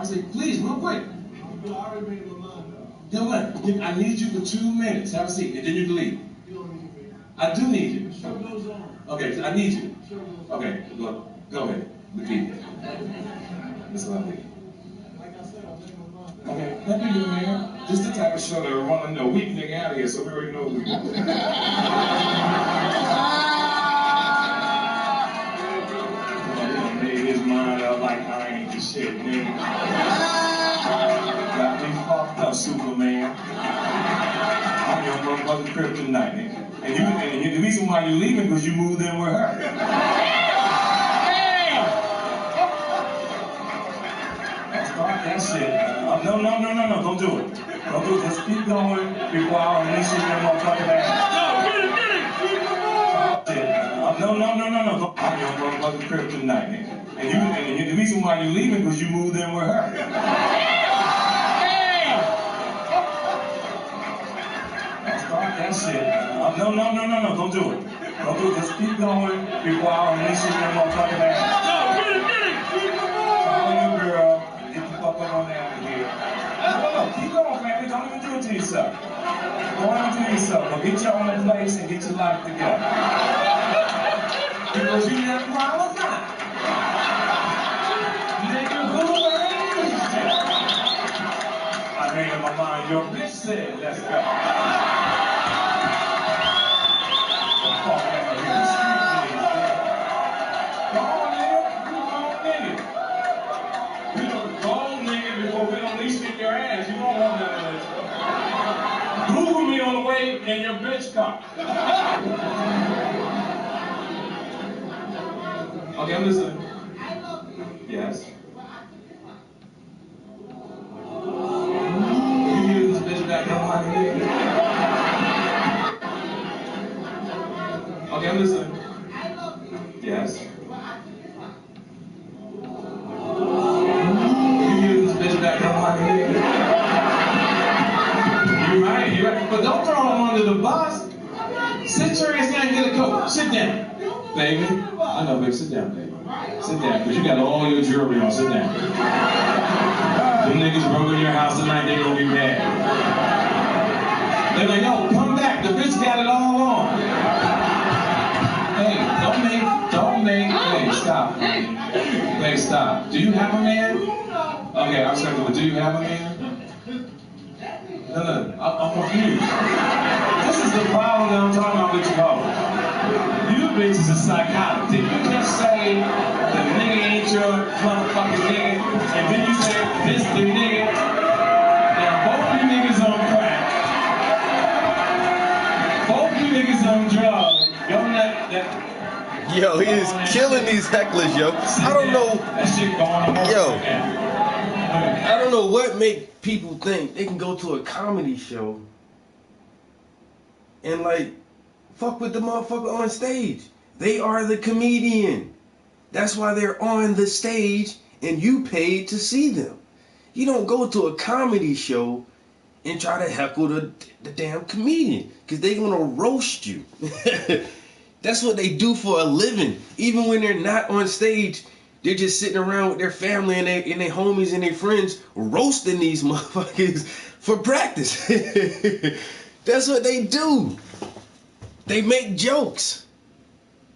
I said, please, real quick. I already made my mind up. Then what? I need you for 2 minutes. Have a seat, and then you can leave. You don't need me. I do need you. The show goes on. Okay, I need you. The show goes on. Okay, go ahead. Repeat. It's lovely. Like I said, I made my mind up. Okay, that be good, man. This the type of show that want to know weak nigga out of here, so we already know who we are. He made his mind up like I ain't the shit, nigga. Got me fucked up, Superman. I'm your motherfucking kryptonite, nigga. And the reason why you leaving because you moved in with her. Start that shit. No, don't do it. Don't do it. Just keep going before I unleash you in your motherfucking ass. No, I'm your motherfucking kryptonite, nigga. And the reason why you leaving because you moved in with her. Start that shit. No, don't do it. Don't do it. Just keep going before I unleash you in your motherfucking ass. Follow your girl. Get the fuck up on out of here. No, keep going, family. Don't even do it to yourself. Go on to yourself. Go get your own place and get your life together. Because you never promised not. Nigga, who ain't? I made up my mind. Your bitch said, let's go. Fuck out of here. Come on, nigga. You don't go, nigga, before we don't leash in your ass. You don't want none of that. Google me on the way in your bitch car. Okay, I'm listening. Yes. You give this bitch back on my nigga. Okay, I'm listening. Yes. Back on my nigga. You're right. But don't throw him under the bus. Sit your ass down and get a coat. Sit down. Baby. I know, baby. Sit down, baby. Sit down, because you got all your jewelry on. Sit down. Them niggas broke in your house tonight, they gonna be mad. They're like, yo, come back. The bitch got it all on. Hey, don't make, hey, stop. Hey, stop. Do you have a man? Okay, I'm sorry, but do you have a man? No, I'm confused. This is the problem that I'm talking about with you all. You bitches are psychotic. Did you just say the nigga ain't your motherfucking nigga, and then you say this the nigga? Now both you niggas on crack. Both you niggas on drugs. Don't let that. Yo, he is killing these hecklers, yo. I don't know. That shit going on. Yo. I don't know what make people think they can go to a comedy show and like fuck with the motherfucker on stage. They are the comedian. That's why they're on the stage and you paid to see them. You don't go to a comedy show and try to heckle the damn comedian because they're gonna roast you. That's what they do for a living. Even when they're not on stage, they're just sitting around with their family and their homies and their friends roasting these motherfuckers for practice. That's what they do. They make jokes.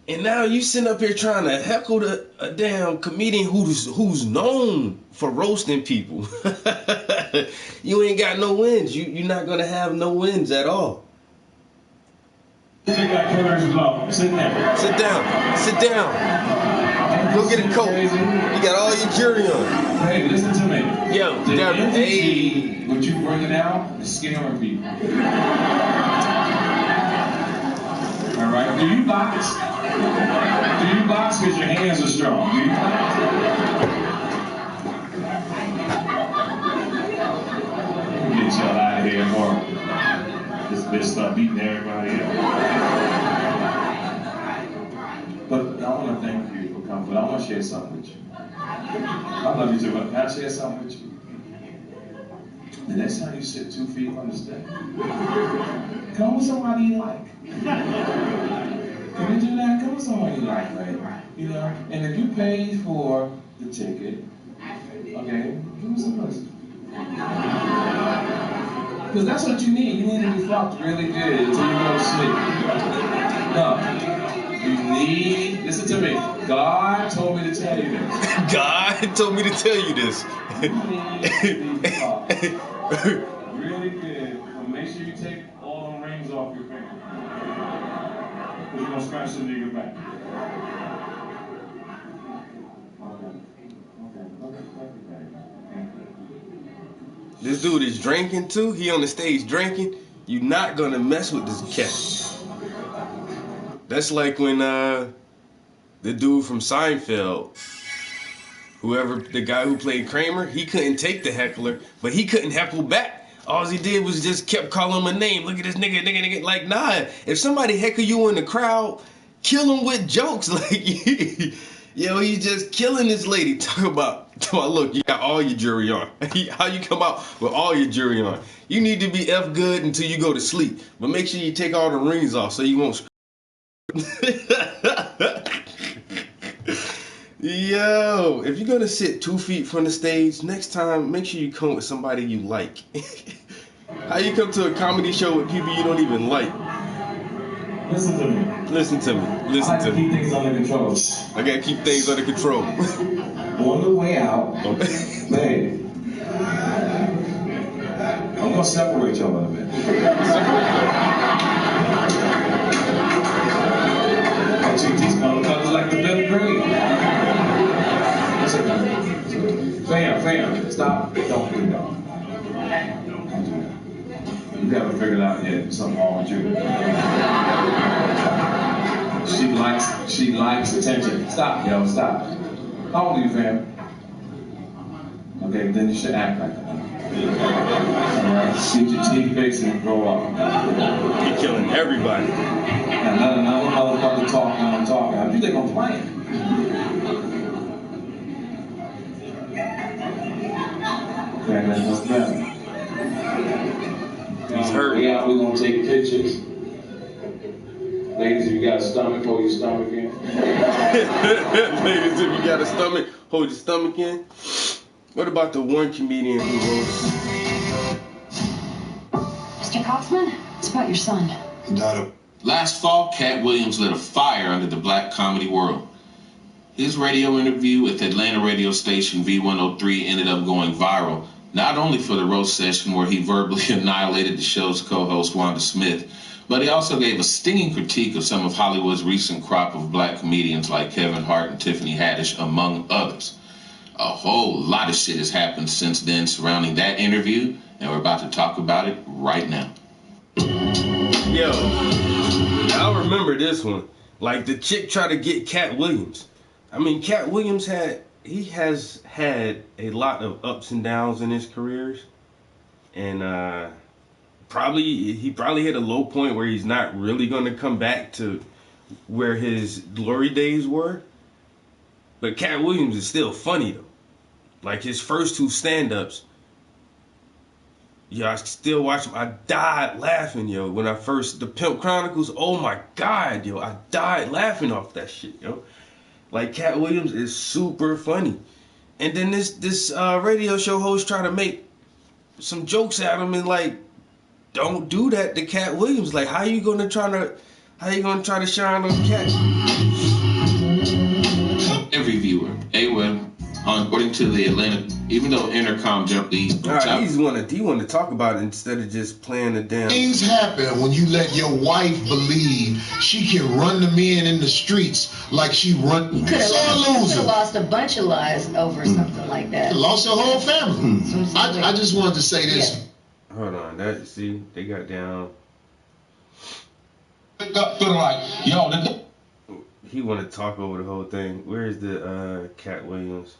And now you sitting up here trying to heckle a damn comedian who's known for roasting people. You ain't got no wins. You're not going to have no wins at all. Sit down. Sit down. Sit down. Go get a coat. You got all your jewelry on. Hey, listen to me. Yo, Devin, hey. What you working out is scaring people. All right. Do you box? Do you box because your hands are strong? Do you box? Get y'all out of here, boy. This bitch start beating everybody up. But I want to thank you for coming. But I want to share something with you. I love you too, but can I share something with you? The next time you sit 2 feet on the stage, come with somebody you like. Can we do that? Come with somebody you like, right? You know? And if you paid for the ticket, Okay, give me some pussy. Because that's what you need. You need to be fucked really good until you go to sleep. No. You need, listen to me. God told me to tell you this. God told me to tell you this. You need to be fucked really good. So make sure you take all them rings off your finger. Because you're going to scratch the nigga back. This dude is drinking too. He on the stage drinking. You're not gonna mess with this cat. That's like when the dude from Seinfeld, whoever, the guy who played Kramer, he couldn't take the heckler, but he couldn't heckle back. All he did was just kept calling him a name. Look at this nigga. Like, nah, if somebody heckle you in the crowd, kill him with jokes. Like, yo, he's just killing this lady. Talk about, look, you got all your jewelry on. How you come out with all your jewelry on? You need to be F good until you go to sleep. But make sure you take all the rings off so you won't. Yo, if you're gonna sit 2 feet from the stage, next time make sure you come with somebody you like. How you come to a comedy show with people you don't even like? Listen to me. Listen to me. I Listen like to to keep me. things under control. I gotta keep things under control. On the way out, babe, I'm gonna separate y'all in a bit. I treat these motherfuckers like the 5th grade. That's okay. Fam, stop. Don't do that. You haven't figured out yet something wrong with you. She likes attention. Stop, yo, stop. How old are you, fam? Okay, then you should act like that. Alright, keep your teeth fixed and grow up. You're killing everybody. And let another motherfucker talk and I'm talking. How do you think I'm playing? Okay, then what's better? He's hurt. We out, we're gonna take pictures. Ladies, if you got a stomach, hold your stomach in. Ladies, if you got a stomach, hold your stomach in. What about the one comedian who goes, Mr. Kaufman, it's about your son. Last fall, Cat Williams lit a fire under the black comedy world. His radio interview with Atlanta radio station V103 ended up going viral, not only for the roast session where he verbally annihilated the show's co-host Wanda Smith, but he also gave a stinging critique of some of Hollywood's recent crop of black comedians like Kevin Hart and Tiffany Haddish, among others. A whole lot of shit has happened since then surrounding that interview, and we're about to talk about it right now. yo, I remember this one. Like, the chick tried to get Cat Williams. I mean, Cat Williams has had a lot of ups and downs in his careers. And he probably hit a low point where he's not really going to come back to where his glory days were. But Cat Williams is still funny, though. Like, his first 2 stand-ups, yo, I still watch them. I died laughing, yo, when the Pimp Chronicles, oh my God, yo, I died laughing off that shit, yo. Like, Cat Williams is super funny. And then this radio show host try to make some jokes at him and, like, don't do that to Cat Williams. Like, how you gonna try to shine on Cat? Every viewer, AWeber, according to the Atlanta, even though Intercom jumped the... He want to talk about it instead of just playing the damn... Things happen when you let your wife believe she can run the men in the streets like she run... You could have lost a bunch of lives over something like that. Lost her whole family. I just wanted to say this. Yeah. Hold on, they got down. He want to talk over the whole thing. Where is the Cat Williams?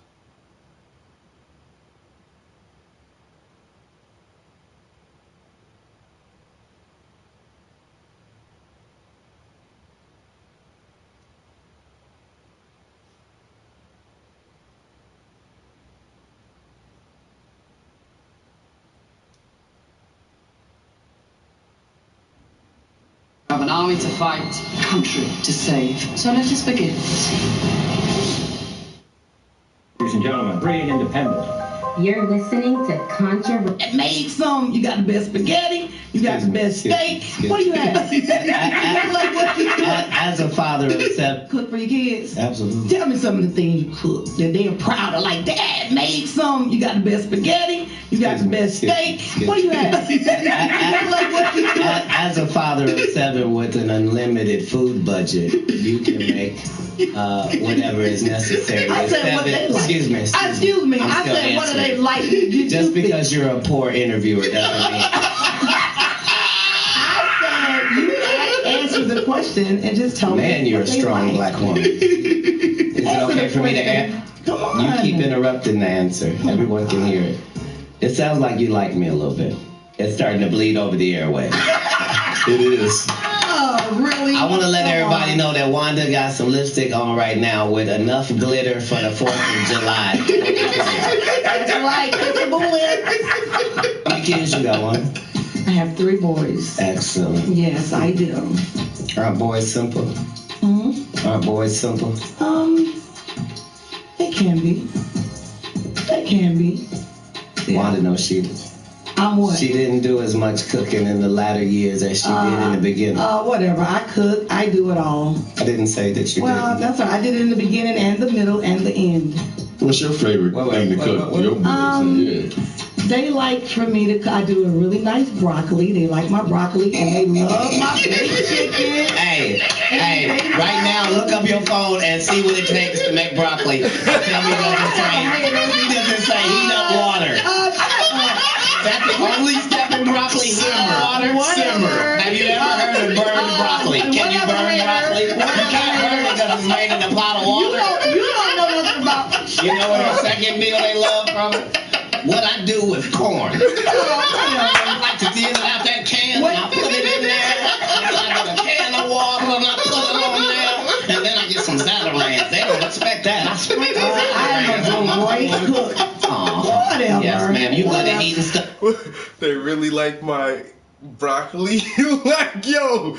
Of an army to fight, a country to save. So let us begin. Ladies and gentlemen, free and independent. You're listening to Contra. Make some. You got the best spaghetti. You got the best steak. What do you have? As a father of seven, Cook for your kids. absolutely. Tell me some of the things you cook that they're proud of. Like, Dad made some. You got the best spaghetti. You got the best steak. What do you have? As a father of seven with an unlimited food budget, you can make whatever is necessary. I said what they like. Excuse me. Excuse me. I'm I still said what do they answering. like? You Just do because you're a poor interviewer doesn't mean. I said you answer the question and just tell me. Man, you're a what they strong like. black woman. Is it okay for me to answer? Come on. You keep interrupting the answer. Everyone can hear it. It sounds like you like me a little bit. It's starting to bleed over the airway. It is. Oh, really? I want to let Come everybody on. know that Wanda got some lipstick on right now with enough glitter for the 4th of July. That's right. It's a bullet. How many kids you got, Wanda? I have 3 boys. Excellent. Yes, I do. Aren't boys simple? Mm-hmm. Aren't boys simple? They can be. They can be. Yeah. Wanda knows she I'm what? didn't do as much cooking in the latter years as she did in the beginning. Whatever. I cook. I do it all. I didn't say that you Well, didn't. that's right. I did it in the beginning and the middle and the end. What's your favorite thing to cook? Your boys, They like for me to. I do a really nice broccoli. They like my broccoli and they love my baked chicken. Hey, right now, look up your phone and see what it takes to make broccoli. Tell me what it say. He doesn't say heat up water. That's the only step in broccoli. Heat up water. Simmer. Have you ever heard of burned broccoli? Can you burn broccoli? You can't burn it because it's made in a pot of water. You don't know nothing about. You know what our second meal they love from it? What I do with corn. I like to deal out that can and I put it in there. I got a can of water and I put it on there. And then I get some Zatarain's. They don't expect that. I sprinkle Zatarain's on my great cook. Whatever. Yes, ma'am. You good at eating stuff. They really like my broccoli. Like, yo,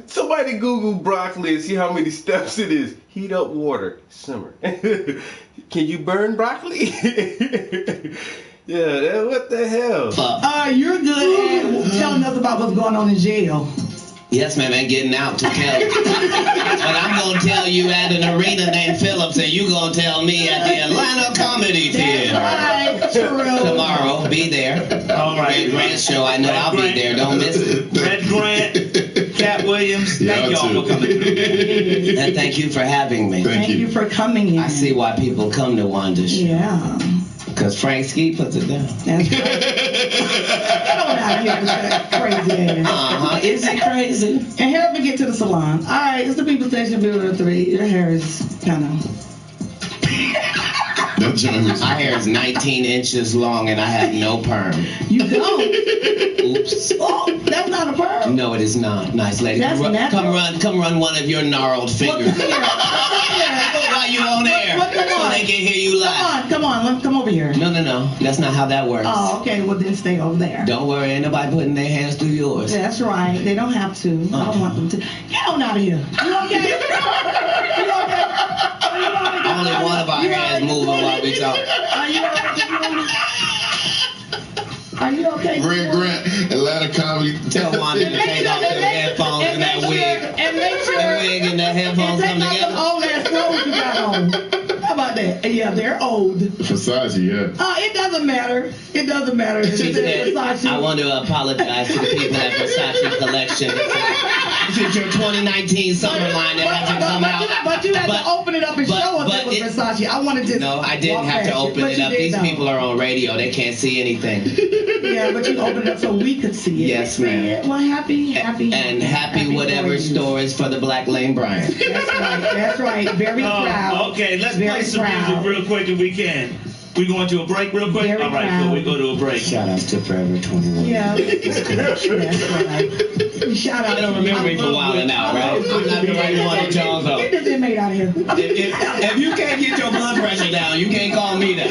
somebody Google broccoli and see how many steps it is. Heat up water, simmer. Can you burn broccoli? Yeah, what the hell? You're good at telling us about what's going on in jail. Yes, ma'am, and getting out to tell. But I'm going to tell you at an arena named Phillips, and you going to tell me at the Atlanta Comedy Theater. That's right, true. Tomorrow, be there. All right. Red Grant show, I know I'll be there. Don't miss it. Red Grant, Cat Williams, thank y'all for coming through. And thank you for having me. Thank you for coming in. I see why people come to Wanda's show. Yeah. Because Frank Ski puts it down. That's right. Get on out here with that crazy ass. Uh-huh. Is it crazy? And help me get to the salon. All right, it's the People Station Builder 3. Your hair is kind of... My hair is 19 inches long and I have no perm. You don't? Oops. Oh, that's not a perm. No, it is not. Nice lady. That's natural. Come run one of your gnarled fingers. While you on air, so they can hear you live. Come on, come over here. No. That's not how that works. Oh, okay, well then stay over there. Don't worry, ain't nobody putting their hands through yours. That's right. They don't have to. I don't want them to. Get on out of here. You okay? You okay? Only one of our hands moving while we talk. Are you okay? Red Grant, Atlanta Comedy. Tell Wanda to take off them headphones and that wig. And make sure that wig and that headphones come take together. off them old ass clothes you got on. How about that? Yeah, they're old. Versace, yeah. It doesn't matter. It doesn't matter. It's She said, Versace. I want to apologize to the people at Versace Collection. This is your 2019 summer line that hasn't come out. But you had to open it up and show us it was Versace. I wanted to. No, I didn't have to open it up. These people are on radio. They can't see anything. Yeah, but you opened it up so we could see it. Yes, ma'am. Well, happy. And happy whatever store is for the Black Lane Bryant. That's right. Very proud. Okay, let's Very play some proud. music real quick if we can. We going to a break real quick? Very all right, proud. so we go to a break. Shout out to Forever 21. Yeah. That's right. Shout out. I don't remember me for wilding out, right? I'm not the right one to Jones though. Get this inmate out of here. If you can't get your blood pressure down, you can't call me down.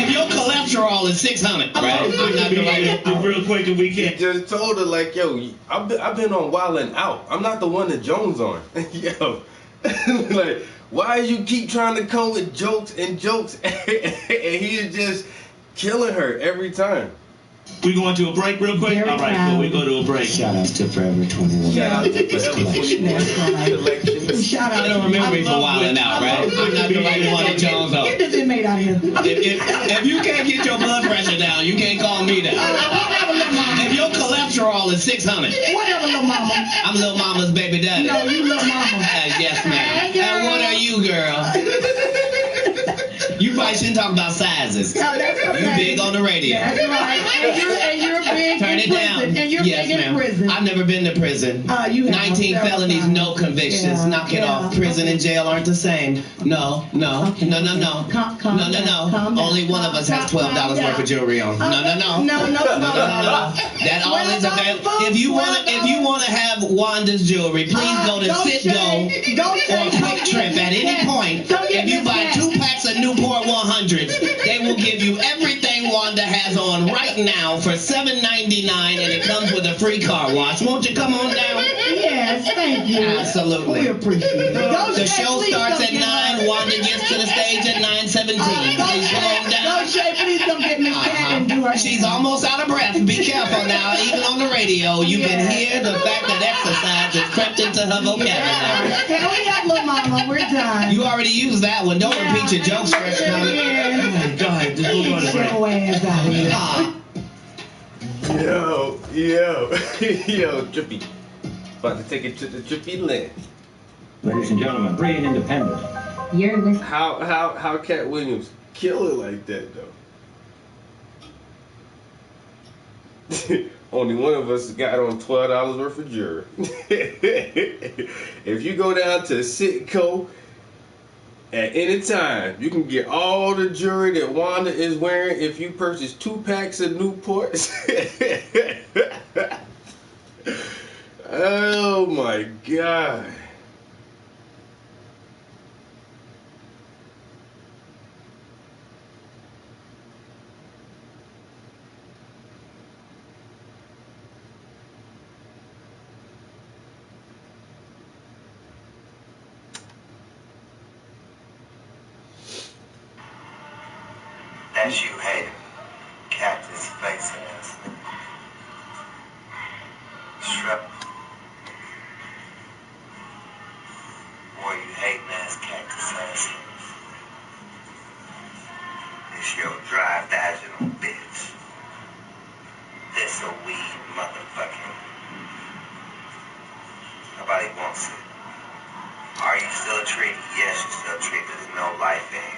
If your cholesterol is 600, right? I'm not the right one. Real quick if we can. Just told her like, yo, I've been on Wildin' Out. I'm not the one that Jones on. Yo, Like, why you keep trying to come with jokes and jokes, and he is just killing her every time. We going to a break real quick? All right, cool. We go to a break. Shout out to Forever 21. Shout out to Forever 21 collection. Shout out. I don't remember me for wilding out, right? I'm not the right one that Jones on. Get this inmate out of here. If you can't get your blood pressure down, you can't call me down. Whatever, little mama. If your cholesterol is 600, Whatever, little mama. I'm little mama's baby daddy. No, you little mama. Yes, ma'am. And what are you, girl? You probably shouldn't talk about sizes. No, that's okay. You big on the radio. That's right. And you're big Turn in it prison. down. And you're Yes, big in ma'am. prison. I've never been to prison. You have 19 several felonies, times. no convictions. Yeah, Knock it off. Prison and jail aren't the same. No. Okay, No. calm No. down, calm Only down. one of us has $12 Calm worth down. of jewelry on. No. No. That all is available. If you want to have Wanda's jewelry, please go to Citgo or Quick Trip at any point. If you buy 2 packs of Newport 100s, they will give you everything Wanda has on right now for $7.99, and it comes with a free car wash. Won't you come on down? Yes, thank you. Absolutely. We appreciate it. The show starts at 9. Wanda gets to the stage at 9:17. Please come on down. Go, Shay, please come get Miss Cat and do her. She's almost out of breath. Be careful now. Even on the radio, you can hear the fact that exercise has crept into her vocabulary. Hurry up, little mama. We're done. You already used that one. Don't repeat your jokes, Fresh Comic. Go ahead. Just go to the break. Your ass out of here. Yo, Trippy. About to take it to the Trippy land. Ladies and gentlemen, free and independent. You're listening. How Cat Williams kill it like that though? Only one of us got on $12 worth of jewelry. If you go down to Citgo at any time, you can get all the jewelry that Wanda is wearing if you purchase 2 packs of Newports. Oh my God. That's you, hater. Cactus face ass. Shrub. Boy, you hating ass cactus ass. This your dry vaginal bitch. This a weed motherfucker. Nobody wants it. Are you still a tree? Yes, you're still a tree. There's no life in here.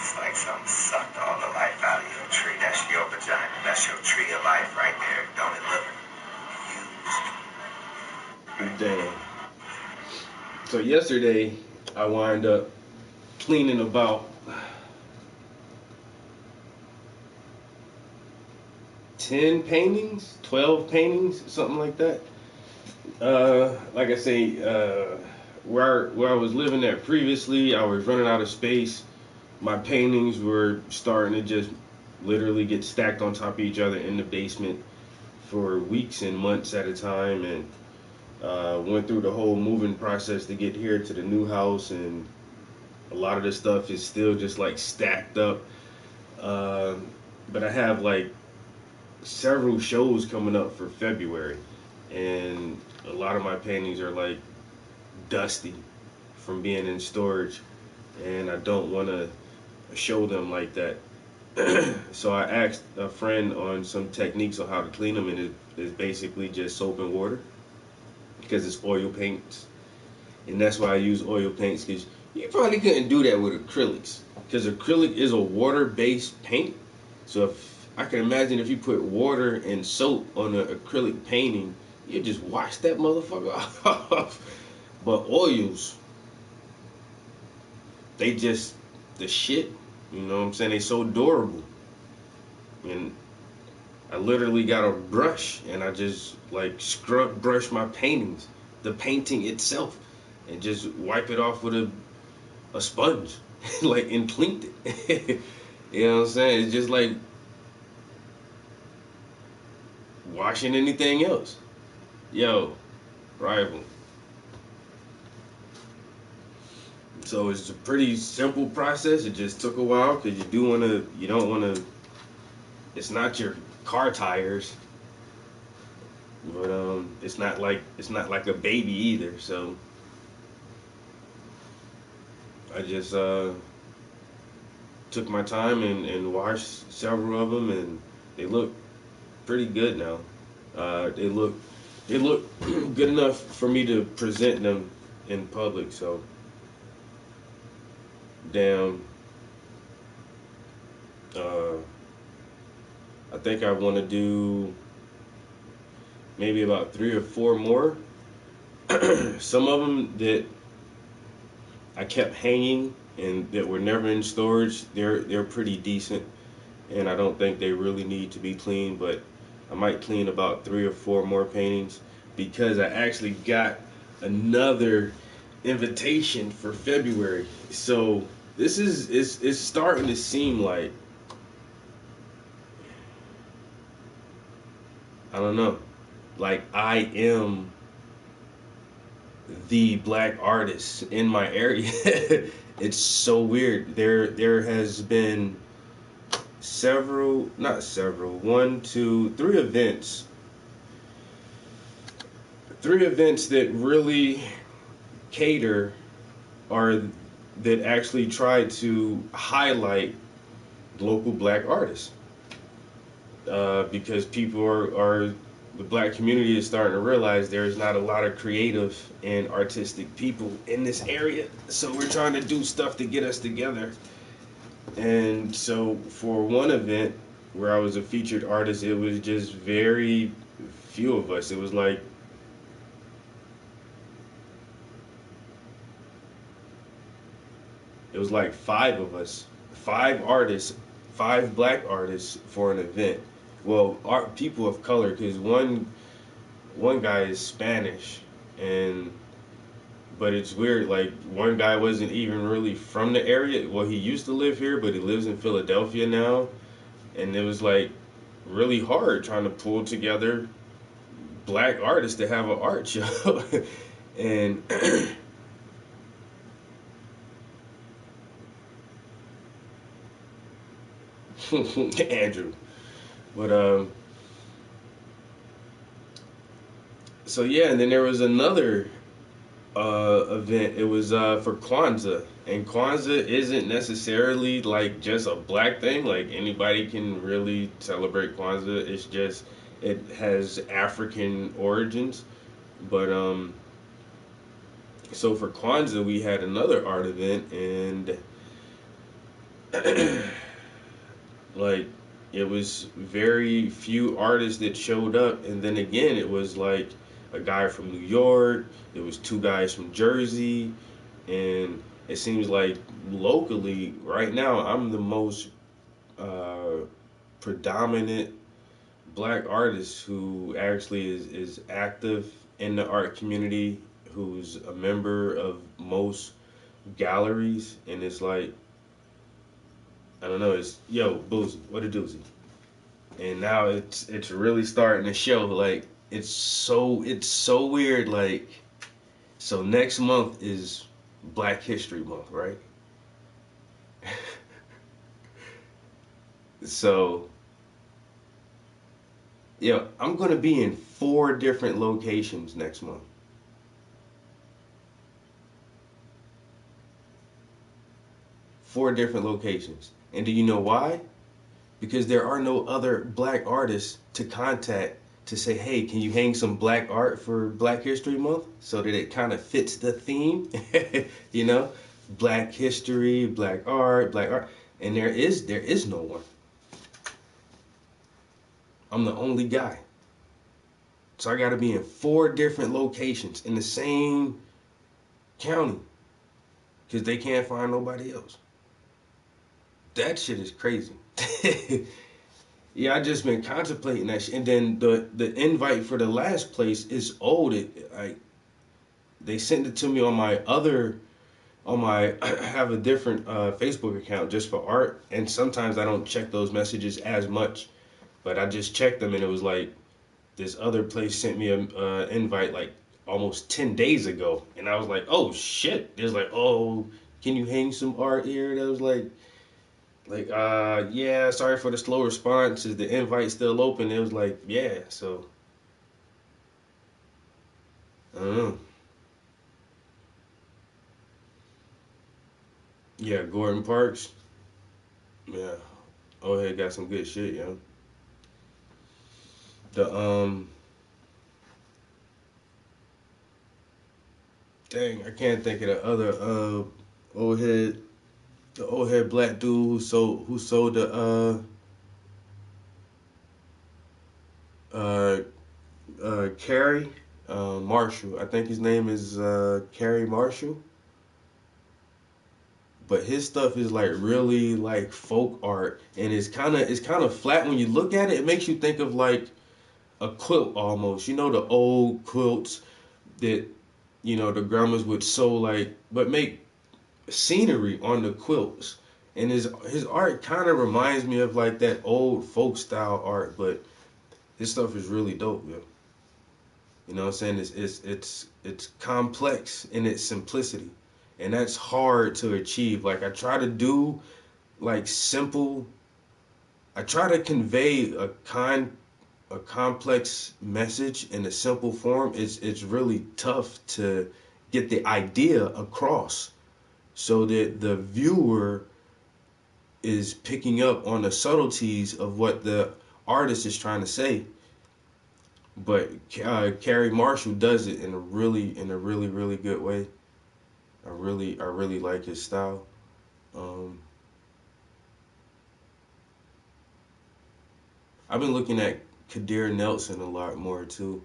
It's like something sucked all the life out of your tree. That's your vagina. That's your tree of life right there. Don't it look used? Damn. So yesterday, I wind up cleaning about 10 paintings, 12 paintings, something like that. Like I say, where I was living at previously, I was running out of space. My paintings were starting to just literally get stacked on top of each other in the basement for weeks and months at a time, and went through the whole moving process to get here to the new house, and a lot of the stuff is still just like stacked up. But I have like several shows coming up for February, and a lot of my paintings are like dusty from being in storage, and I don't want to show them like that. So I asked a friend on some techniques on how to clean them, and it's basically just soap and water, because it's oil paints, and that's why I use oil paints, because you probably couldn't do that with acrylics, because acrylic is a water-based paint. So if I can imagine if you put water and soap on an acrylic painting, you just wash that motherfucker off. But oils, they just the shit, you know what I'm saying? They so durable. And I literally got a brush, and I just like brush my paintings, the painting itself, and just wipe it off with a sponge, like, and cleaned it. You know what I'm saying? It's just like washing anything else. Yo, rival. So it's a pretty simple process. It just took a while because you don't want to. It's not your car tires, but it's not like a baby either. So I just took my time and washed several of them, and they look pretty good now. They look good enough for me to present them in public. So damn. I think I want to do maybe about 3 or 4 more. Some of them that I kept hanging and that were never in storage, they're pretty decent, and I don't think they really need to be cleaned, but I might clean about 3 or 4 more paintings because I actually got another invitation for February. So this it's starting to seem like, I don't know, like I am the black artist in my area. It's so weird. There has been 1, 2, 3 events. 3 events that really cater or that actually try to highlight local black artists. Because people the black community is starting to realize there's not a lot of creative and artistic people in this area. So we're trying to do stuff to get us together. And so for one event where I was a featured artist, it was just very few of us. It was like It was like 5 of us, 5 artists, 5 black artists for an event. Well, people of color, because one guy is Spanish, but it's weird. Like, one guy wasn't even really from the area. Well, he used to live here, but he lives in Philadelphia now, and it was like really hard trying to pull together black artists to have an art show. And Andrew. But so yeah, and then there was another event. It was for Kwanzaa, and Kwanzaa isn't necessarily like just a black thing. Like, anybody can really celebrate Kwanzaa. It's just it has African origins. But so for Kwanzaa we had another art event, and like, it was very few artists that showed up. And then again, it was like a guy from New York, it was 2 guys from Jersey, and it seems like locally right now I'm the most predominant black artist who actually is active in the art community, who's a member of most galleries. And it's like, I don't know, it's, yo, Boozy, what a doozy. And now it's really starting to show. Like, it's so weird. Like, so next month is Black History Month, right? So, yo, I'm gonna be in 4 different locations next month. 4 different locations. And do you know why? Because there are no other black artists to contact to say, hey, can you hang some black art for Black History Month? So that it kind of fits the theme, you know? Black history, black art. And there is no one. I'm the only guy. So I gotta be in 4 different locations in the same county, because they can't find nobody else. That shit is crazy. Yeah, I just been contemplating that shit. And then the invite for the last place is old. They sent it to me on my I have a different Facebook account just for art, and sometimes I don't check those messages as much, but I just checked them, and it was like this other place sent me an invite like almost 10 days ago, and I was like, oh shit. It's like, oh, can you hang some art here? That was like, yeah, sorry for the slow response. Is the invite still open? It was like, yeah, so. I don't know. Yeah, Gordon Parks. Yeah. Oh, he got some good shit, yo. Dang, I can't think of the other old head, the old head black dude who sold the Carrie Marshall. I think his name is Carrie Marshall. But his stuff is like really like folk art, and it's kind of flat when you look at it. It makes you think of like a quilt almost. You know, the old quilts that the grandmas would sew, like, but make scenery on the quilts. And his art kind of reminds me of like that old folk style art, but his stuff is really dope, yo. You know what I'm saying? It's complex in its simplicity, and that's hard to achieve. Like, I try to do like simple. I try to convey a complex message in a simple form. It's really tough to get the idea across, so that the viewer is picking up on the subtleties of what the artist is trying to say. But Carrie Marshall does it in a really really good way. I really like his style. I've been looking at Kadir Nelson a lot more too.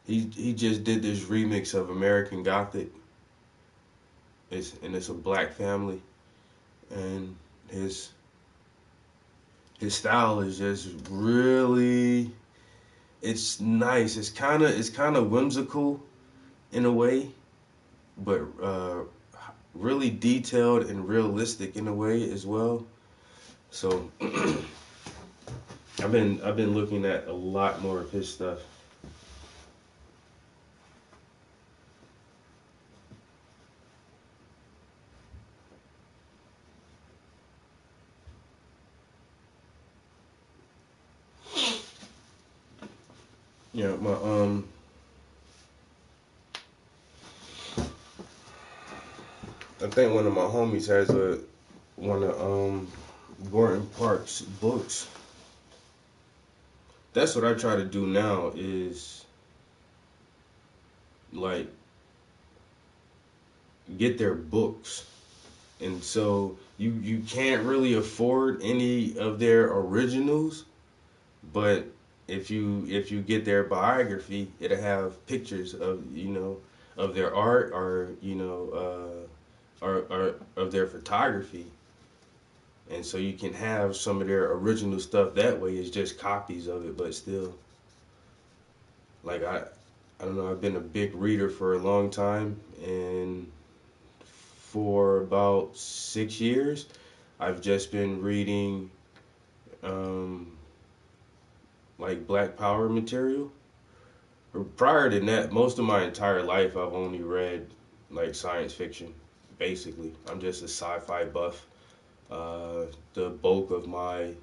He just did this remix of American Gothic. It's a black family, and his style is just really, it's nice. It's kind of whimsical in a way, but really detailed and realistic in a way as well. So I've been looking at a lot more of his stuff. Yeah, I think one of my homies has one of Gordon Parks' books. That's what I try to do now, is like get their books. And so you can't really afford any of their originals, but if you get their biography, it'll have pictures of of their art, or or of their photography. And so you can have some of their original stuff that way. It's just copies of it, but still, like, I don't know, I've been a big reader for a long time, and for about 6 years I've just been reading like Black Power material. Prior to that, most of my entire life I've only read like science fiction. Basically, I'm just a sci-fi buff. The bulk of my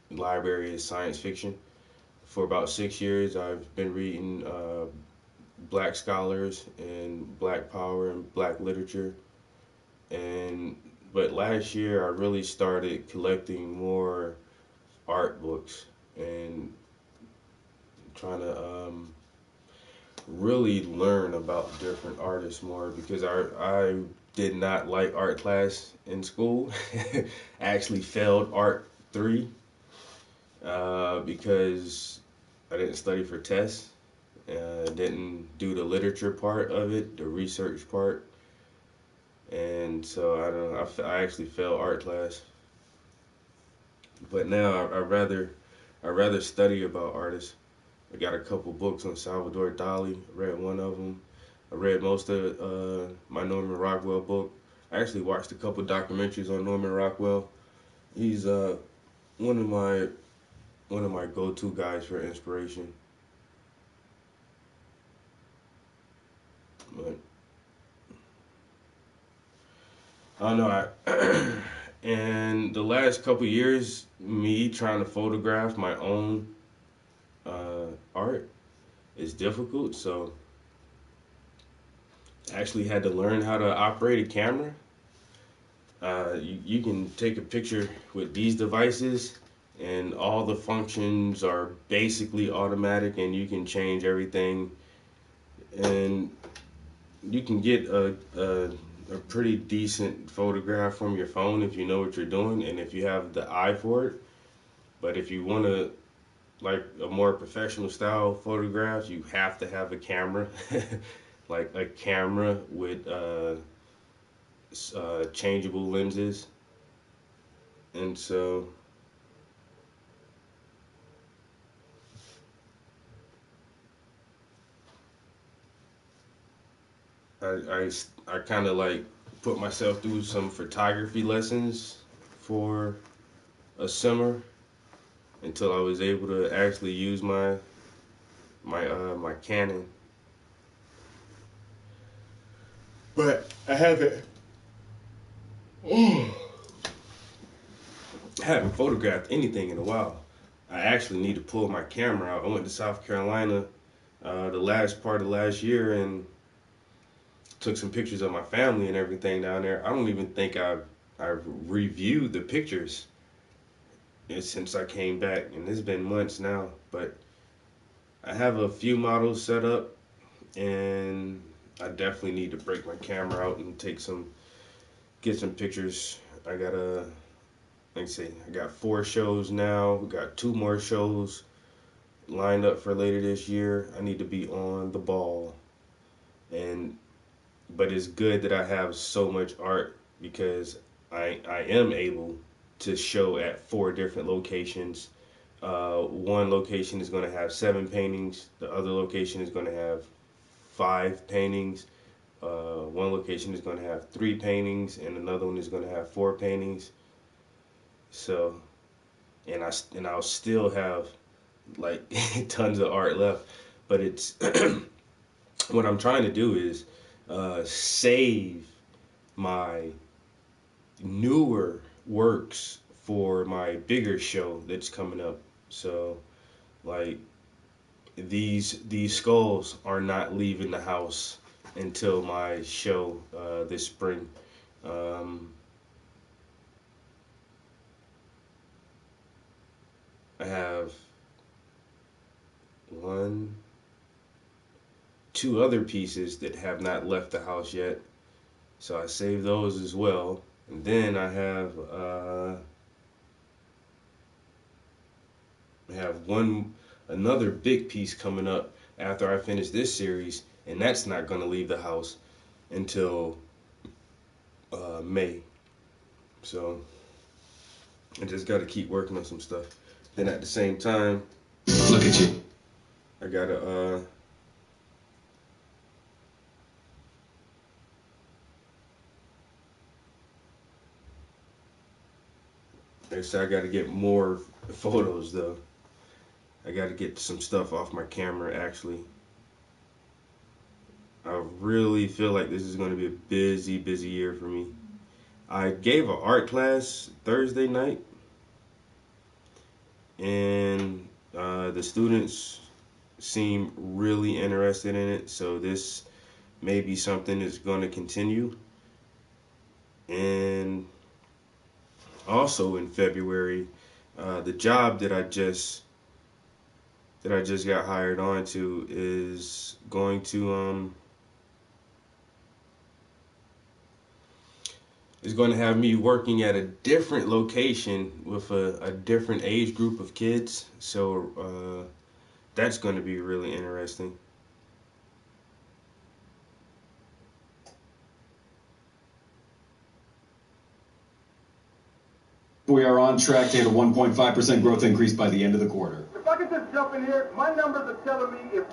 library is science fiction. For about 6 years, I've been reading Black scholars and Black power and Black literature. But last year, I really started collecting more art books and trying to really learn about different artists more, because I did not like art class in school. I actually failed art 3 because I didn't study for tests. Didn't do the literature part of it, the research part, and so I actually failed art class. But now I rather study about artists. I got a couple books on Salvador Dali. I read one of them. I read most of my Norman Rockwell book. I actually watched a couple documentaries on Norman Rockwell. He's one of my go-to guys for inspiration. But I don't know. And the last couple years, me trying to photograph my own art is difficult. So I actually had to learn how to operate a camera. You can take a picture with these devices, and all the functions are basically automatic, and you can change everything, and you can get a pretty decent photograph from your phone if you know what you're doing and if you have the eye for it. But if you want to, like, a more professional style photograph, you have to have a camera, like a camera with changeable lenses. And so I kind of like put myself through some photography lessons for a summer until I was able to actually use my Canon. But I haven't photographed anything in a while. I actually need to pull my camera out. I went to South Carolina the last part of last year and took some pictures of my family and everything down there. I don't even think I've reviewed the pictures since I came back, and it's been months now. But I have a few models set up, and I definitely need to break my camera out and get some pictures. I got 4 shows now. We got 2 more shows lined up for later this year. I need to be on the ball, but it's good that I have so much art because I am able to show at 4 different locations. One location is going to have 7 paintings. The other location is going to have 5 paintings. One location is going to have 3 paintings, and another one is going to have 4 paintings. So, and I'll still have like tons of art left, but it's what I'm trying to do is save my newer works for my bigger show that's coming up. So, like, these skulls are not leaving the house until my show this spring. I have 2 other pieces that have not left the house yet, so I saved those as well. And then I have another big piece coming up after I finish this series, and that's not going to leave the house until May. So I just got to keep working on some stuff. Then at the same time, look at you. I gotta I gotta get more photos though. I gotta get some stuff off my camera actually. I really feel like this is gonna be a busy year for me. I gave an art class Thursday night, and the students seem really interested in it, so this may be something that's going to continue. And also in February, the job that I just got hired onto is going to have me working at a different location with a different age group of kids. So that's going to be really interesting. We are on track to hit a 1.5% growth increase by the end of the quarter. If I could just jump in here, my numbers are telling me if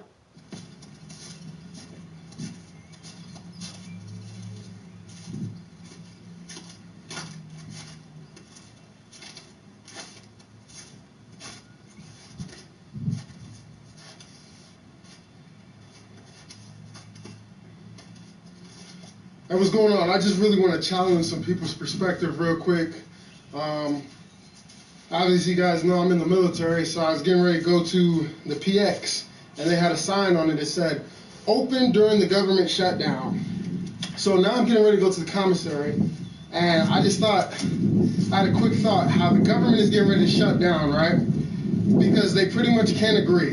Hey, what's going on? I just really want to challenge some people's perspective real quick. Obviously, you guys know I'm in the military, so I was getting ready to go to the PX, and they had a sign on it that said, "Open during the government shutdown." So now I'm getting ready to go to the commissary, and I just thought, I had a quick thought, how the government is getting ready to shut down, right? Because they pretty much can't agree.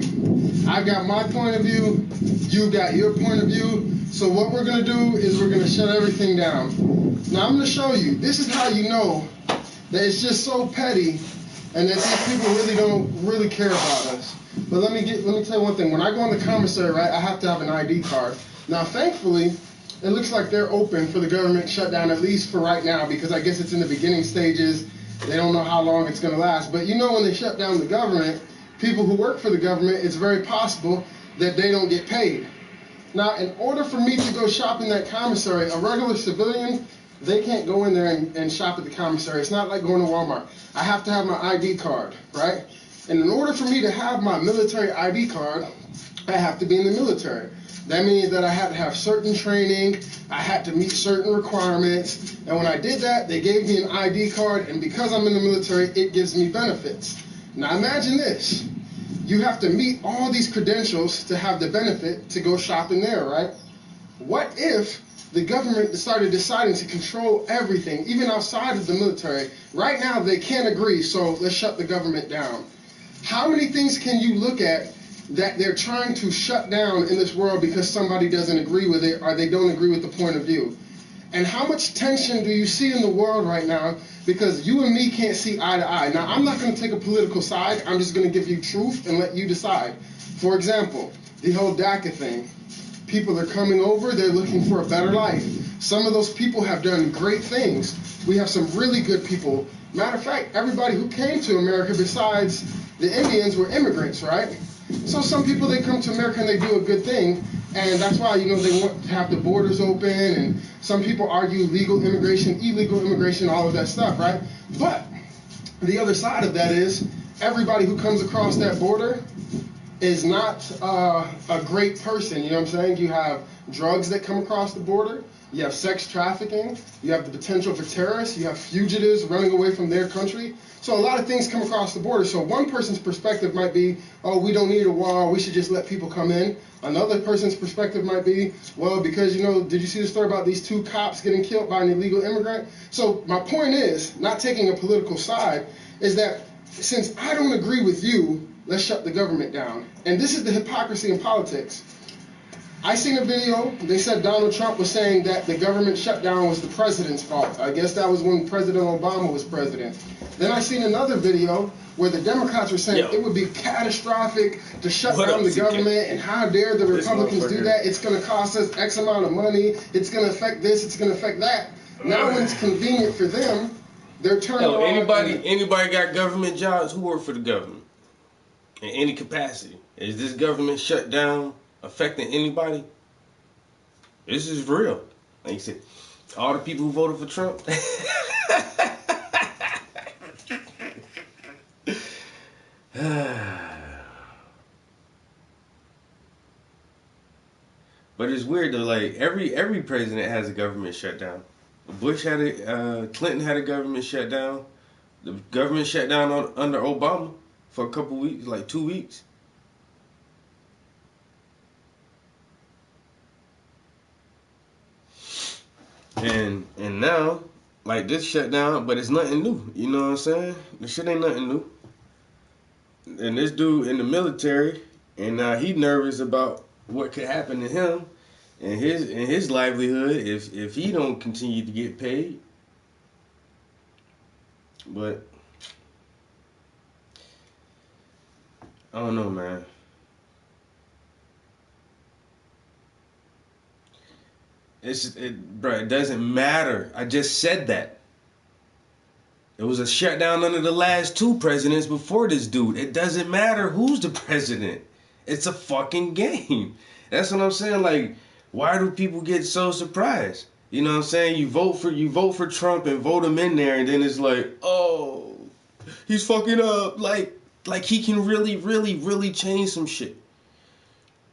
I've got my point of view, you got your point of view, so what we're going to do is we're going to shut everything down. Now I'm going to show you, this is how you know that it's just so petty and that these people really don't really care about us. But let me tell you one thing, when I go in the commissary, right, I have to have an ID card. Now thankfully, it looks like they're open for the government shutdown, at least for right now, because I guess it's in the beginning stages. They don't know how long it's going to last. But you know, when they shut down the government, people who work for the government, it's very possible that they don't get paid. Now, in order for me to go shop in that commissary, a regular civilian, they can't go in there and shop at the commissary. It's not like going to Walmart. I have to have my ID card, right? And in order for me to have my military ID card, I have to be in the military. That means that I had to have certain training, I had to meet certain requirements, and when I did that, they gave me an ID card, and because I'm in the military, it gives me benefits. Now imagine this, you have to meet all these credentials to have the benefit to go shopping there, right? What if the government started deciding to control everything, even outside of the military? Right now, they can't agree, so let's shut the government down. How many things can you look at that they're trying to shut down in this world because somebody doesn't agree with it or they don't agree with the point of view? And how much tension do you see in the world right now because you and me can't see eye to eye? Now, I'm not going to take a political side. I'm just going to give you truth and let you decide. For example, the whole DACA thing. People are coming over. They're looking for a better life. Some of those people have done great things. We have some really good people. Matter of fact, everybody who came to America besides the Indians were immigrants, right? So some people, they come to America and they do a good thing, and that's why, you know, they want to have the borders open, and some people argue legal immigration, illegal immigration, all of that stuff, right? But the other side of that is everybody who comes across that border is not a great person, you know what I'm saying? You have drugs that come across the border, you have sex trafficking, you have the potential for terrorists, you have fugitives running away from their country. So a lot of things come across the border. So one person's perspective might be, oh, we don't need a wall, we should just let people come in. Another person's perspective might be, well, because, you know, did you see the story about these 2 cops getting killed by an illegal immigrant? So my point is, not taking a political side, is that since I don't agree with you, let's shut the government down. And this is the hypocrisy in politics. I seen a video, they said Donald Trump was saying that the government shutdown was the president's fault. I guess that was when President Obama was president. Then I seen another video where the Democrats were saying it would be catastrophic to shut down the government, and how dare the Republicans do that? It's going to cost us X amount of money, it's going to affect this, it's going to affect that. Now when it's convenient for them, they're turning on. Anybody got government jobs? Who work for the government? In any capacity? Is this government shutdown affecting anybody? This is real. Like you said, all the people who voted for Trump. But it's weird though. Like every president has a government shutdown. Bush had it. Clinton had a government shutdown. The government shut down under Obama for a couple weeks, like 2 weeks. And now, like this shutdown, but it's nothing new. You know what I'm saying? This shit ain't nothing new. And this dude in the military, and now he nervous about what could happen to him and his livelihood if he don't continue to get paid. But I don't know, man. Bro, it doesn't matter. I just said that. It was a shutdown under the last 2 presidents before this dude. It doesn't matter who's the president. It's a fucking game. That's what I'm saying. Like, why do people get so surprised? You know what I'm saying? You vote for Trump and vote him in there, and then it's like, oh, he's fucking up. Like he can really, really, really change some shit.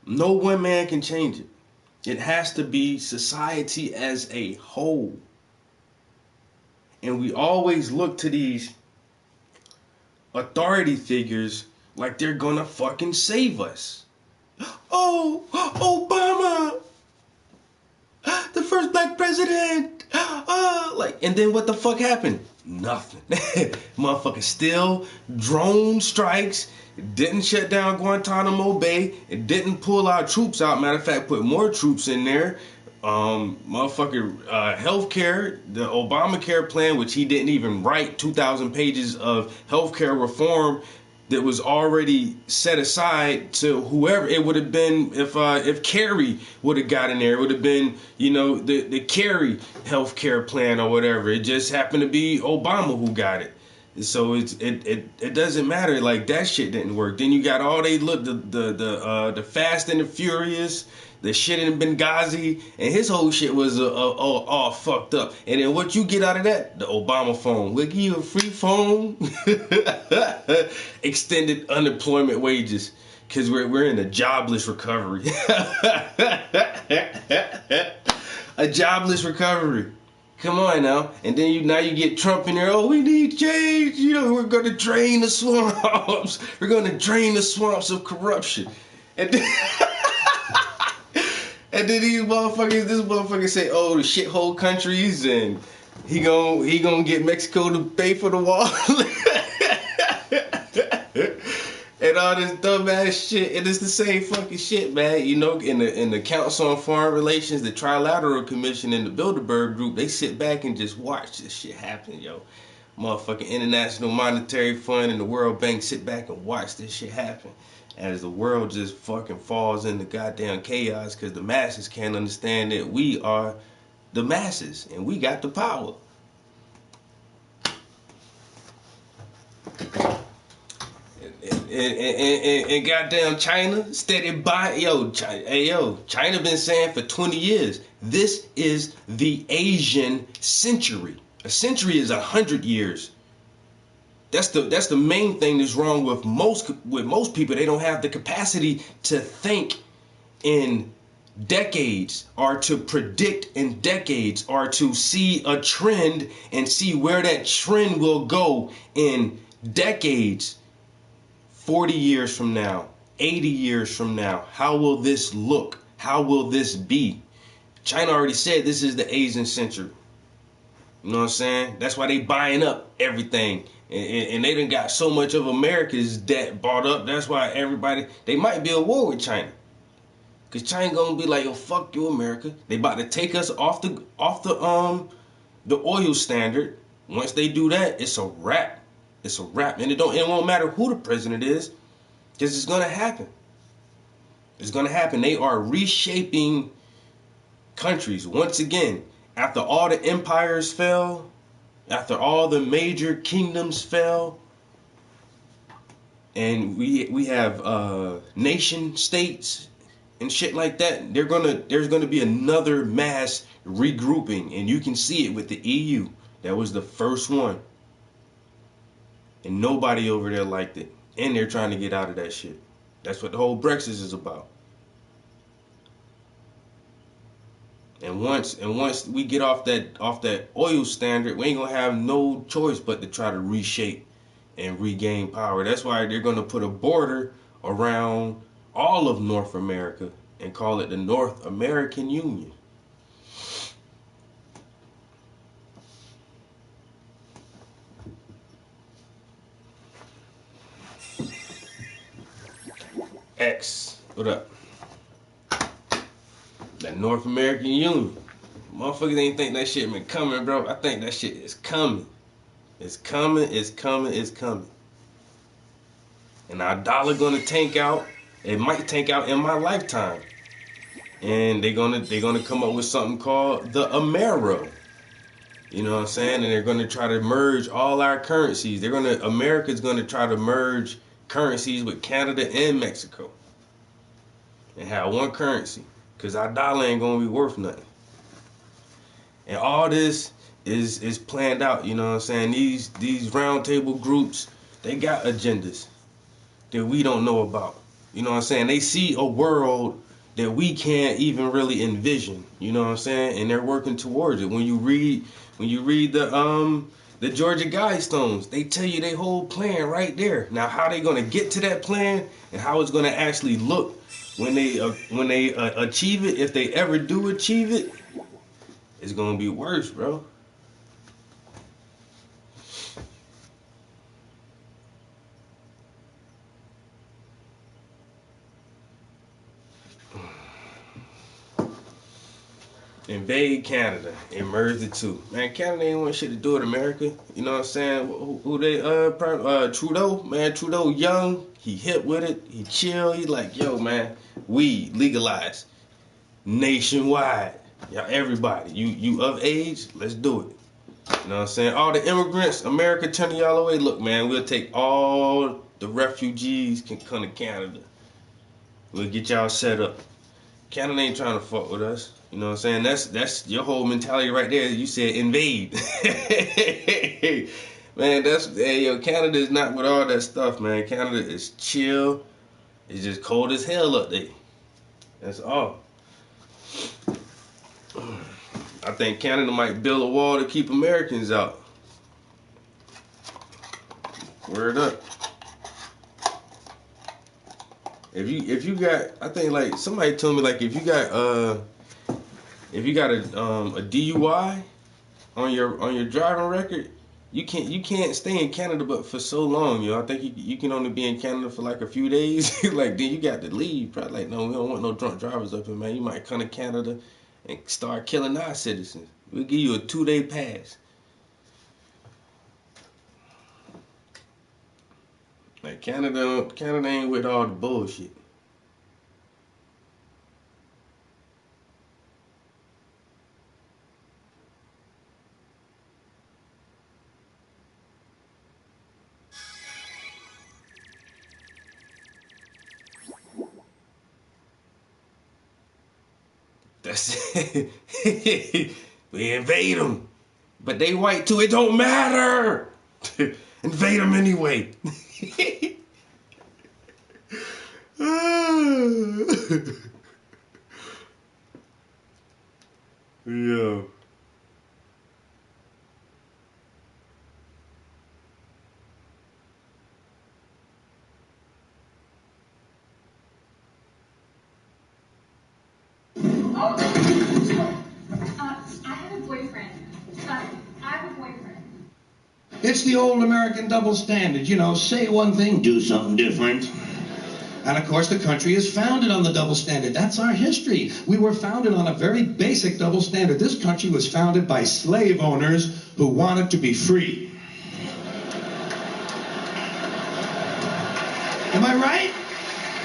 No one man can change it. It has to be society as a whole. And we always look to these authority figures like they're gonna fucking save us. Oh, Obama, the first black president. And then what the fuck happened? Nothing. Motherfucker still drone strikes. It didn't shut down Guantanamo Bay. It didn't pull our troops out. Matter of fact, put more troops in there. Healthcare, the Obamacare plan, which he didn't even write, 2,000 pages of healthcare reform that was already set aside to whoever it would have been if Kerry would have got in there. It would have been, the Kerry healthcare plan or whatever. It just happened to be Obama who got it. So it doesn't matter. Like, that shit didn't work. Then you got all the Fast and the Furious, the shit in Benghazi, and his whole shit was all fucked up. And then what you get out of that? The Obama phone. We'll give you a free phone. Extended unemployment wages, because we're in a jobless recovery. A jobless recovery. Come on now. And then now you get Trump in there. Oh, we need change. We're going to drain the swamps. We're going to drain the swamps of corruption. And then, and then this motherfucker say, oh, the shithole countries, and he gonna get Mexico to pay for the wall. And all this dumbass shit, and it's the same fucking shit, man. In the Council on Foreign Relations, the Trilateral Commission, and the Bilderberg Group, they sit back and just watch this shit happen, yo. Motherfucking International Monetary Fund and the World Bank sit back and watch this shit happen as the world just fucking falls into goddamn chaos because the masses can't understand that we are the masses and we got the power. And goddamn China steady by China been saying for 20 years, this is the Asian century. A century is 100 years. That's the main thing that's wrong with most people. They don't have the capacity to think in decades or to predict in decades or to see a trend and see where that trend will go in decades. 40 years from now, 80 years from now, how will this look? How will this be? China already said this is the Asian century. You know what I'm saying? That's why they buying up everything. And they done got so much of America's debt bought up. That's why they might be at war with China. Because China gonna be like, yo, fuck you, America. They about to take us off the oil standard. Once they do that, it's a wrap. It's a wrap. And it won't matter who the president is, because it's gonna happen. It's gonna happen. They are reshaping countries. Once again, after all the empires fell, after all the major kingdoms fell, and we have nation states and shit like that, there's gonna be another mass regrouping, and you can see it with the EU. That was the first one. And nobody over there liked it. And they're trying to get out of that shit. That's what the whole Brexit is about. And once we get off that oil standard, we ain't gonna have no choice but to try to reshape and regain power. That's why they're gonna put a border around all of North America and call it the North American Union. X, what up? That North American Union. Motherfuckers ain't think that shit been coming, bro. I think that shit is coming. It's coming, it's coming, it's coming. And our dollar gonna tank out. It might tank out in my lifetime. And they're gonna come up with something called the Amero. You know what I'm saying? And they're gonna try to merge all our currencies. America's gonna try to merge currencies with Canada and Mexico and have one currency, because our dollar ain't gonna be worth nothing. And all this is planned out. You know what I'm saying? These round table groups, they got agendas that we don't know about. You know what I'm saying? They see a world that we can't even really envision. You know what I'm saying? And they're working towards it. When you read the Georgia Guidestones, they tell you their whole plan right there. Now, how they gonna get to that plan and how it's gonna actually look when they achieve it, if they ever do achieve it, it's gonna be worse, bro. Invade Canada and merge the two. Man, Canada ain't want shit to do with America. You know what I'm saying? Who they Trudeau, man, Trudeau young, he hip with it, he chill, he like, yo man, weed legalized nationwide. Y'all everybody, you of age, let's do it. You know what I'm saying? All the immigrants, America turning y'all away. Look, man, we'll take all the refugees can come to Canada. We'll get y'all set up. Canada ain't trying to fuck with us. You know what I'm saying? That's your whole mentality right there. You said invade. Man, Canada is not with all that stuff, man. Canada is chill. It's just cold as hell up there. That's all. I think Canada might build a wall to keep Americans out. Word up. If you got, I think like somebody told me like if you got a DUI on your driving record, you can't stay in Canada but for so long, yo. I think you can only be in Canada for like a few days. Like then you got to leave. Probably like, no, we don't want no drunk drivers up here, man. You might come to Canada and start killing our citizens. We'll give you a 2-day pass. Like Canada ain't with all the bullshit. That's it. We invade them. But they white too. It don't matter. Invade them anyway. Yo. It's the old American double standard, you know, say one thing, do something different. And of course the country is founded on the double standard. That's our history. We were founded on a very basic double standard. This country was founded by slave owners who wanted to be free. Am I right?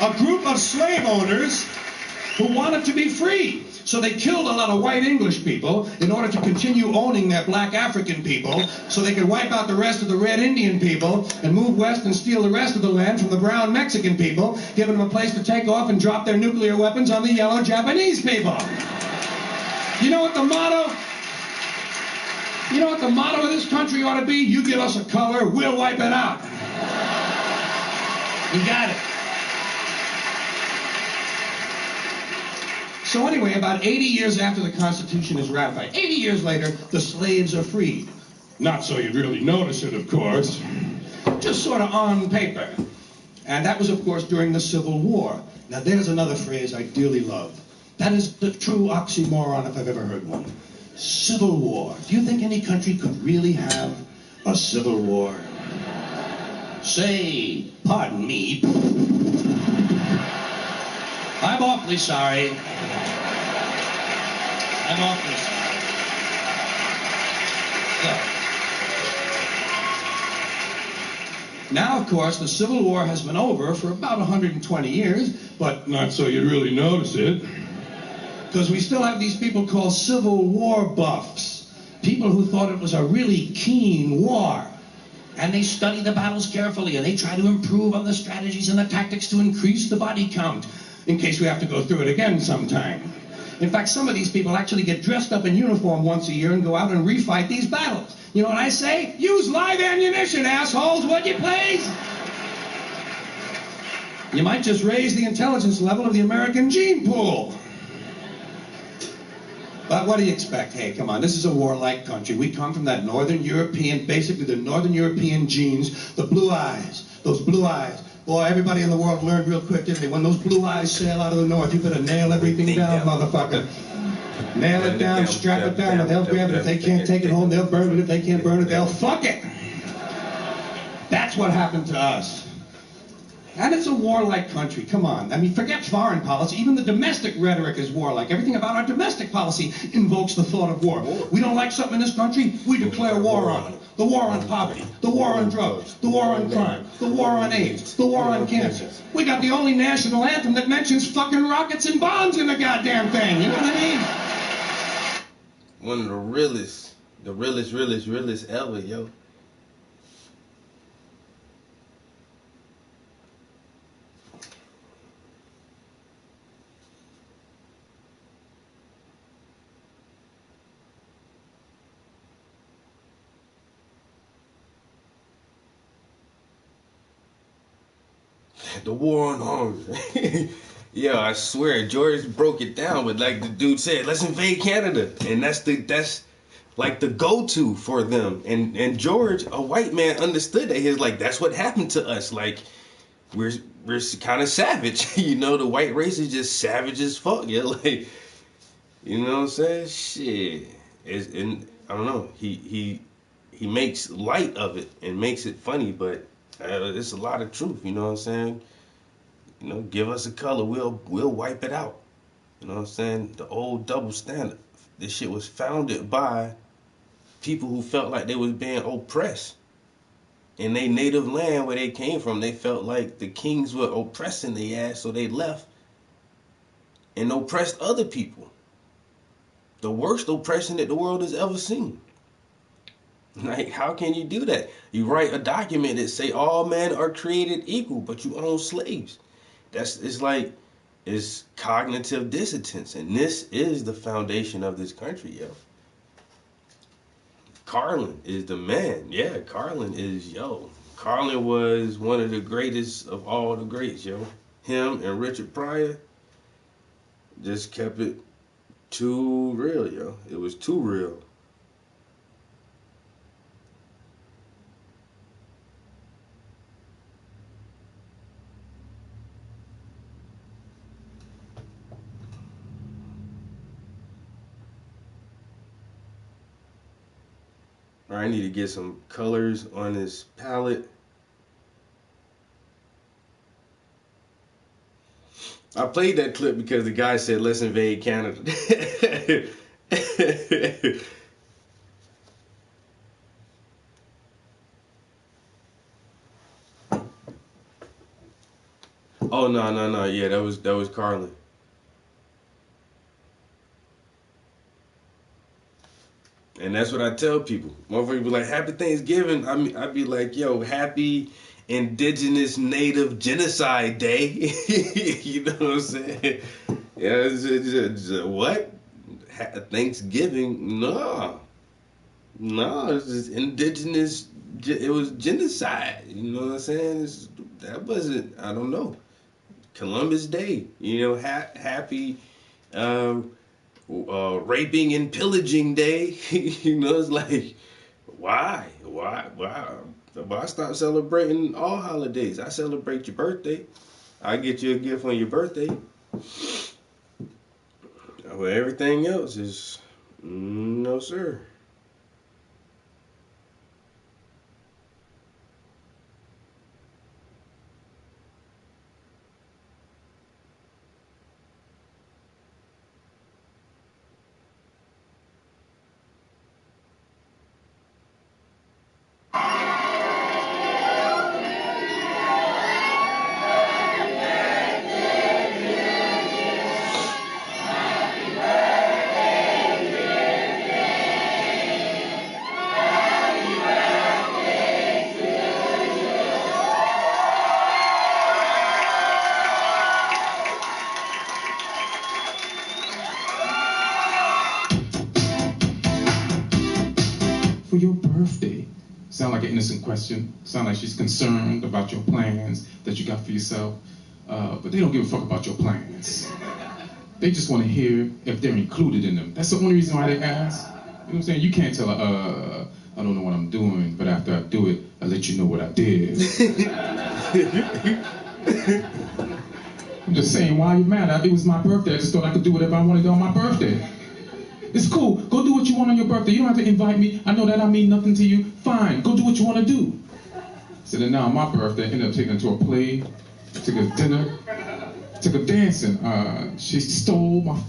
A group of slave owners who wanted to be free. So they killed a lot of white English people in order to continue owning their black African people so they could wipe out the rest of the red Indian people and move west and steal the rest of the land from the brown Mexican people, giving them a place to take off and drop their nuclear weapons on the yellow Japanese people. You know what the motto? You know what the motto of this country ought to be? You give us a color, we'll wipe it out. You got it. So anyway, about 80 years after the Constitution is ratified, 80 years later, the slaves are freed. Not so you'd really notice it, of course. Just sort of on paper. And that was, of course, during the Civil War. Now, there's another phrase I dearly love. That is the true oxymoron, if I've ever heard one. Civil War. Do you think any country could really have a civil war? Say, pardon me. I'm awfully sorry. I'm awfully sorry. So, now, of course, the Civil War has been over for about 120 years, but not so you'd really notice it. Because we still have these people called Civil War buffs. People who thought it was a really keen war. And they study the battles carefully, and they try to improve on the strategies and the tactics to increase the body count, in case we have to go through it again sometime. In fact, some of these people actually get dressed up in uniform once a year and go out and refight these battles. You know what I say? Use live ammunition, assholes, would you please? You might just raise the intelligence level of the American gene pool. But what do you expect? Hey, come on, this is a warlike country. We come from that Northern European, basically the Northern European genes, the blue eyes, those blue eyes. Boy, everybody in the world learned real quick, didn't they? When those blue eyes sail out of the north, you better nail everything down, motherfucker. Nail it down, strap it down, and they'll grab it. If they can't take it home, they'll burn it. If they can't burn it, they'll fuck it. That's what happened to us. And it's a warlike country, come on. I mean, forget foreign policy. Even the domestic rhetoric is warlike. Everything about our domestic policy invokes the thought of war. We don't like something in this country, we declare war on it. The war on poverty, the war on drugs, the war on crime, the war on AIDS, the war on cancer. We got the only national anthem that mentions fucking rockets and bombs in the goddamn thing, you know what I mean? One of the realest ever, yo. The war on hunger. Yeah, I swear, George broke it down, but like the dude said, let's invade Canada, and that's like the go-to for them. And George, a white man, understood that. He's like, that's what happened to us. Like, we're kind of savage, you know. The white race is just savage as fuck. Yeah, like, you know what I'm saying? Shit, and I don't know. He makes light of it and makes it funny, but it's a lot of truth. You know what I'm saying? You know, give us a color, we'll wipe it out. You know what I'm saying? The old double standard. This shit was founded by people who felt like they was being oppressed. In their native land where they came from, they felt like the kings were oppressing their ass, so they left and oppressed other people. The worst oppression that the world has ever seen. Like, how can you do that? You write a document that say all men are created equal, but you own slaves. It's cognitive dissonance, and this is the foundation of this country, yo. Carlin is the man. Yeah, Carlin is, yo. Carlin was one of the greatest of all the greats, yo. Him and Richard Pryor just kept it too real, yo. It was too real. I need to get some colors on this palette. I played that clip because the guy said, let's invade Canada. Oh, no. Yeah, that was Carlin. And that's what I tell people. Motherfuckers be like, happy Thanksgiving. I'd be like, yo, happy Indigenous Native Genocide Day. You know what I'm saying? Yeah, it's what? Thanksgiving? No, it's just indigenous. It was genocide. You know what I'm saying? That wasn't, I don't know, Columbus Day. You know, happy raping and pillaging day. You know, it's like, why stop celebrating all holidays? I celebrate your birthday. I get you a gift on your birthday. Well, everything else is no, sir. For your birthday. Sound like an innocent question. Sound like she's concerned about your plans that you got for yourself. but they don't give a fuck about your plans. They just want to hear if they're included in them. That's the only reason why they ask. You know what I'm saying? You can't tell her, I don't know what I'm doing, but after I do it, I'll let you know what I did. I'm just saying, why are you mad? It was my birthday. I just thought I could do whatever I wanted on my birthday. It's cool. Go do what you want on your birthday. You don't have to invite me. I know that I mean nothing to you. Fine. Go do what you want to do. So then now on my birthday, I ended up taking her to a play, took her dinner, took her dancing. She stole my...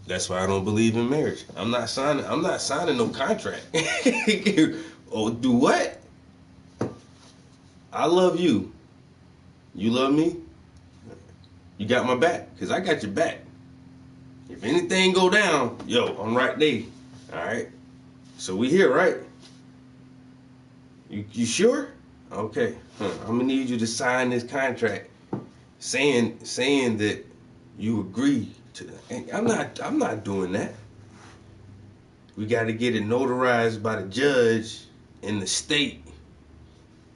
That's why I don't believe in marriage. I'm not signing no contract. Oh, do what? I love you. You love me? You got my back, because I got your back. If anything go down, yo, I'm right there. All right? So we here, right? You sure? Okay. I'm going to need you to sign this contract saying that you agree to that. I'm not doing that. We got to get it notarized by the judge in the state,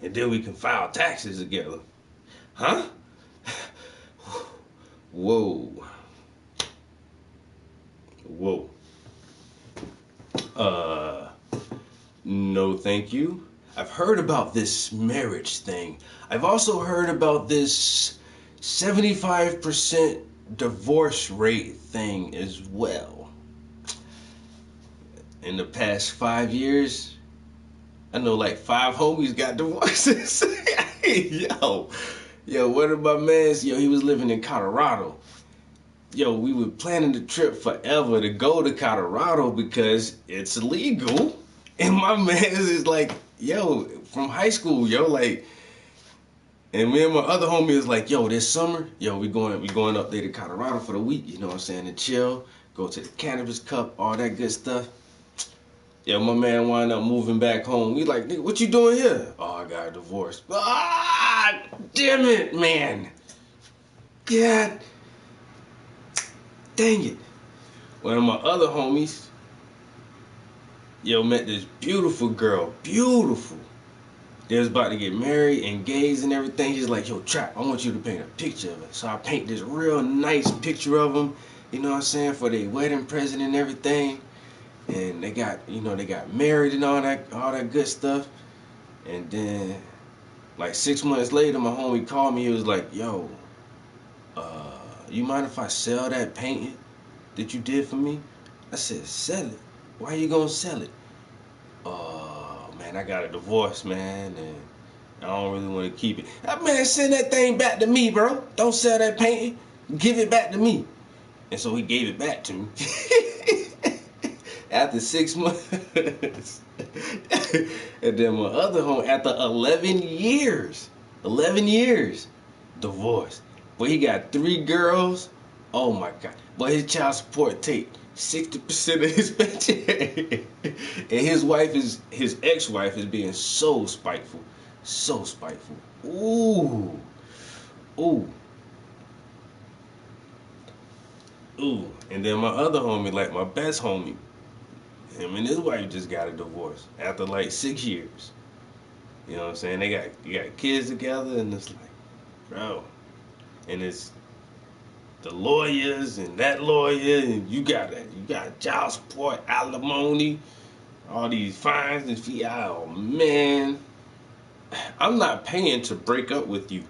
and then we can file taxes together. Huh? Whoa. No thank you. I've heard about this marriage thing. I've also heard about this 75% divorce rate thing as well. In the past 5 years, I know like 5 homies got divorces. Yo, one of my mans, he was living in Colorado. Yo, we were planning the trip forever to go to Colorado because it's legal. And my mans is like, yo, from high school, like, and me and my other homie is like, yo, this summer, yo, we going up there to Colorado for the week, you know what I'm saying, to chill, go to the Cannabis Cup, all that good stuff. Yo, my man wound up moving back home. We like, nigga, what you doing here? Oh, I got a divorce. Ah, damn it, man. God. Dang it. One of my other homies, met this beautiful girl. Beautiful. They was about to get married, engaged and everything. He's like, yo, Trap, I want you to paint a picture of it. So I paint this real nice picture of them, you know what I'm saying, for their wedding present and everything. And they got married and all that good stuff. And then, like 6 months later, my homie called me. He was like, yo, you mind if I sell that painting that you did for me? I said, sell it. Why you gonna sell it? Man, I got a divorce, man, and I don't really want to keep it. Man, send that thing back to me, bro. Don't sell that painting. Give it back to me. And so he gave it back to me. After 6 months. And then my other home, after 11 years, divorced. But he got 3 girls. Oh my God. But his child support take 60% of his paycheck. And his ex-wife is being so spiteful. So spiteful. Ooh. And then my other homie, like my best homie, him and his wife just got a divorce after like 6 years. You know what I'm saying? They got kids together, and it's like, bro. And it's the lawyers and that lawyer, and you got child support, alimony, all these fines and fees. Oh man, I'm not paying to break up with you.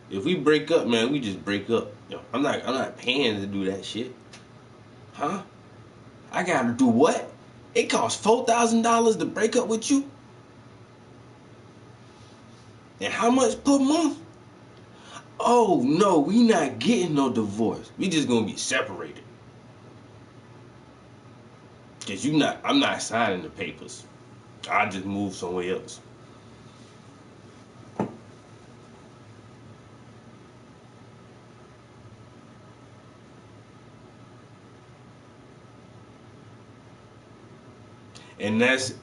If we break up, man, we just break up. I'm not paying to do that shit. Huh? I gotta do what? It costs $4,000 to break up with you? And how much per month? Oh no, we not getting no divorce. We just gonna be separated. Cause I'm not signing the papers. I just move somewhere else. And that's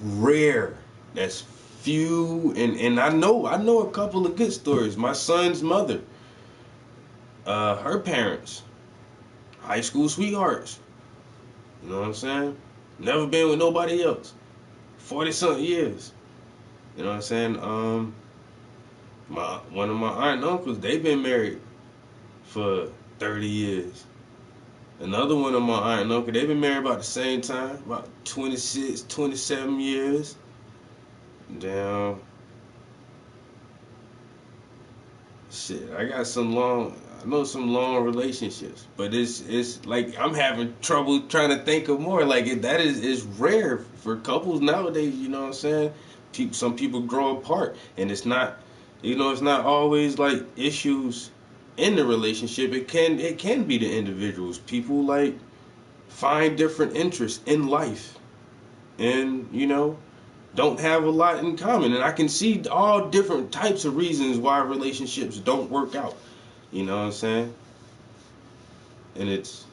rare. That's few, and I know a couple of good stories. My son's mother, her parents, high school sweethearts. You know what I'm saying? Never been with nobody else. 40-something years. You know what I'm saying? One of my aunt and uncles, they've been married for 30 years. Another one of my aunt and uncle, they've been married about the same time, about 26, 27 years. Damn. Shit, I know some long relationships, but it's like I'm having trouble trying to think of more. Like that is rare for couples nowadays. You know what I'm saying? Some people grow apart, and it's not always like issues in the relationship. It can be the individuals. People like find different interests in life, and don't have a lot in common. And I can see all different types of reasons why relationships don't work out. You know what I'm saying? And it's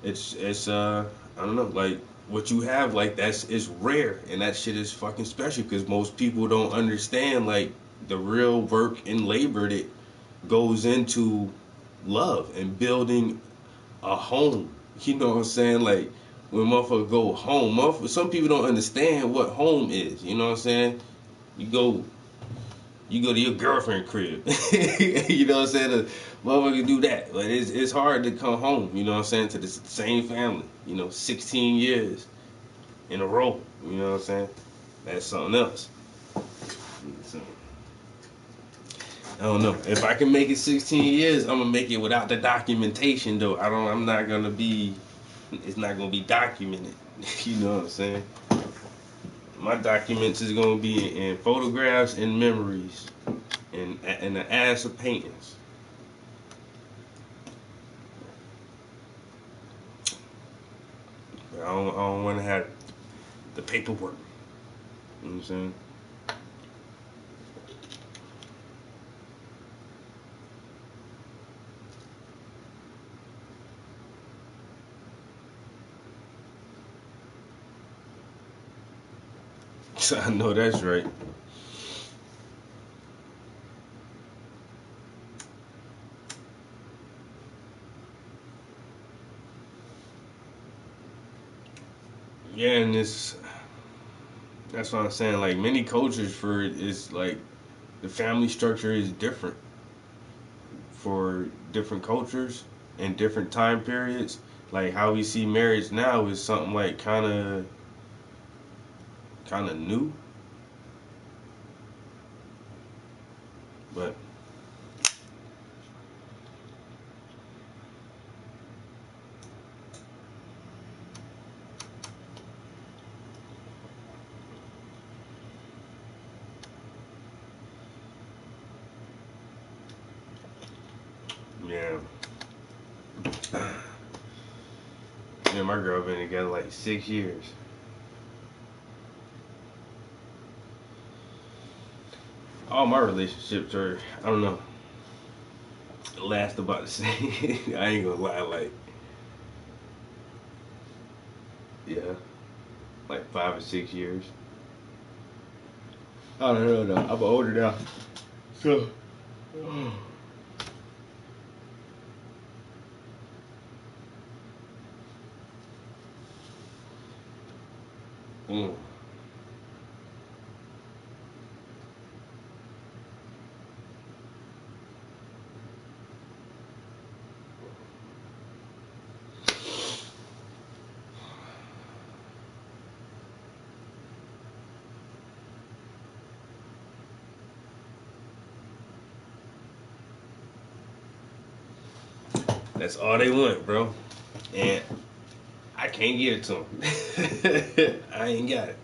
I don't know, like what you have, like is rare, and that shit is fucking special because most people don't understand like the real work and labor that goes into love and building a home. You know what I'm saying? Like when motherfuckers go home, some people don't understand what home is. You know what I'm saying? You go to your girlfriend crib. You know what I'm saying? The motherfucker do that. But it's hard to come home, you know what I'm saying, to the same family, 16 years in a row. You know what I'm saying? That's something else. So, I don't know. If I can make it 16 years, I'm gonna make it without the documentation though. It's not gonna be documented. You know what I'm saying? My documents is gonna be in photographs and memories, and the ass of paintings. But I don't want to have the paperwork. You know what I'm saying? I know that's right. Yeah, and that's what I'm saying. Like many cultures for it is like the family structure is different for different cultures and different time periods. Like how we see marriage now is something like kind of new, but yeah. Yeah, my girl been together like 6 years. All my relationships are, I don't know, last about the same. I ain't gonna lie, like, yeah, like 5 or 6 years. I don't know, I'm older now, so. That's all they want, bro. And I can't give it to them. I ain't got it.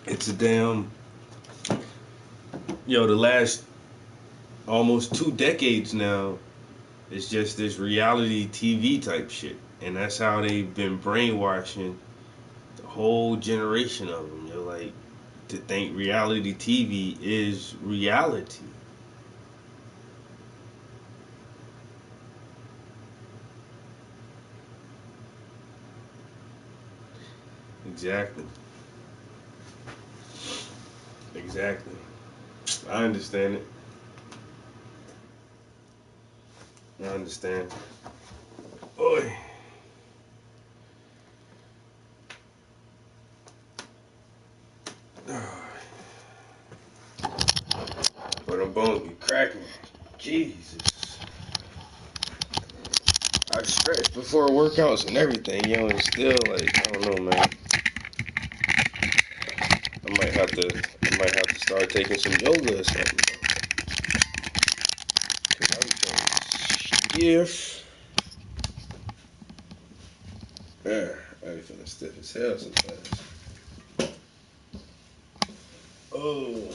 It's a damn... the last almost 2 decades now, it's just this reality TV type shit. And that's how they've been brainwashing the whole generation of them. Like, to think reality TV is reality. Exactly. I understand it. I understand. Boy. I stretch before workouts and everything, yo, and still like I don't know, man. I might have to start taking some yoga or something. Cause I'm feeling stiff. Yeah, I be feeling stiff as hell sometimes. Oh.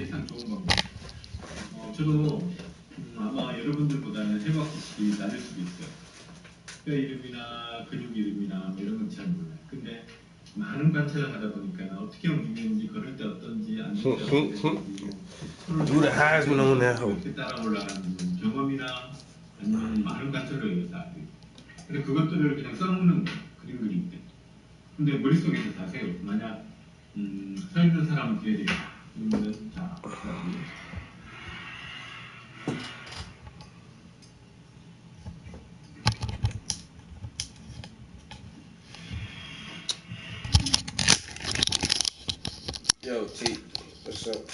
참 좋은 겁니다. 저도 아마 여러분들보다는 해박국이 낮을 수도 있어요. 뼈 이름이나 근육 이름이나 뭐 이런 건 잘 몰라요. 근데 많은 관찰을 하다 보니까 어떻게 움직이는지 걸을 때 어떤지 앉을 때 어떤지 Do the Heisman on that hoe. 어떻게 따라 올라가는지 경험이나 아니면 많은 관찰을 위해서 알고 있어요. 근데 그것들을 그냥 써놓는 거예요. 그림 그릴 때. 근데 머릿속에서 다 세요. 만약 서 있는 사람은 뒤에 되겠다. 그러면은 자, Yo, T, what's up?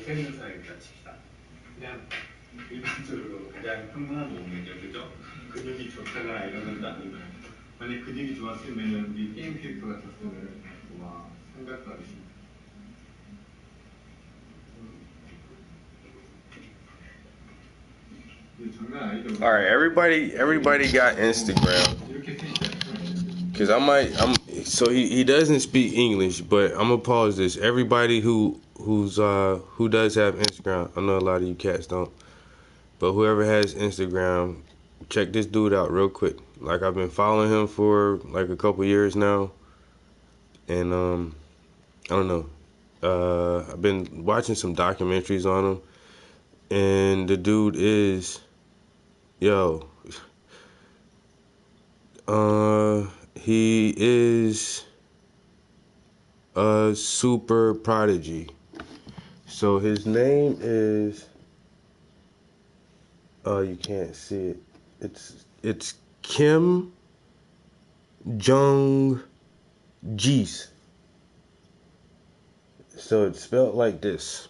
서 있는 사람이다 칩시다. 그냥 일반적으로 가장 평범한 몸이죠, 그죠? 근육이 좋다가 이런 건 아니고 만약 근육이 좋았으면 우리 게임 캐릭터 같았으면 와 생각도 안 했습니다. All right, everybody got Instagram. Cause so he doesn't speak English, but I'm gonna pause this. Everybody who does have Instagram, I know a lot of you cats don't, but whoever has Instagram, check this dude out real quick. Like I've been following him for like a couple years now, and I don't know. I've been watching some documentaries on him, and the dude is, he is a super prodigy. So his name is, you can't see it. It's Kim Jong-Jis. So it's spelled like this: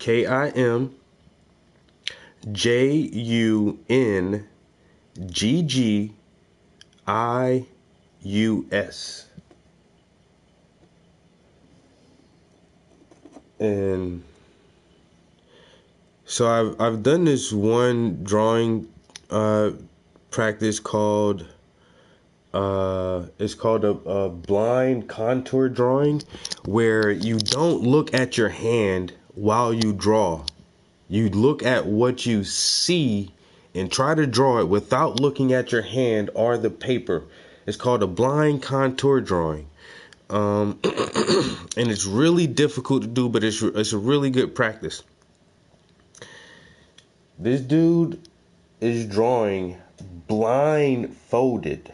KIMJUNGGIUS. And so I've done this one drawing practice called it's called a blind contour drawing, where you don't look at your hand while you draw. You look at what you see and try to draw it without looking at your hand or the paper. It's called a blind contour drawing. And it's really difficult to do, but it's a really good practice. This dude is drawing blindfolded.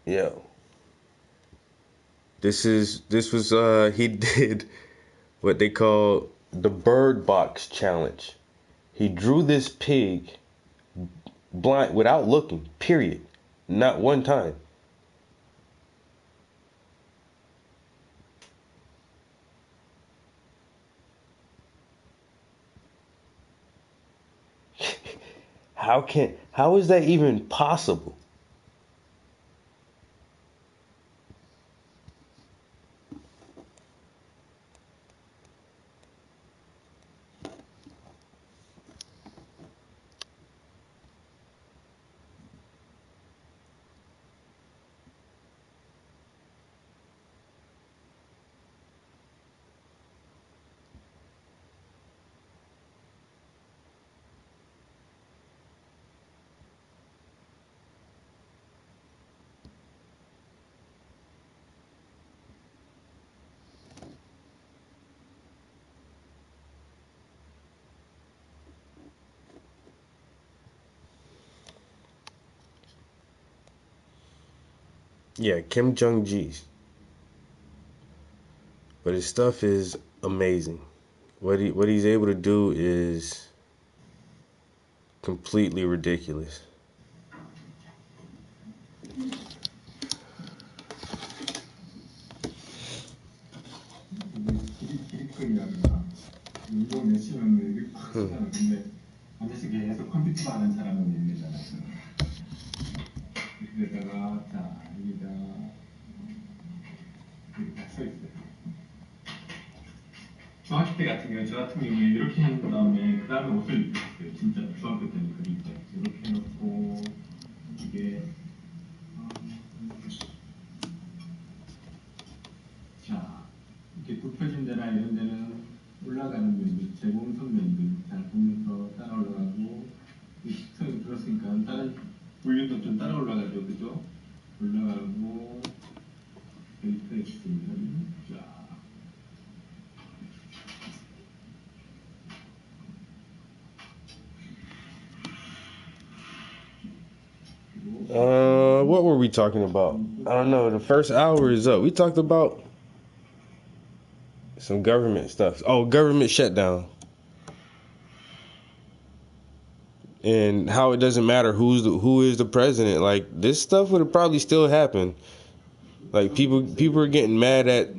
Yo. This was he did what they call the Bird Box Challenge. He drew this pig blind without looking, period. Not one time. How is that even possible? Yeah, Kim Jong-ji's. But his stuff is amazing. What he's able to do is completely ridiculous. 운동 열심히 하면 이렇게 팍 쓰잖아. 근데 앉아서 계속 컴퓨터만 하는 사람은 있는잖아. 그러다가 자 여기다 이렇게 딱 써있어요. 중학교 때 같은 경우에 저 같은 경우에 이렇게 한 다음에 그 다음에 옷을 입혔어요. 진짜 중학교 때는 그릴 때 이렇게 해놓고 이게 자 이렇게 굽혀진 데나 이런 데는 올라가는 면들, 재봉선 면들 잘 보면서 따라 올라가고 이 식성이 들었으니까 다른 분류도 좀 따라 올라가죠, 그죠? 올라가고 데이터 있으면 자. What were we talking about? I don't know. The first hour is up. We talked about some government stuff. Oh, government shutdown. And how it doesn't matter who is the president. Like, this stuff would have probably still happened. Like, people are getting mad at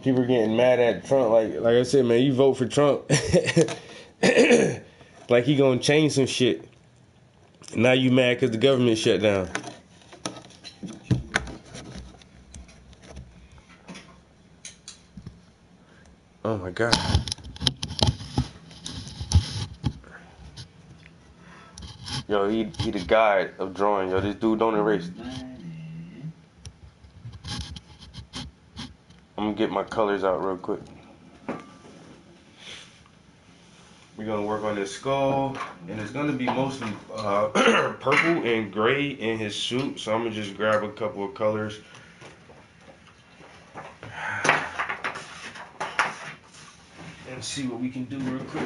people are getting mad at Trump. Like I said, man, you vote for Trump. Like he gonna change some shit. Now you mad because the government shut down. Oh my God. Yo, he the guide of drawing. Yo, this dude don't erase. I'm gonna get my colors out real quick. We're gonna work on this skull, and it's gonna be mostly purple and gray in his suit. So I'm gonna just grab a couple of colors. And see what we can do real quick.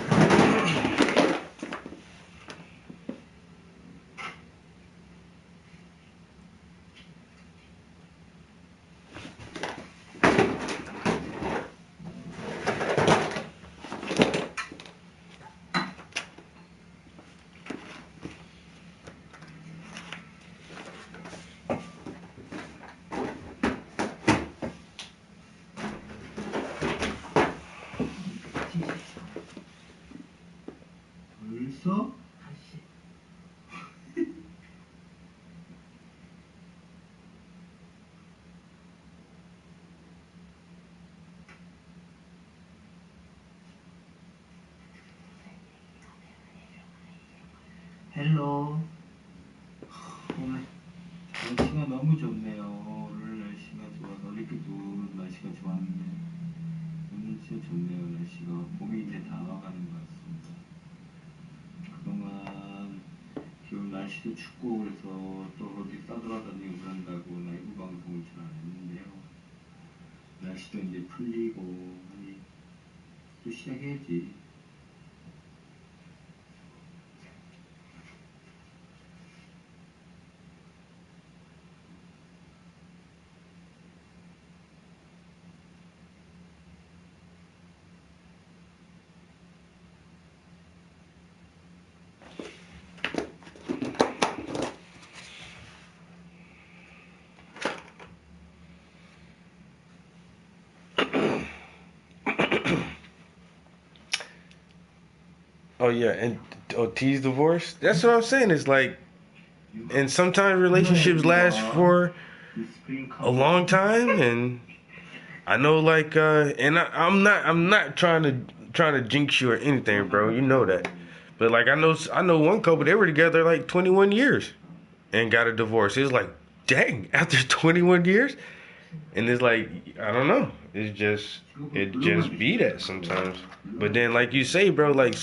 벌써? 헬로. 오늘 날씨가 너무 좋네요. 오늘 날씨가 좋아서 어저께도 날씨가 좋았는데 오늘 진짜 좋네요. 날씨가 봄이 이제 다 와가는 것 같습니다. 그동안 지금 날씨도 춥고 그래서 또 어디 싸돌아다니고 그런다고 라이브 방송을 잘 안 했는데요. 날씨도 이제 풀리고 하니 또 시작해야지. Oh yeah, and T's divorce. That's what I'm saying. It's like, and sometimes relationships last for a long time, and I know, like, and I'm not trying to jinx you or anything, bro. You know that, but like I know one couple, they were together like 21 years, and got a divorce. It's like, dang, after 21 years, and it's like, I don't know. It just be that sometimes. But then, like you say, bro, like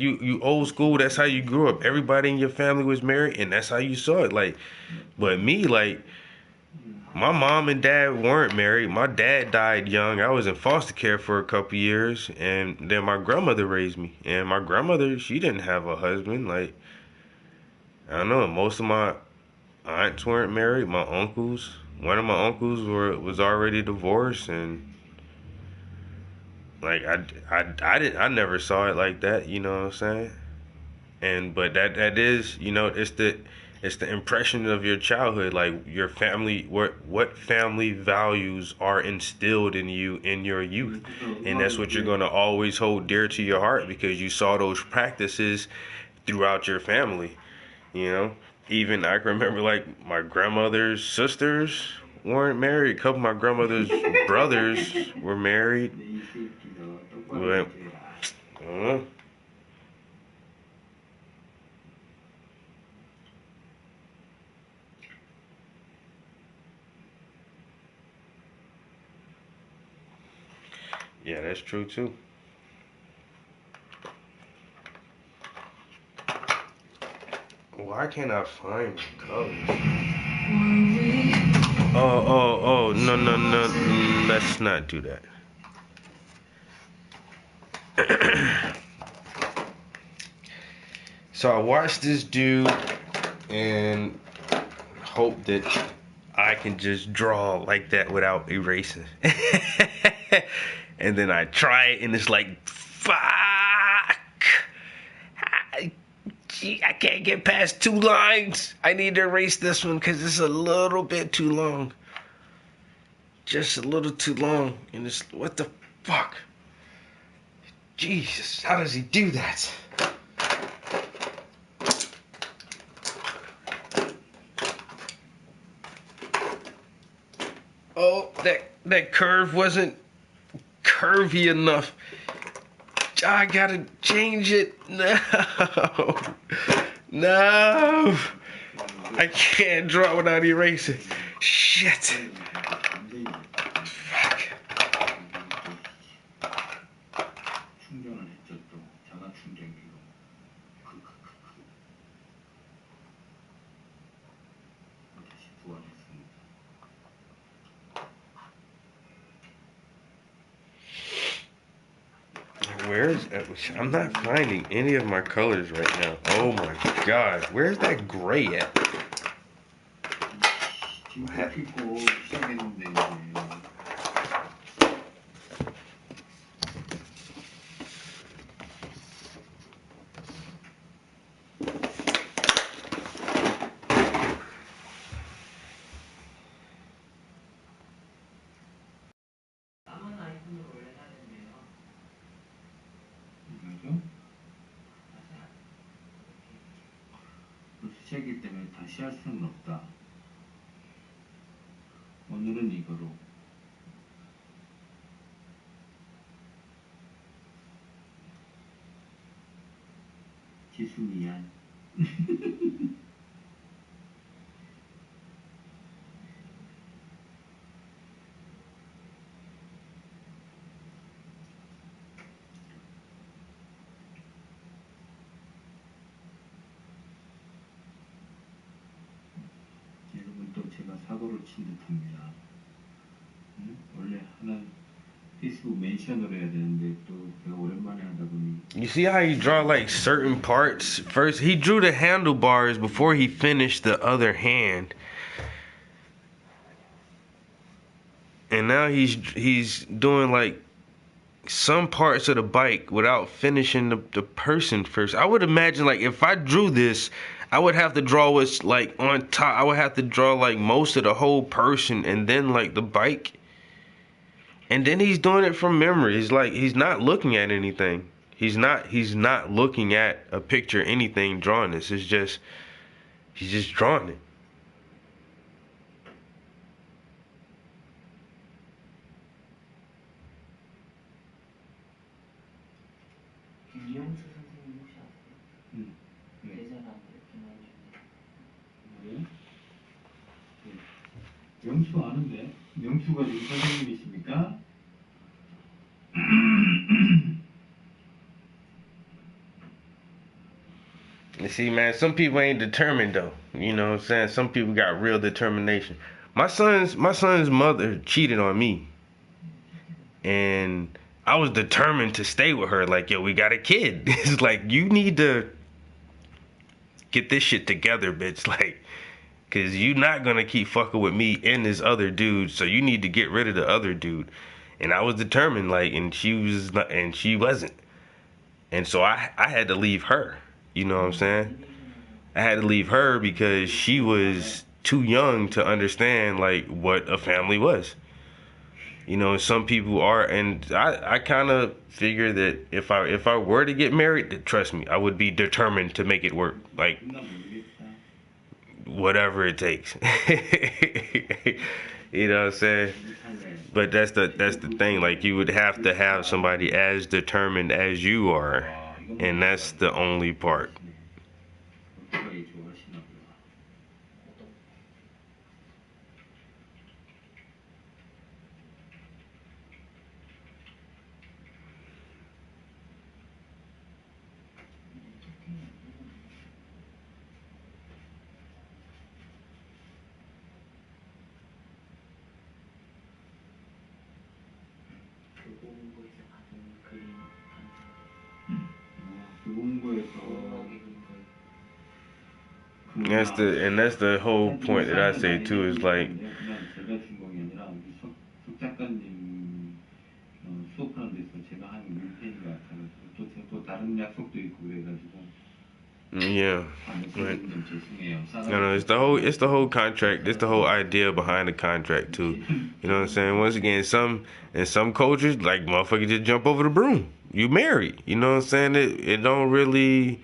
you old school. That's how you grew up. Everybody in your family was married, and that's how you saw it. Like, but me, like, my mom and dad weren't married. My dad died young. I was in foster care for a couple years, and then my grandmother raised me. And my grandmother, she didn't have a husband. Like, I don't know. Most of my aunts weren't married. My uncles, one of my uncles was already divorced, and like I never saw it like that. You know what I'm saying? And but that is, you know, it's the impression of your childhood, like your family, what family values are instilled in you in your youth, and that's what you're gonna always hold dear to your heart because you saw those practices throughout your family. You know, even I can remember like my grandmother's sisters weren't married. A couple of my grandmother's brothers were married. But, yeah, that's true too. Why can't I find the colors? Oh, no, let's not do that. So I watched this dude and hope that I can just draw like that without erasing. And then I try it and it's like, fuck. I can't get past 2 lines. I need to erase this one because it's a little bit too long. Just a little too long. And it's, what the fuck? Jesus, how does he do that? Oh, that curve wasn't curvy enough. I gotta change it. No. I can't draw without erasing. Shit. Fuck. I'm not finding any of my colors right now. Oh my god, where's that gray at? 시작이기 때문에 다시 할 수는 없다. 오늘은 이거로. 지수 미안. 제가 사고를 친 듯합니다. 원래 하나 페이스북 멘션을 해야 되는데 또 제가 오랜만에 하다 보니. You see how he draw like certain parts? First, he drew the handlebars before he finished the other hand, and now he's doing like some parts of the bike without finishing the person first. I would imagine like if I drew this, I would have to draw what's like on top. I would have to draw like most of the whole person and then like the bike. And then he's doing it from memory. He's like, he's not looking at anything. He's not looking at a picture, anything, drawing this. It's just, he's just drawing it. 명수 아는데? 명수가 지금 선생님이십니까? You see, man, some people ain't determined though. You know what I'm saying? Some people got real determination. My son's mother cheated on me. And I was determined to stay with her. Like, yo, we got a kid. It's like, you need to get this shit together, bitch. Like, cause you not gonna keep fucking with me and this other dude, so you need to get rid of the other dude. And I was determined, like, and she wasn't. And so I had to leave her. You know what I'm saying? I had to leave her because she was too young to understand, like, what a family was. You know, some people are, and I kind of figure that if I were to get married, trust me, I would be determined to make it work. Like, whatever it takes. You know what I'm saying? But that's the thing. Like, you would have to have somebody as determined as you are, and that's the only part. That's the whole point that I say too, is like, yeah, right. No, it's the whole contract. It's the whole idea behind the contract too. You know what I'm saying? Once again, in some cultures, like, motherfucker just jump over the broom. You married. You know what I'm saying? It don't really.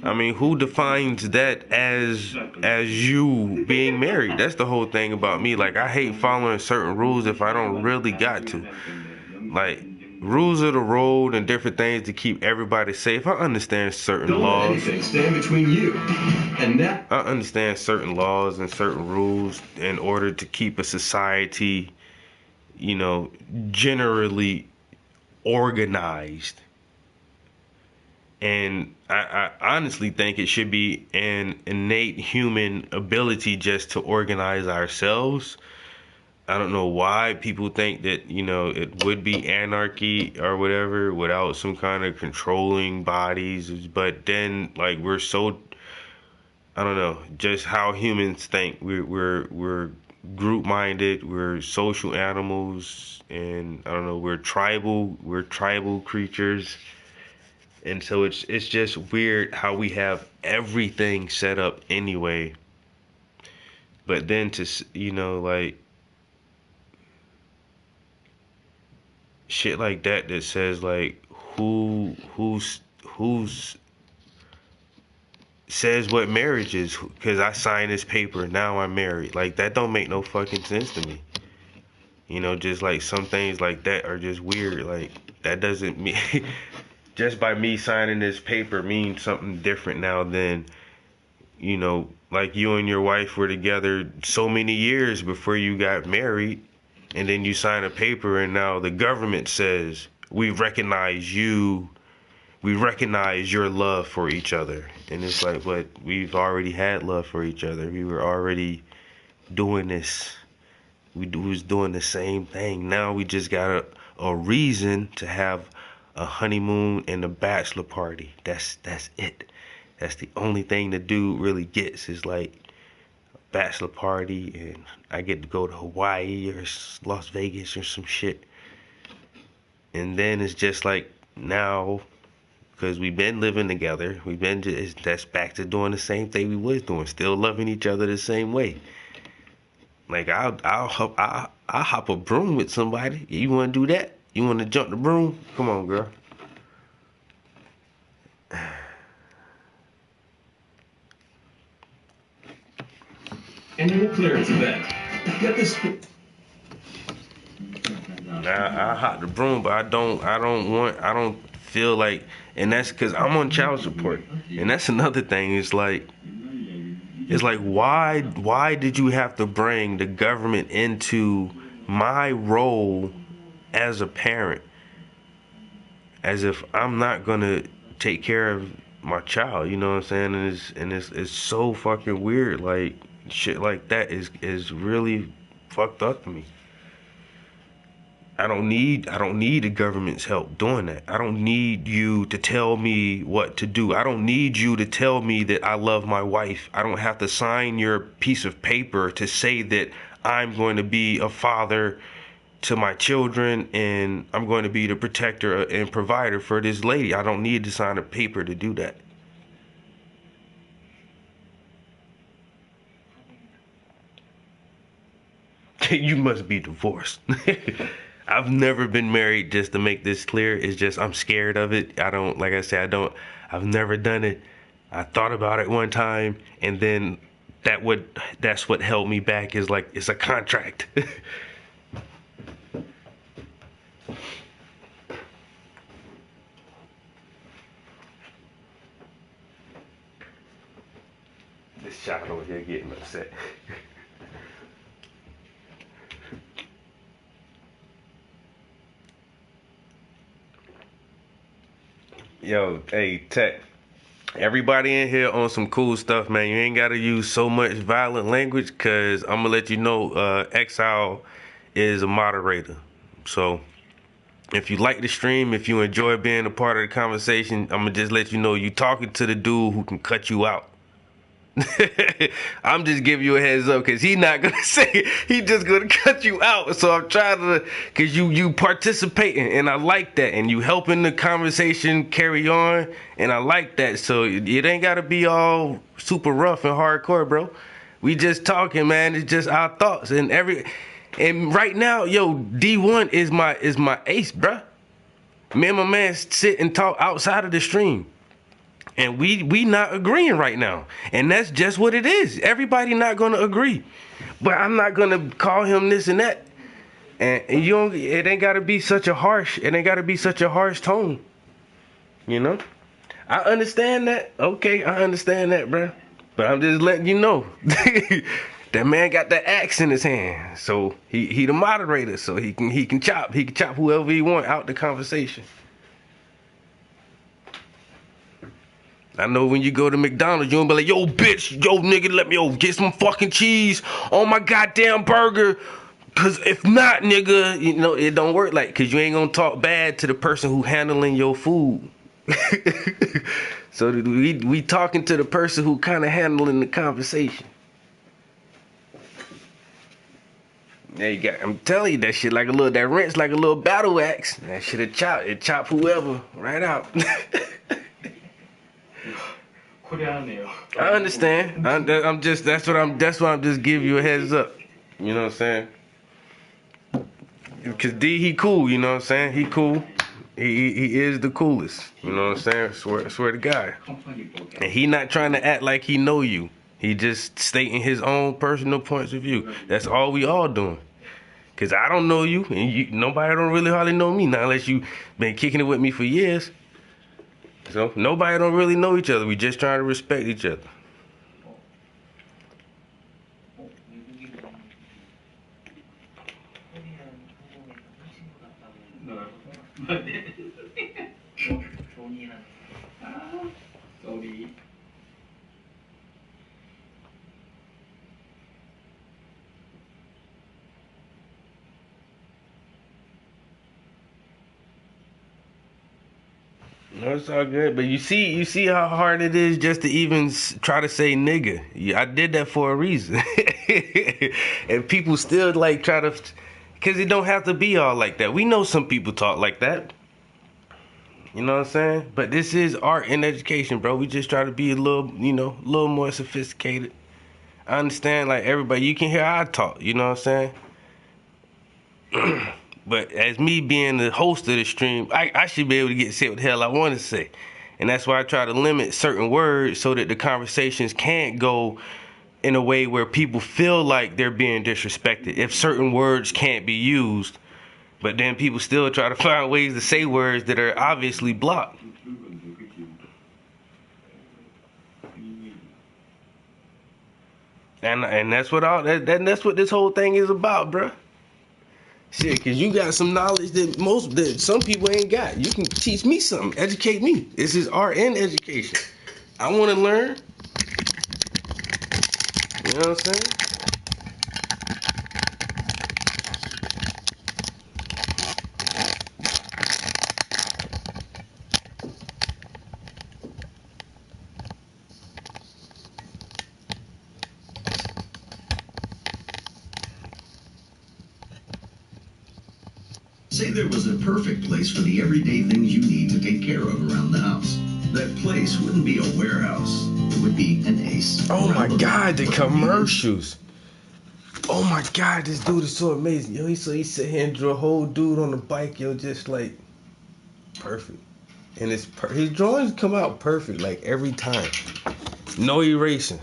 I mean, who defines that as you being married? That's the whole thing about me. Like, I hate following certain rules if I don't really got to. Like, rules of the road and different things to keep everybody safe. I understand certain laws. Stand between you and that. I understand certain laws and certain rules in order to keep a society, you know, generally organized. And I honestly think it should be an innate human ability just to organize ourselves. I don't know why people think that, you know, it would be anarchy or whatever without some kind of controlling bodies. But then, like, we're so, I don't know, just how humans think. We're group minded. We're social animals, and I don't know. We're tribal creatures. And so it's just weird how we have everything set up anyway. But then to, you know, like, shit like that says, like, who's says what marriage is, because I signed this paper, now I'm married. Like, that don't make no fucking sense to me. You know, just like some things like that are just weird. Like, that doesn't mean just by me signing this paper means something different now than, you know, like you and your wife were together so many years before you got married, and then you sign a paper and now the government says, we recognize you, we recognize your love for each other. And it's like, but we've already had love for each other. We were already doing this. We was doing the same thing. Now we just got a reason to have a honeymoon and a bachelor party. That's it. That's the only thing the dude really gets, is like a bachelor party, and I get to go to Hawaii or Las Vegas or some shit. And then it's just like, now, because we've been living together, that's back to doing the same thing we was doing, still loving each other the same way. Like, I'll hop a broom with somebody. You want to do that? You want to jump the broom? Come on, girl. And you will clear its event. Get this. I hop the broom, but I don't feel like, and that's because I'm on child support, and that's another thing. It's like why did you have to bring the government into my role as a parent, as if I'm not gonna take care of my child? You know what I'm saying? And it's so fucking weird. Like, shit like that is really fucked up to me. I don't need the government's help doing that. I don't need you to tell me what to do. I don't need you to tell me that I love my wife. I don't have to sign your piece of paper to say that I'm going to be a father to my children and I'm going to be the protector and provider for this lady. I don't need to sign a paper to do that. You must be divorced. I've never been married, just to make this clear. It's just I'm scared of it. I don't, like I said, I've never done it. I thought about it one time, and then that's what held me back, is like, it's a contract. This child over here getting upset. Yo, hey, Tech. Everybody in here on some cool stuff, man. You ain't got to use so much violent language, because I'm going to let you know Exile is a moderator. So if you like the stream, if you enjoy being a part of the conversation, I'm going to just let you know you talking to the dude who can cut you out. I'm just giving you a heads up, because he's not gonna say it. He just gonna cut you out. So I'm trying to, because you participating, and I like that, and you helping the conversation carry on, and I like that. So it ain't gotta be all super rough and hardcore, bro. We just talking, man. It's just our thoughts, and right now, yo, D1 is my ace, bro. Me and my man sit and talk outside of the stream. And we not agreeing right now. And that's just what it is. Everybody not gonna agree. But I'm not gonna call him this and that. And it ain't gotta be such a harsh tone. You know? I understand that. Okay, I understand that, bro. But I'm just letting you know. That man got the axe in his hand. So he the moderator, so he can chop whoever he want out the conversation. I know when you go to McDonald's, you don't be like, yo, bitch, yo, nigga, let me get some fucking cheese on my goddamn burger. Because if not, nigga, you know, it don't work like, because you ain't going to talk bad to the person who handling your food. So we talking to the person who kind of handling the conversation. There you go. I'm telling you, that shit that wrench like a little battle axe. That shit chop whoever right out. I understand. That's why I'm just giving you a heads up. You know what I'm saying? Because D, he cool, you know what I'm saying? He cool. He is the coolest. You know what I'm saying? Swear to God. And he not trying to act like he know you. He just stating his own personal points of view. That's all we all doing. Because I don't know you, and nobody don't really hardly know me, not unless you been kicking it with me for years. So nobody don't really know each other. We just trying to respect each other. No, it's all good, but you see how hard it is just to even try to say nigga. I did that for a reason, and people still like try to, because it don't have to be all like that. We know some people talk like that. You know what I'm saying? But this is art and education, bro. We just try to be a little more sophisticated. I understand, like everybody, you can hear how I talk. You know what I'm saying? But as me being the host of the stream, I should be able to say what the hell I want to say. And that's why I try to limit certain words so that the conversations can't go in a way where people feel like they're being disrespected. If certain words can't be used, but then people still try to find ways to say words that are obviously blocked. And that's what that's what this whole thing is about, bruh. Shit, cause you got some knowledge that some people ain't got. You can teach me something, educate me. This is art and education. I want to learn. You know what I'm saying? Say there was a perfect place for the everyday things you need to take care of around the house. That place wouldn't be a warehouse. It would be an Ace. Oh my God, the commercials. Oh my God, this dude is so amazing. Yo, he sit here and drew a whole dude on the bike, yo, just like perfect. And his drawings come out perfect, like every time. No erasing.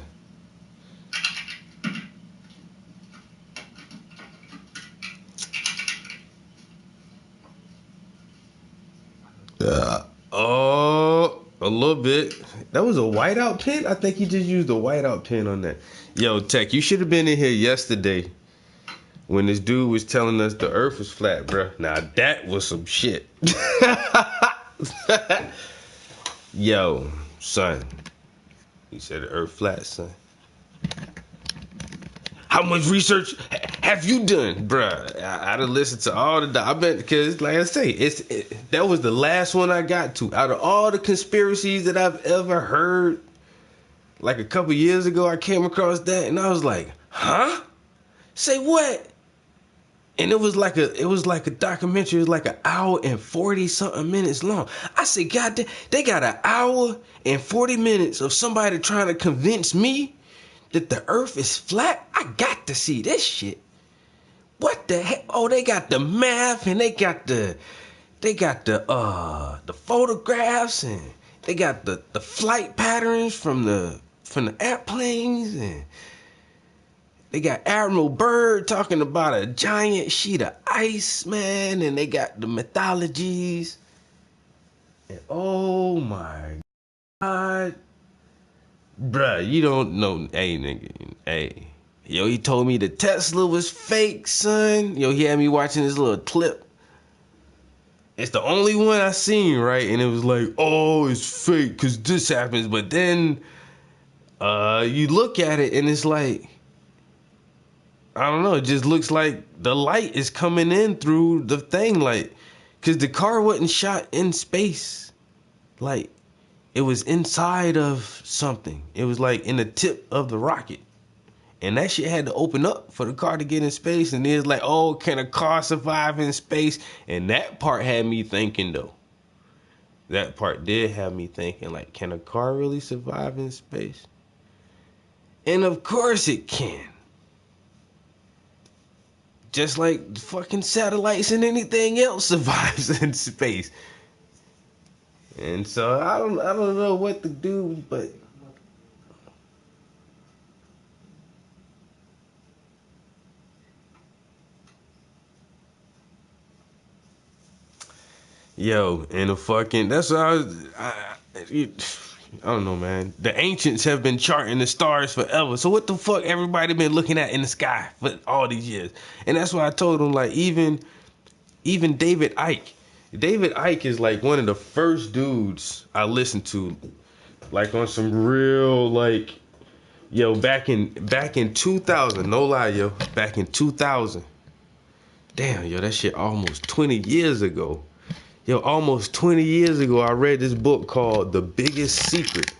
A little bit. That was a whiteout pen? I think he just used a whiteout pen on that. Yo, Tech, you should have been in here yesterday when this dude was telling us the earth was flat, bro. Now, that was some shit. Yo, son. He said the earth flat, son. How much research have you done, bruh? I'd have listened to all the. I bet because, like I say, that was the last one I got to. Out of all the conspiracies that I've ever heard, like a couple years ago, I came across that, and I was like, "Huh? Say what?" And it was like a documentary. It was like an hour and 40-something minutes long. I said, "God damn, they got an hour and 40 minutes of somebody trying to convince me that the earth is flat? I got to see this shit. What the heck? Oh, they got the math and they got the photographs and they got the flight patterns from the airplanes, and they got Admiral Byrd talking about a giant sheet of ice, man, and they got the mythologies. And oh my God. Bruh, you don't know. Hey, nigga. Hey. Yo, he told me the Tesla was fake, son. Yo, he had me watching this little clip. It's the only one I seen, right? And it was like, oh, it's fake because this happens. But then you look at it and it's like, I don't know. It just looks like the light is coming in through the thing. Like, because the car wasn't shot in space. Like, it was inside of something. It was like in the tip of the rocket. And that shit had to open up for the car to get in space. And it's like, oh, can a car survive in space? And that part had me thinking, though. That part did have me thinking, like, can a car really survive in space? And of course it can. Just like fucking satellites and anything else survives in space. And so I don't know what to do, but yo, and the fucking that's what I don't know, man. The ancients have been charting the stars forever. So what the fuck everybody been looking at in the sky for all these years? And that's why I told them, like, even David Icke. David Icke is like one of the first dudes I listened to, like on some real, like, yo, back in 2000, no lie, yo, back in 2000. Damn, yo, that shit almost 20 years ago. Yo, almost 20 years ago, I read this book called The Biggest Secret.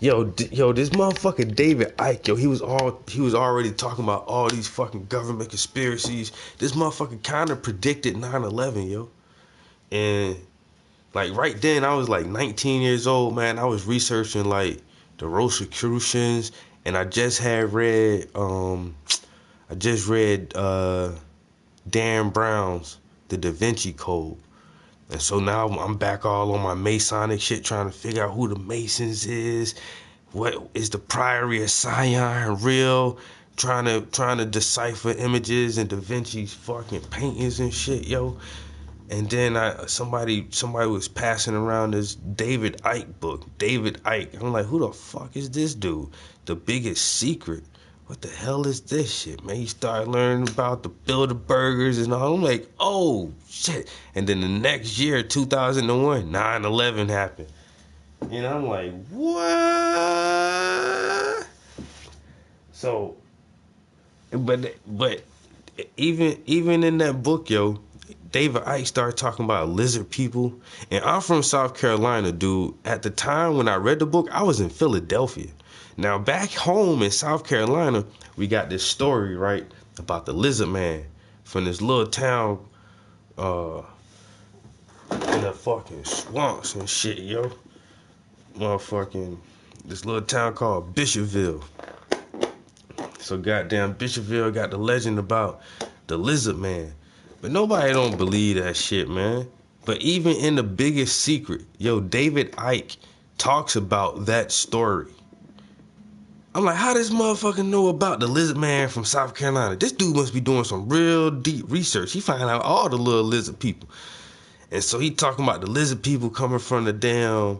Yo, this motherfucker David Icke, yo, he was already talking about all these fucking government conspiracies. This motherfucker kind of predicted 9/11, yo. And like right then, I was like 19 years old, man. I was researching like the Rosicrucians, and I just read Dan Brown's The Da Vinci Code. And so now I'm back all on my Masonic shit, trying to figure out who the Masons is, what is the Priory of Sion real, trying to decipher images and Da Vinci's fucking paintings and shit, yo. And then somebody was passing around this David Icke book. David Icke. I'm like, who the fuck is this dude? The Biggest Secret. What the hell is this shit, man? You start learning about the Bilderbergers and all. I'm like, oh, shit. And then the next year, 2001, 9/11 happened. And I'm like, what? So, but even in that book, yo, David Icke started talking about lizard people. And I'm from South Carolina, dude. At the time when I read the book, I was in Philadelphia. Now, back home in South Carolina, we got this story, right, about the lizard man from this little town in the fucking swamps and shit, yo. Motherfucking this little town called Bishopville. So goddamn Bishopville got the legend about the lizard man. But nobody don't believe that shit, man. But even in the biggest secret, yo, David Icke talks about that story. I'm like, how does motherfucker know about the lizard man from South Carolina? This dude must be doing some real deep research. He find out all the little lizard people. And so he talking about the lizard people coming from the damn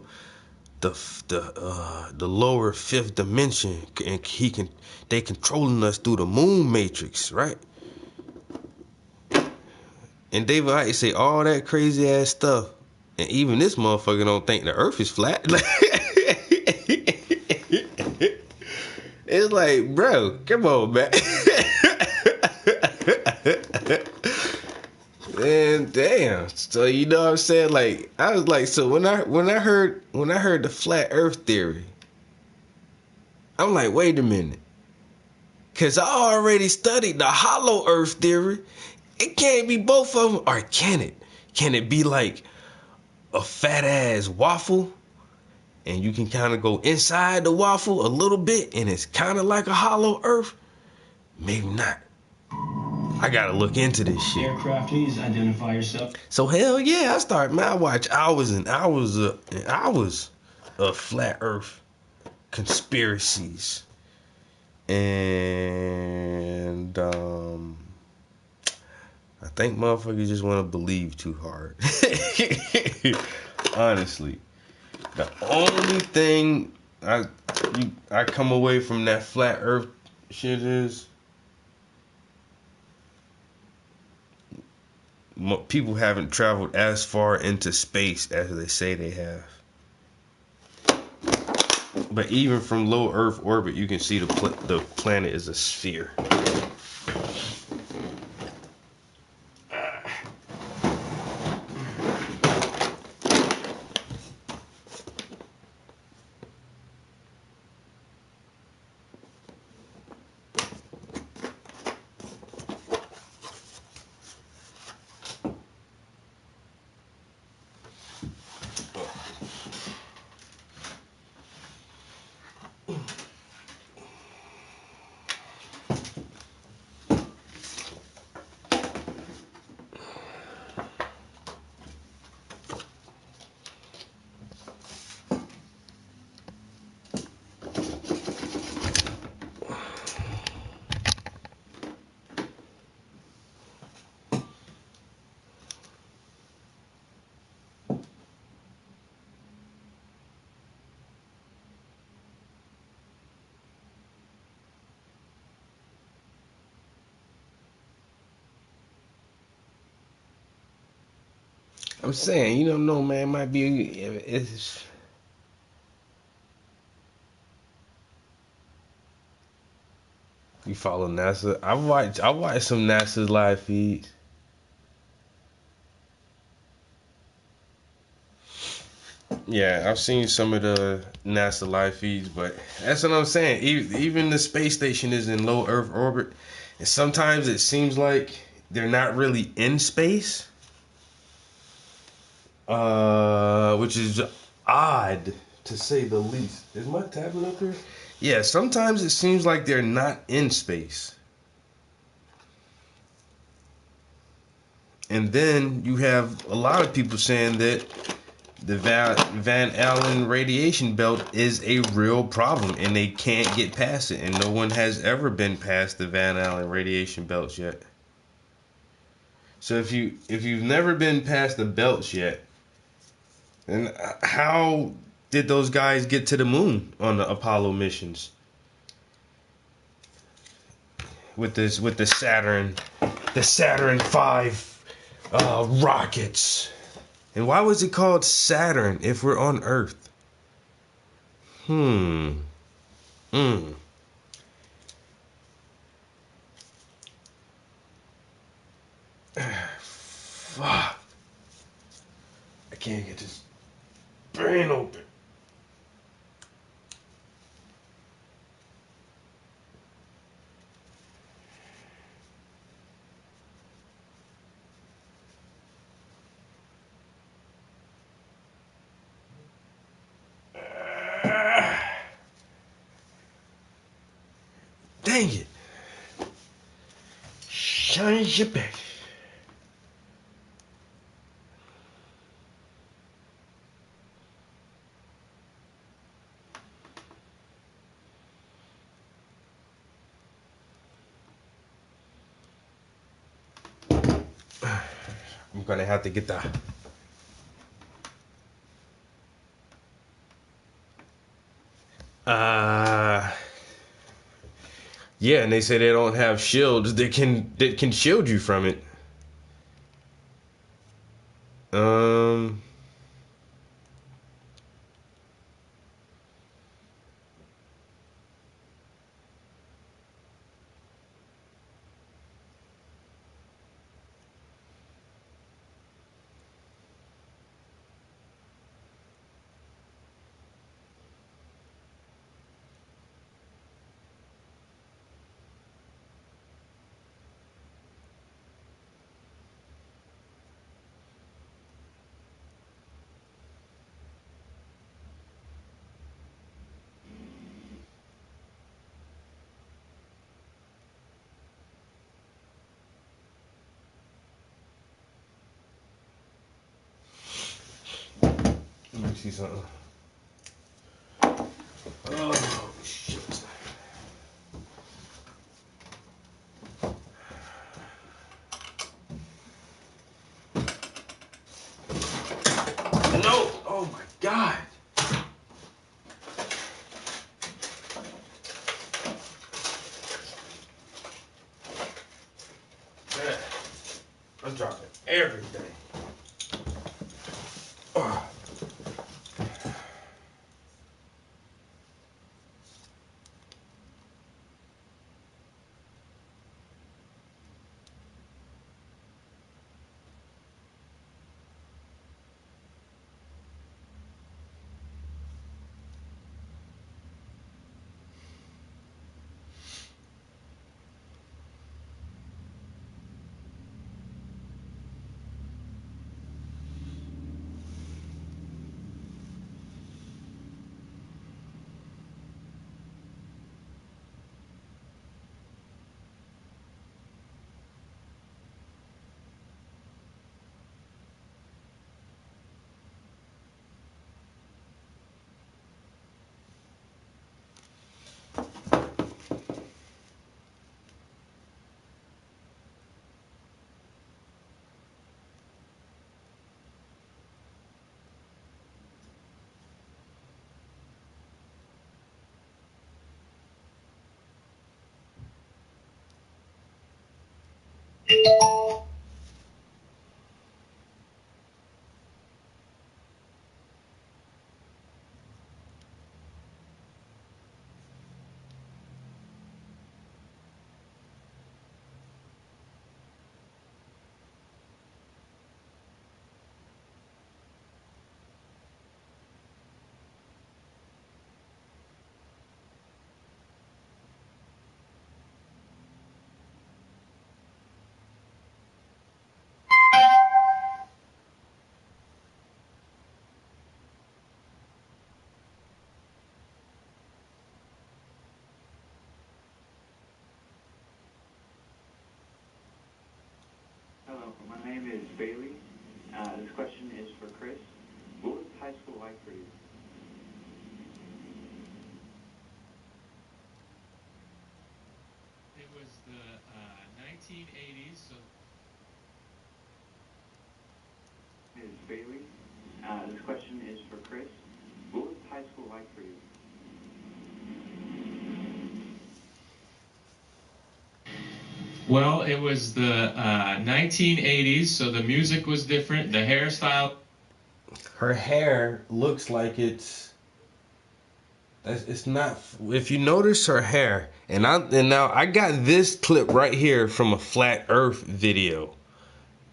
the lower fifth dimension, and they controlling us through the moon matrix, right? And David Icke say all that crazy ass stuff, and even this motherfucker don't think the Earth is flat. It's like, bro, come on, man. And damn, so you know what I'm saying? Like, I was like, so when I heard the flat Earth theory, I'm like, wait a minute, cause I already studied the hollow Earth theory. It can't be both of them, or can it? Can it be like a fat ass waffle, and you can kind of go inside the waffle a little bit, and it's kind of like a hollow Earth? Maybe not. I gotta look into this shit. Aircraft, please identify yourself. So hell yeah, I watch hours and hours of flat Earth conspiracies, and I think motherfuckers just want to believe too hard. Honestly, the only thing I come away from that flat Earth shit is people haven't traveled as far into space as they say they have. But even from low Earth orbit, you can see the planet is a sphere. I'm saying, you don't know, man. It might be. It's. You follow NASA? I watch some NASA live feeds. Yeah, I've seen some of the NASA live feeds, but that's what I'm saying. Even the space station is in low Earth orbit, and sometimes it seems like they're not really in space. Which is odd to say the least. Is my tablet up here? Yeah, sometimes it seems like they're not in space. And then you have a lot of people saying that the Van Allen radiation belt is a real problem and they can't get past it, and no one has ever been past the Van Allen radiation belts yet. So if you've never been past the belts yet, and how did those guys get to the moon on the Apollo missions? With the Saturn V rockets. And why was it called Saturn if we're on Earth? Fuck. I can't get this brain open. Dang it. Shine your back. I'm gonna have to get the yeah, and they say they don't have shields that can shield you from it. Let me see something. Oh shit. No! Oh my God! Man, I'm dropping everything. Oh. Hello, my name is Bailey. This question is for Chris. What was high school like for you? It was the 1980s, so... Ms. Bailey, this question is for Chris. What was high school like for you? Well, it was the 1980s, so the music was different, the hairstyle... Her hair looks like it's not. If you notice her hair, and now I got this clip right here from a Flat Earth video,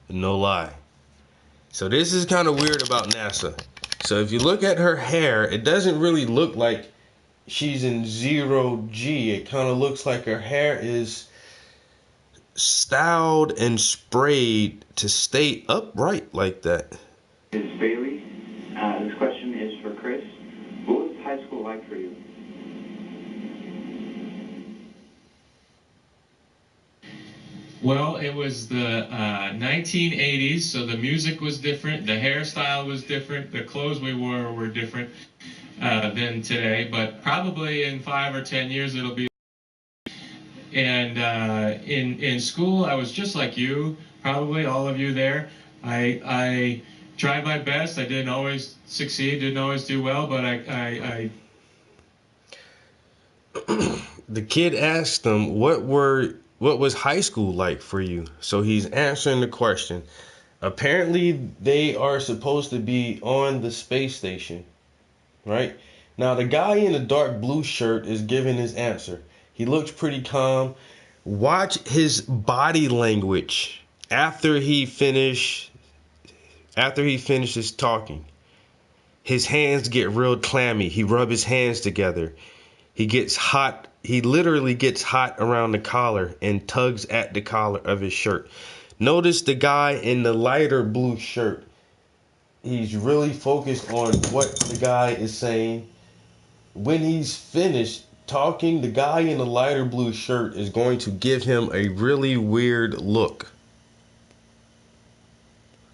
no lie. So this is kind of weird about NASA. So if you look at her hair, it doesn't really look like she's in 0G. It kind of looks like her hair is styled and sprayed to stay upright like that. Ms. Bailey, this question is for Chris. What was high school like for you? Well, it was the 1980s, so the music was different, the hairstyle was different, the clothes we wore were different than today, but probably in 5 or 10 years it'll be. And in school, I was just like you, probably all of you there. I tried my best. I didn't always succeed, didn't always do well, but I The kid asked him, what was high school like for you? So he's answering the question. Apparently, they are supposed to be on the space station, right? Now, the guy in the dark blue shirt is giving his answer. He looks pretty calm. Watch his body language after he finishes talking. His hands get real clammy. He rubs his hands together. He gets hot. He literally gets hot around the collar and tugs at the collar of his shirt. Notice the guy in the lighter blue shirt. He's really focused on what the guy is saying. When he's finished talking, the guy in the lighter blue shirt is going to give him a really weird look.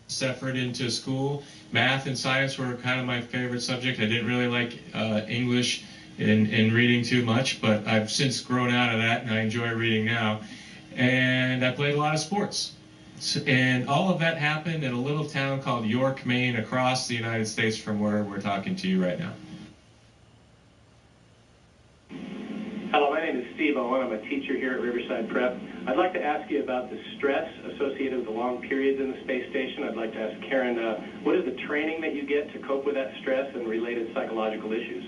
suffered into school. Math and science were kind of my favorite subject. I didn't really like English and reading too much, but I've since grown out of that and I enjoy reading now. And I played a lot of sports. And all of that happened in a little town called York, Maine, across the United States from where we're talking to you right now. Hello, my name is Steve Owen. I'm a teacher here at Riverside Prep. I'd like to ask you about the stress associated with the long periods in the space station. I'd like to ask Karen, what is the training that you get to cope with that stress and related psychological issues?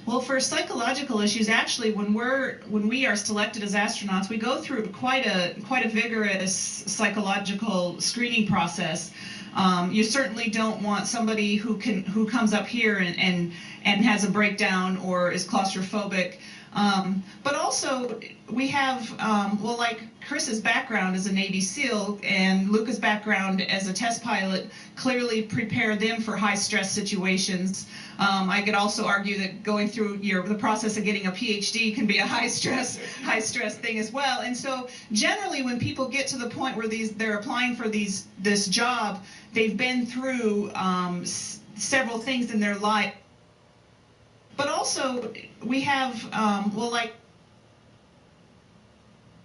Well, for psychological issues, actually, when we are selected as astronauts, we go through quite a vigorous psychological screening process. You certainly don't want somebody who comes up here and has a breakdown or is claustrophobic. But also, we have, like Chris's background as a Navy SEAL and Luca's background as a test pilot clearly prepare them for high-stress situations. I could also argue that going through the process of getting a PhD can be a high-stress thing as well. And so, generally, when people get to the point where they're applying for this job, they've been through several things in their life. But also, we have,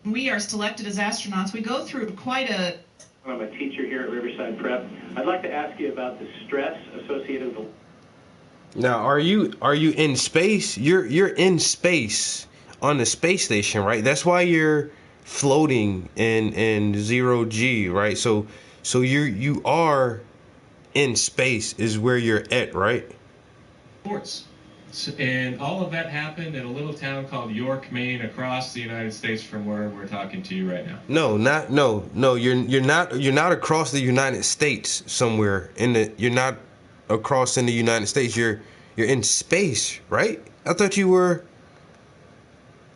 we are selected as astronauts. We go through quite a... I'm a teacher here at Riverside Prep. I'd like to ask you about the stress associated with the... Now, are you in space? You're in space on the space station, right? That's why you're floating in 0G, right? So you are in space is where you're at, right? Sports. And all of that happened in a little town called York, Maine, across the United States from where we're talking to you right now. No. You're not across the United States somewhere you're not across in the United States. You're in space, right? I thought you're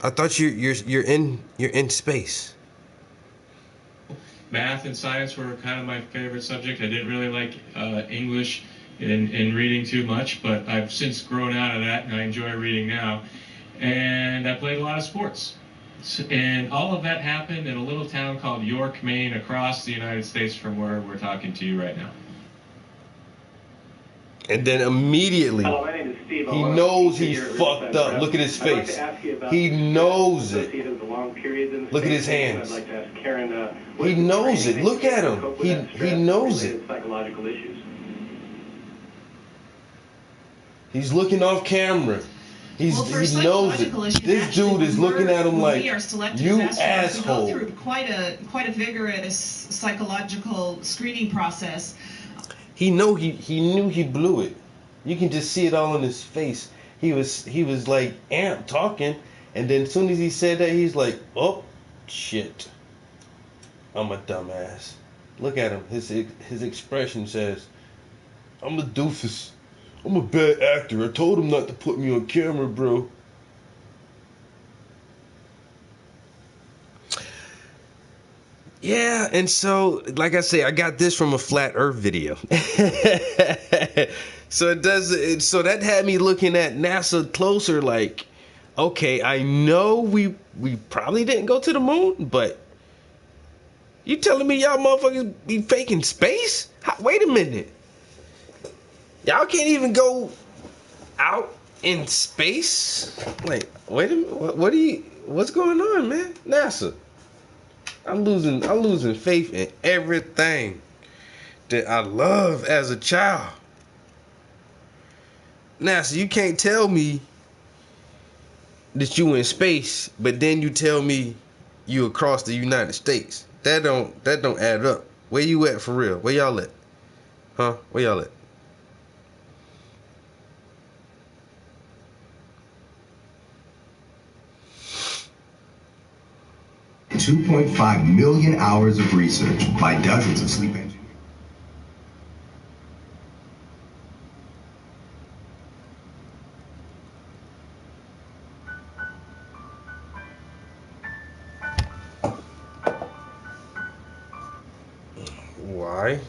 in space. Math and science were kind of my favorite subject. I didn't really like English and reading too much, but I've since grown out of that and I enjoy reading now. And I played a lot of sports. And all of that happened in a little town called York, Maine, across the United States from where we're talking to you right now. And then immediately, Hello, my name is Steve. he knows he's fucked up. Look at his face. He knows it. Look at his hands. I'd like to ask Karen, he knows it. Look at him. He knows it. Psychological issues. He's looking off camera. He knows it. This dude is looking at him like, you asshole. We go through quite a vigorous psychological screening process. He knew he blew it. You can just see it all in his face. He was like amped talking, and then as soon as he said that, he's like, oh shit, I'm a dumbass. Look at him. His expression says, I'm a doofus. I'm a bad actor. I told him not to put me on camera, bro. Yeah, and so, like I say, I got this from a Flat Earth video. So that had me looking at NASA closer, like, Okay, I know we probably didn't go to the moon, but you telling me y'all motherfuckers be faking space? Wait a minute. Y'all can't even go out in space? Like, wait a minute. What's going on, man? NASA. I'm losing faith in everything that I love as a child. NASA, you can't tell me that you in space, but then you tell me you across the United States. That don't add up. Where you at for real? Where y'all at? Huh? Where y'all at? $2.5 million hours of research by dozens of sleep engineers. Why?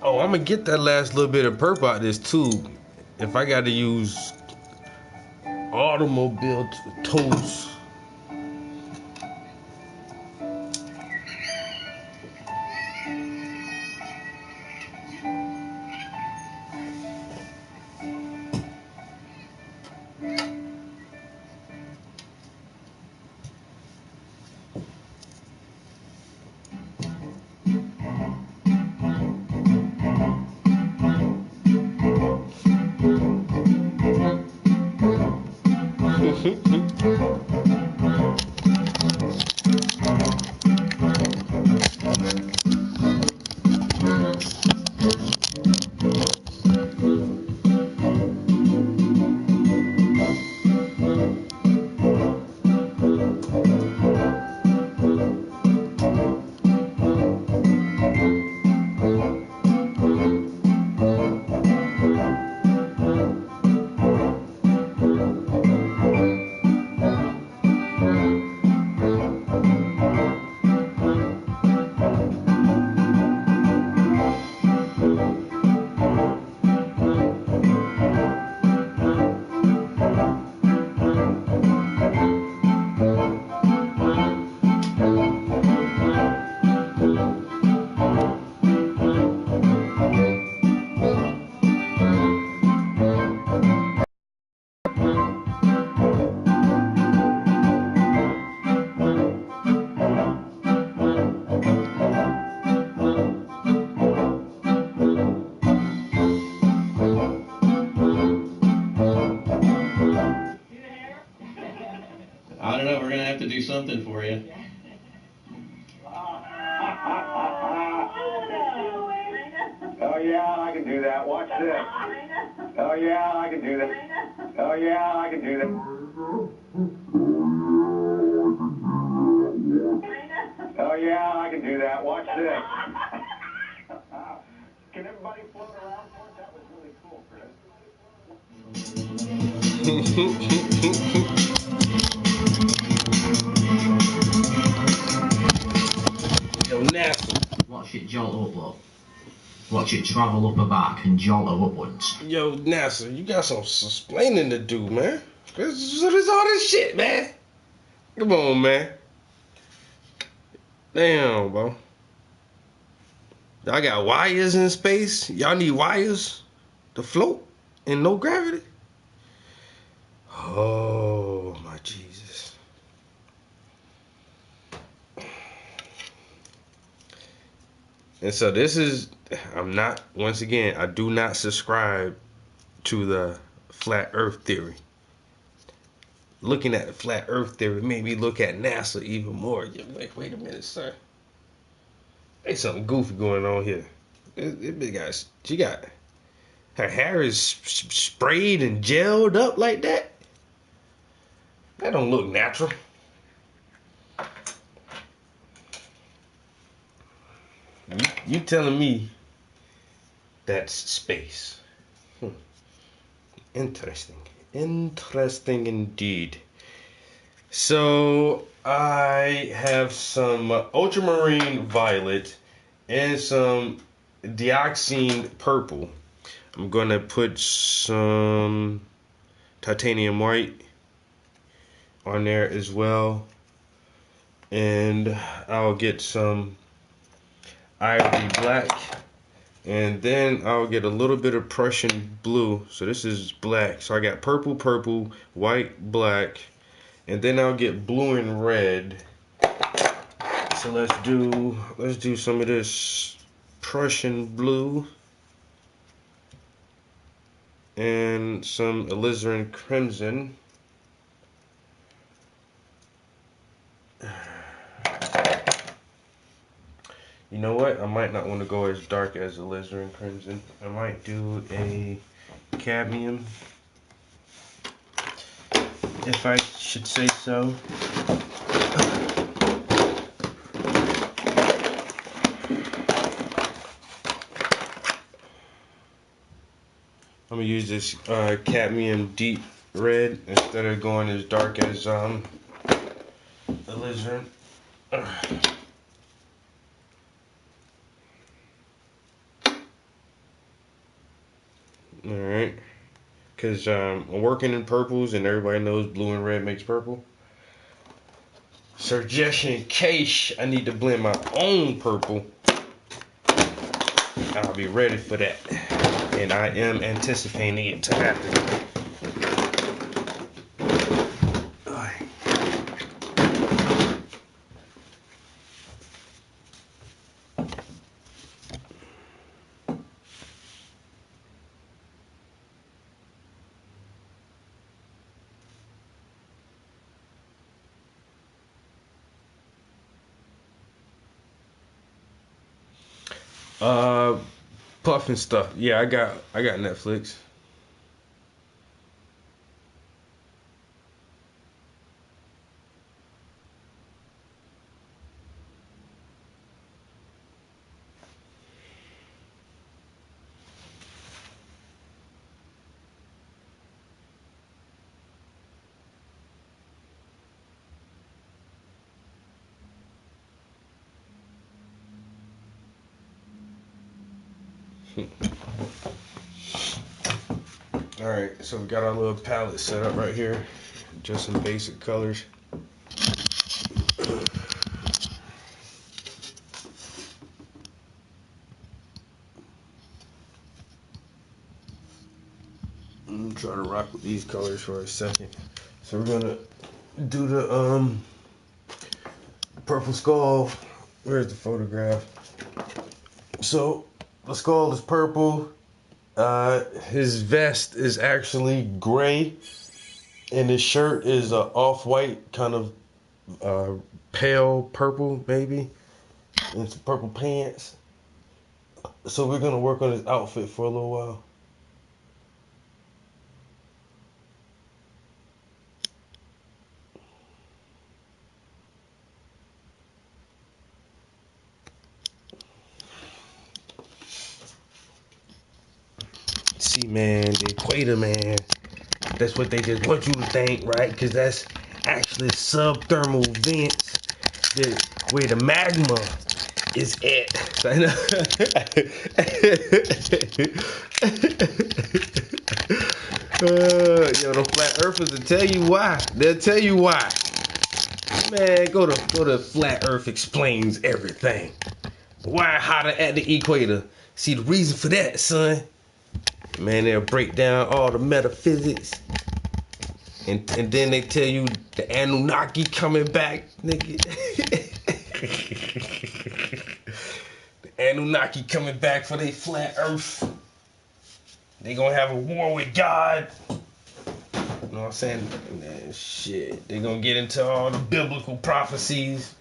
Oh, I'm gonna get that last little bit of perp out this tube. If I gotta use automobile tools. I don't know. We're gonna have to do something for you. Oh yeah, I can do that. Watch this. Oh yeah, I can do that. Oh yeah, I can do that. Oh yeah, I can do that. Watch this. Can everybody float around for it? That was really cool, Chris. Yo, NASA. Watch it jolt up, look. Watch it travel up her back and jolt her upwards. Yo, NASA, you got some explaining to do, man. What is all this shit, man? Come on, man. Damn, bro. Y'all got wires in space. Y'all need wires to float in no gravity. Oh my Jesus. And so this is, once again, I do not subscribe to the flat earth theory. Looking at the flat earth theory made me look at NASA even more. Wait a minute, sir. There's something goofy going on here. This big guy, she got, her hair is sprayed and gelled up like that. That don't look natural. You telling me that's space? Interesting. Interesting indeed. So I have some ultramarine violet and some dioxine purple. I'm gonna put some titanium white on there as well, and I'll get some ivory black, and then I'll get a little bit of Prussian blue. So this is black. So I got purple, white, black, and then I'll get blue and red. So let's do some of this Prussian blue and some alizarin crimson. You know what? I might not want to go as dark as alizarin crimson. I might do a cadmium, if I should say so. I'm gonna use this cadmium deep red instead of going as dark as alizarin. Alright, because I'm working in purples and everybody knows blue and red makes purple. So just in case I need to blend my own purple, I'll be ready for that. And I am anticipating it to happen. Puffin stuff. Yeah, I got Netflix. Alright, so we got our little palette set up right here. Just some basic colors. I'm gonna try to rock with these colors for a second. So we're gonna do the purple skull. Where's the photograph? So the skull is purple. His vest is actually gray, and his shirt is off-white, kind of pale purple, maybe, and some purple pants. So we're gonna work on his outfit for a little while. See, man, the equator, man, that's what they just want you to think, right? Because that's actually subthermal vents where the magma is at. The flat earthers will tell you why. They'll tell you why. Man, go to Flat Earth Explains Everything. Why hotter at the equator? See the reason for that, son. Man, they'll break down all the metaphysics. And then they tell you the Anunnaki coming back, nigga. The Anunnaki coming back for their flat earth. They gonna have a war with God. You know what I'm saying? Man, shit. They gonna get into all the biblical prophecies.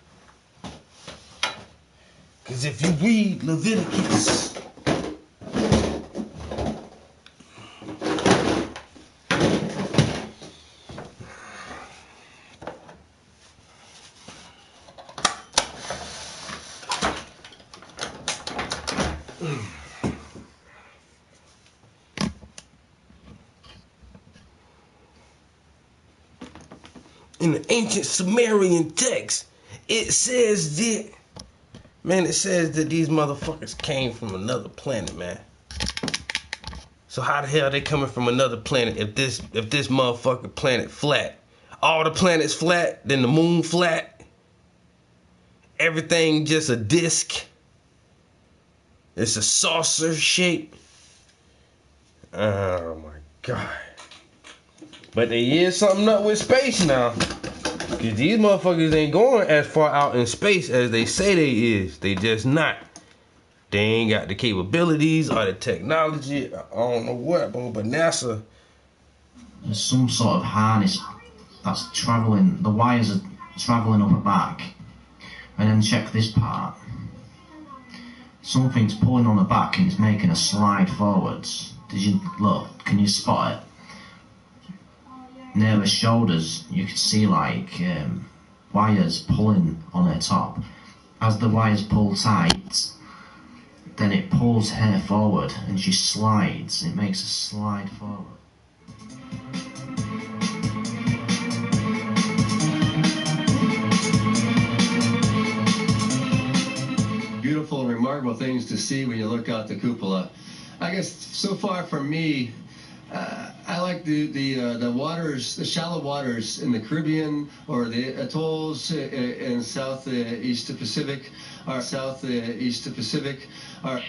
Cause if you read Leviticus, in the ancient Sumerian text, it says that, man, it says that these motherfuckers came from another planet, man. So how the hell they coming from another planet if this motherfucking planet flat? All the planets flat, then the moon flat. Everything just a disc. It's a saucer shape. Oh my God. But there is something up with space now. Cause these motherfuckers ain't going as far out in space as they say they is. They just not. They ain't got the capabilities or the technology. I don't know what, but NASA. There's some sort of harness that's travelling. The wires are travelling up a back. And then check this part. Something's pulling on the back and it's making a slide forwards. Did you look? Can you spot it? Near the shoulders, you can see like wires pulling on her top. As the wires pull tight, then it pulls her forward and she slides. It makes a slide forward. Beautiful and remarkable things to see when you look out the cupola. I guess so far for me, I like the waters, the shallow waters in the Caribbean or the atolls in southeast Pacific, or southeast Pacific, or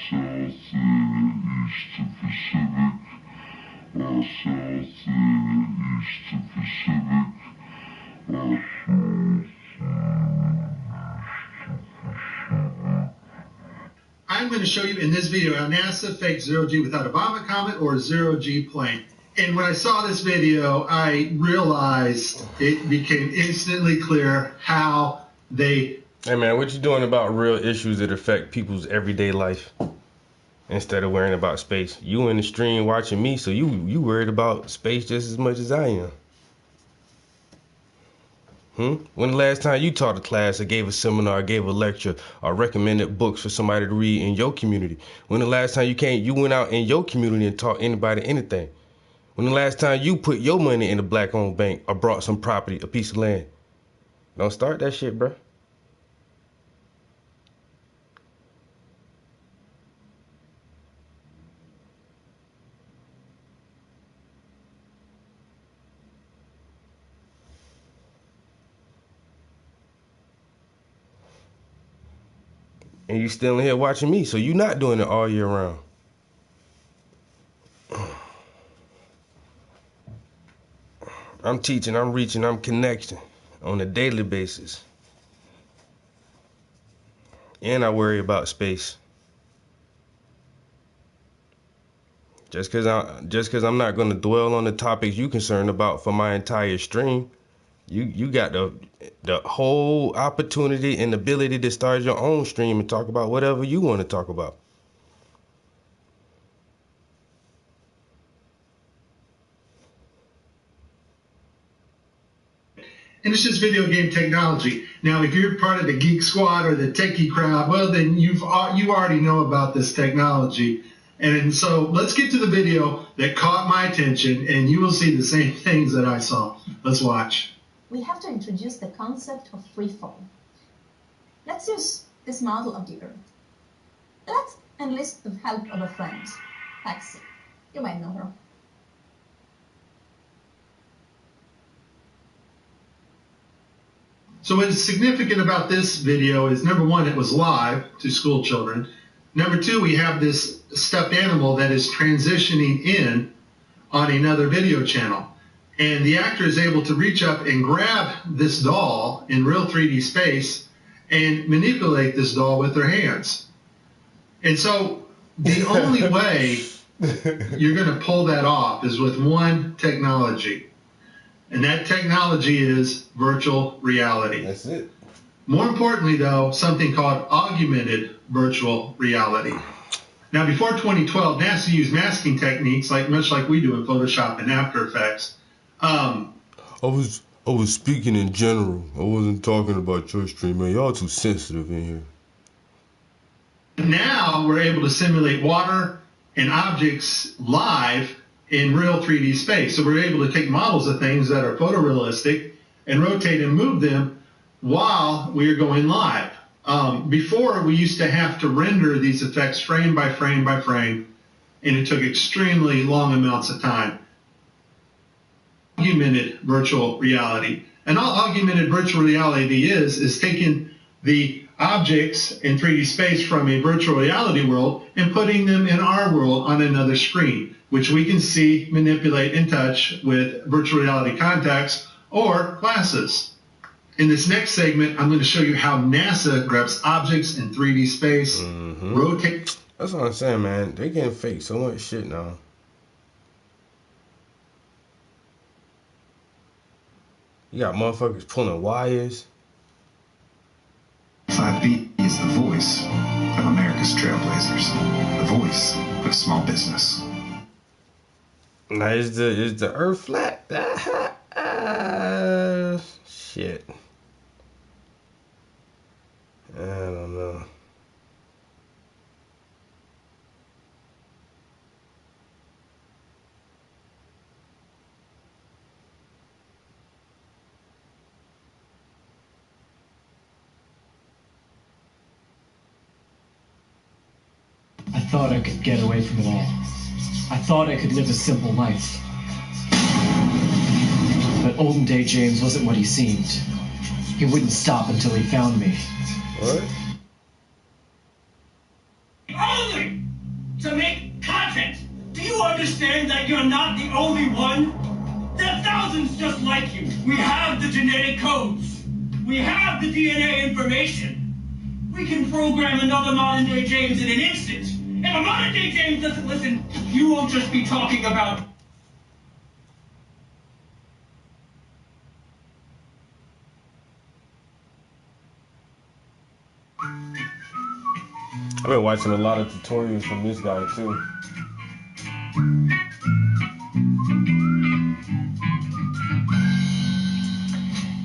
I'm going to show you in this video how NASA faked zero-G without a Obama comet or a zero-G plane. And when I saw this video, I realized it became instantly clear how they... Hey man, what you doing about real issues that affect people's everyday life instead of worrying about space? You in the stream watching me, so you worried about space just as much as I am. When the last time you taught a class or gave a seminar, or gave a lecture, or recommended books for somebody to read in your community? When the last time you went out in your community and taught anybody anything? When the last time you put your money in a black-owned bank or brought some property, a piece of land? Don't start that shit, bro. And you still in here watching me, so you not doing it all year round. I'm teaching, I'm reaching, I'm connecting on a daily basis. And I worry about space. Just cause I'm not gonna dwell on the topics you concerned about for my entire stream. You got the whole opportunity and ability to start your own stream and talk about whatever you want to talk about. And it's just video game technology. Now, if you're part of the Geek Squad or the Techie crowd, well, then you already know about this technology. And so let's get to the video that caught my attention, and you will see the same things that I saw. Let's watch. We have to introduce the concept of free fall. Let's use this model of the Earth. Let's enlist the help of a friend, Paxi. You might know her. So what is significant about this video is, number one, it was live to school children. Number two, we have this stuffed animal that is transitioning in on another video channel. And the actor is able to reach up and grab this doll in real 3D space and manipulate this doll with their hands. And so the only way you're going to pull that off is with one technology. And that technology is virtual reality. That's it. More importantly, though, something called augmented virtual reality. Now, before 2012, NASA used masking techniques much like we do in Photoshop and After Effects. I was speaking in general. I wasn't talking about your stream, man. Y'all too sensitive in here. Now we're able to simulate water and objects live in real 3D space. So we're able to take models of things that are photorealistic and rotate and move them while we are going live. Before, we used to have to render these effects frame by frame by frame, and it took extremely long amounts of time. Augmented virtual reality. And all augmented virtual reality is taking the objects in 3D space from a virtual reality world and putting them in our world on another screen, which we can see, manipulate, and touch with virtual reality contacts or glasses. In this next segment, I'm going to show you how NASA grabs objects in 3D space, rotate. That's what I'm saying, man. They can fake so much shit now. You got motherfuckers pulling wires. 5B is the voice of America's trailblazers, the voice of small business. Now, is the earth flat? Shit. I don't know. I thought I could get away from it all. I thought I could live a simple life. But olden day James wasn't what he seemed. He wouldn't stop until he found me. What? Only to make content. Do you understand that you're not the only one? There are thousands just like you. We have the genetic codes. We have the DNA information. We can program another modern day James in an instant. If a modern day James doesn't listen, you won't just be talking about. I've been watching a lot of tutorials from this guy too.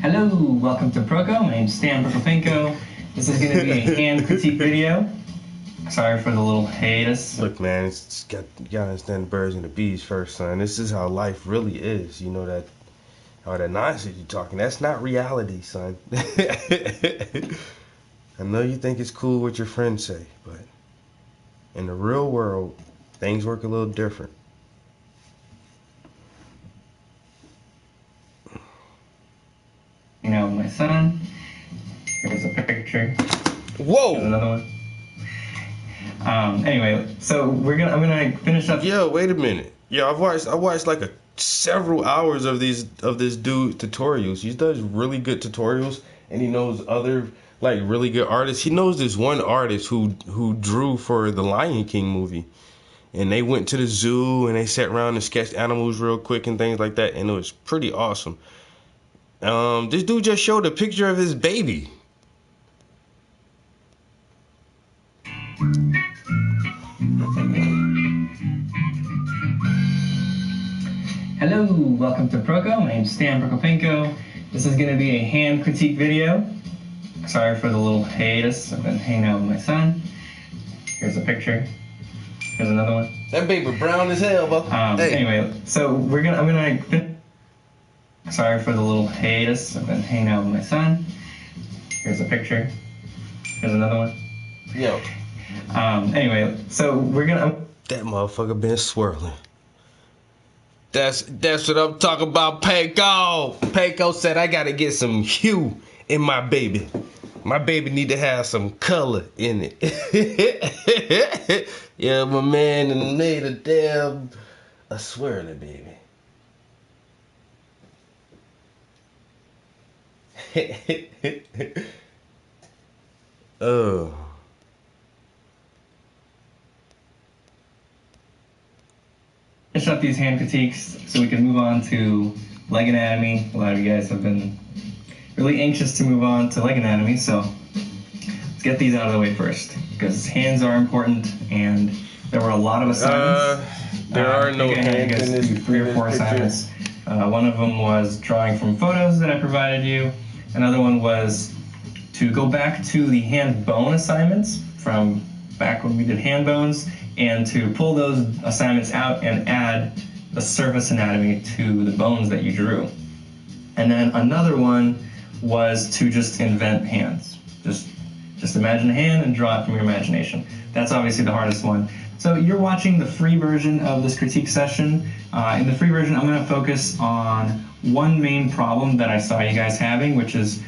Hello, welcome to Proko. My name's Stan Prokopенko. This is going to be a hand critique video. Sorry for the little hiatus. Look, man, you gotta understand the birds and the bees first, son. This is how life really is. You know that, all that nonsense you're talking, that's not reality, son. I know you think it's cool what your friends say, but in the real world, things work a little different. You know, my son. Here's a picture. Whoa! Here's another one. Anyway, so I'm gonna finish up. Yo, wait a minute. Yo, I watched like several hours of this dude tutorials. He does really good tutorials, and he knows other like really good artists. He knows this one artist who drew for the Lion King movie, and they went to the zoo and they sat around and sketched animals real quick and things like that, and it was pretty awesome. This dude just showed a picture of his baby. Hello, welcome to Proko. My name's Stan Prokopенko. This is going to be a hand critique video. Sorry for the little hiatus. I've been hanging out with my son. Here's a picture. Here's another one. That baby brown as hell, bro. Hey. Anyway, so sorry for the little hiatus. I've been hanging out with my son. Here's a picture. Here's another one. Yo. Anyway, so that motherfucker been swirling. That's what I'm talking about, Payco. Payco said I gotta get some hue in my baby. My baby need to have some color in it. Yeah, my man done made a swirly baby. Oh. Finish up these hand critiques so we can move on to leg anatomy. A lot of you guys have been really anxious to move on to leg anatomy, so let's get these out of the way first, because hands are important, and there were a lot of assignments. There are no hands in this 3 or 4 assignments. One of them was drawing from photos that I provided you. Another one was to go back to the hand bone assignments from back when we did hand bones, and to pull those assignments out and add the surface anatomy to the bones that you drew. And then another one was to just invent hands. Just imagine a hand and draw it from your imagination. That's obviously the hardest one. So you're watching the free version of this critique session. In the free version, I'm going to focus on one main problem that I saw you guys having, which is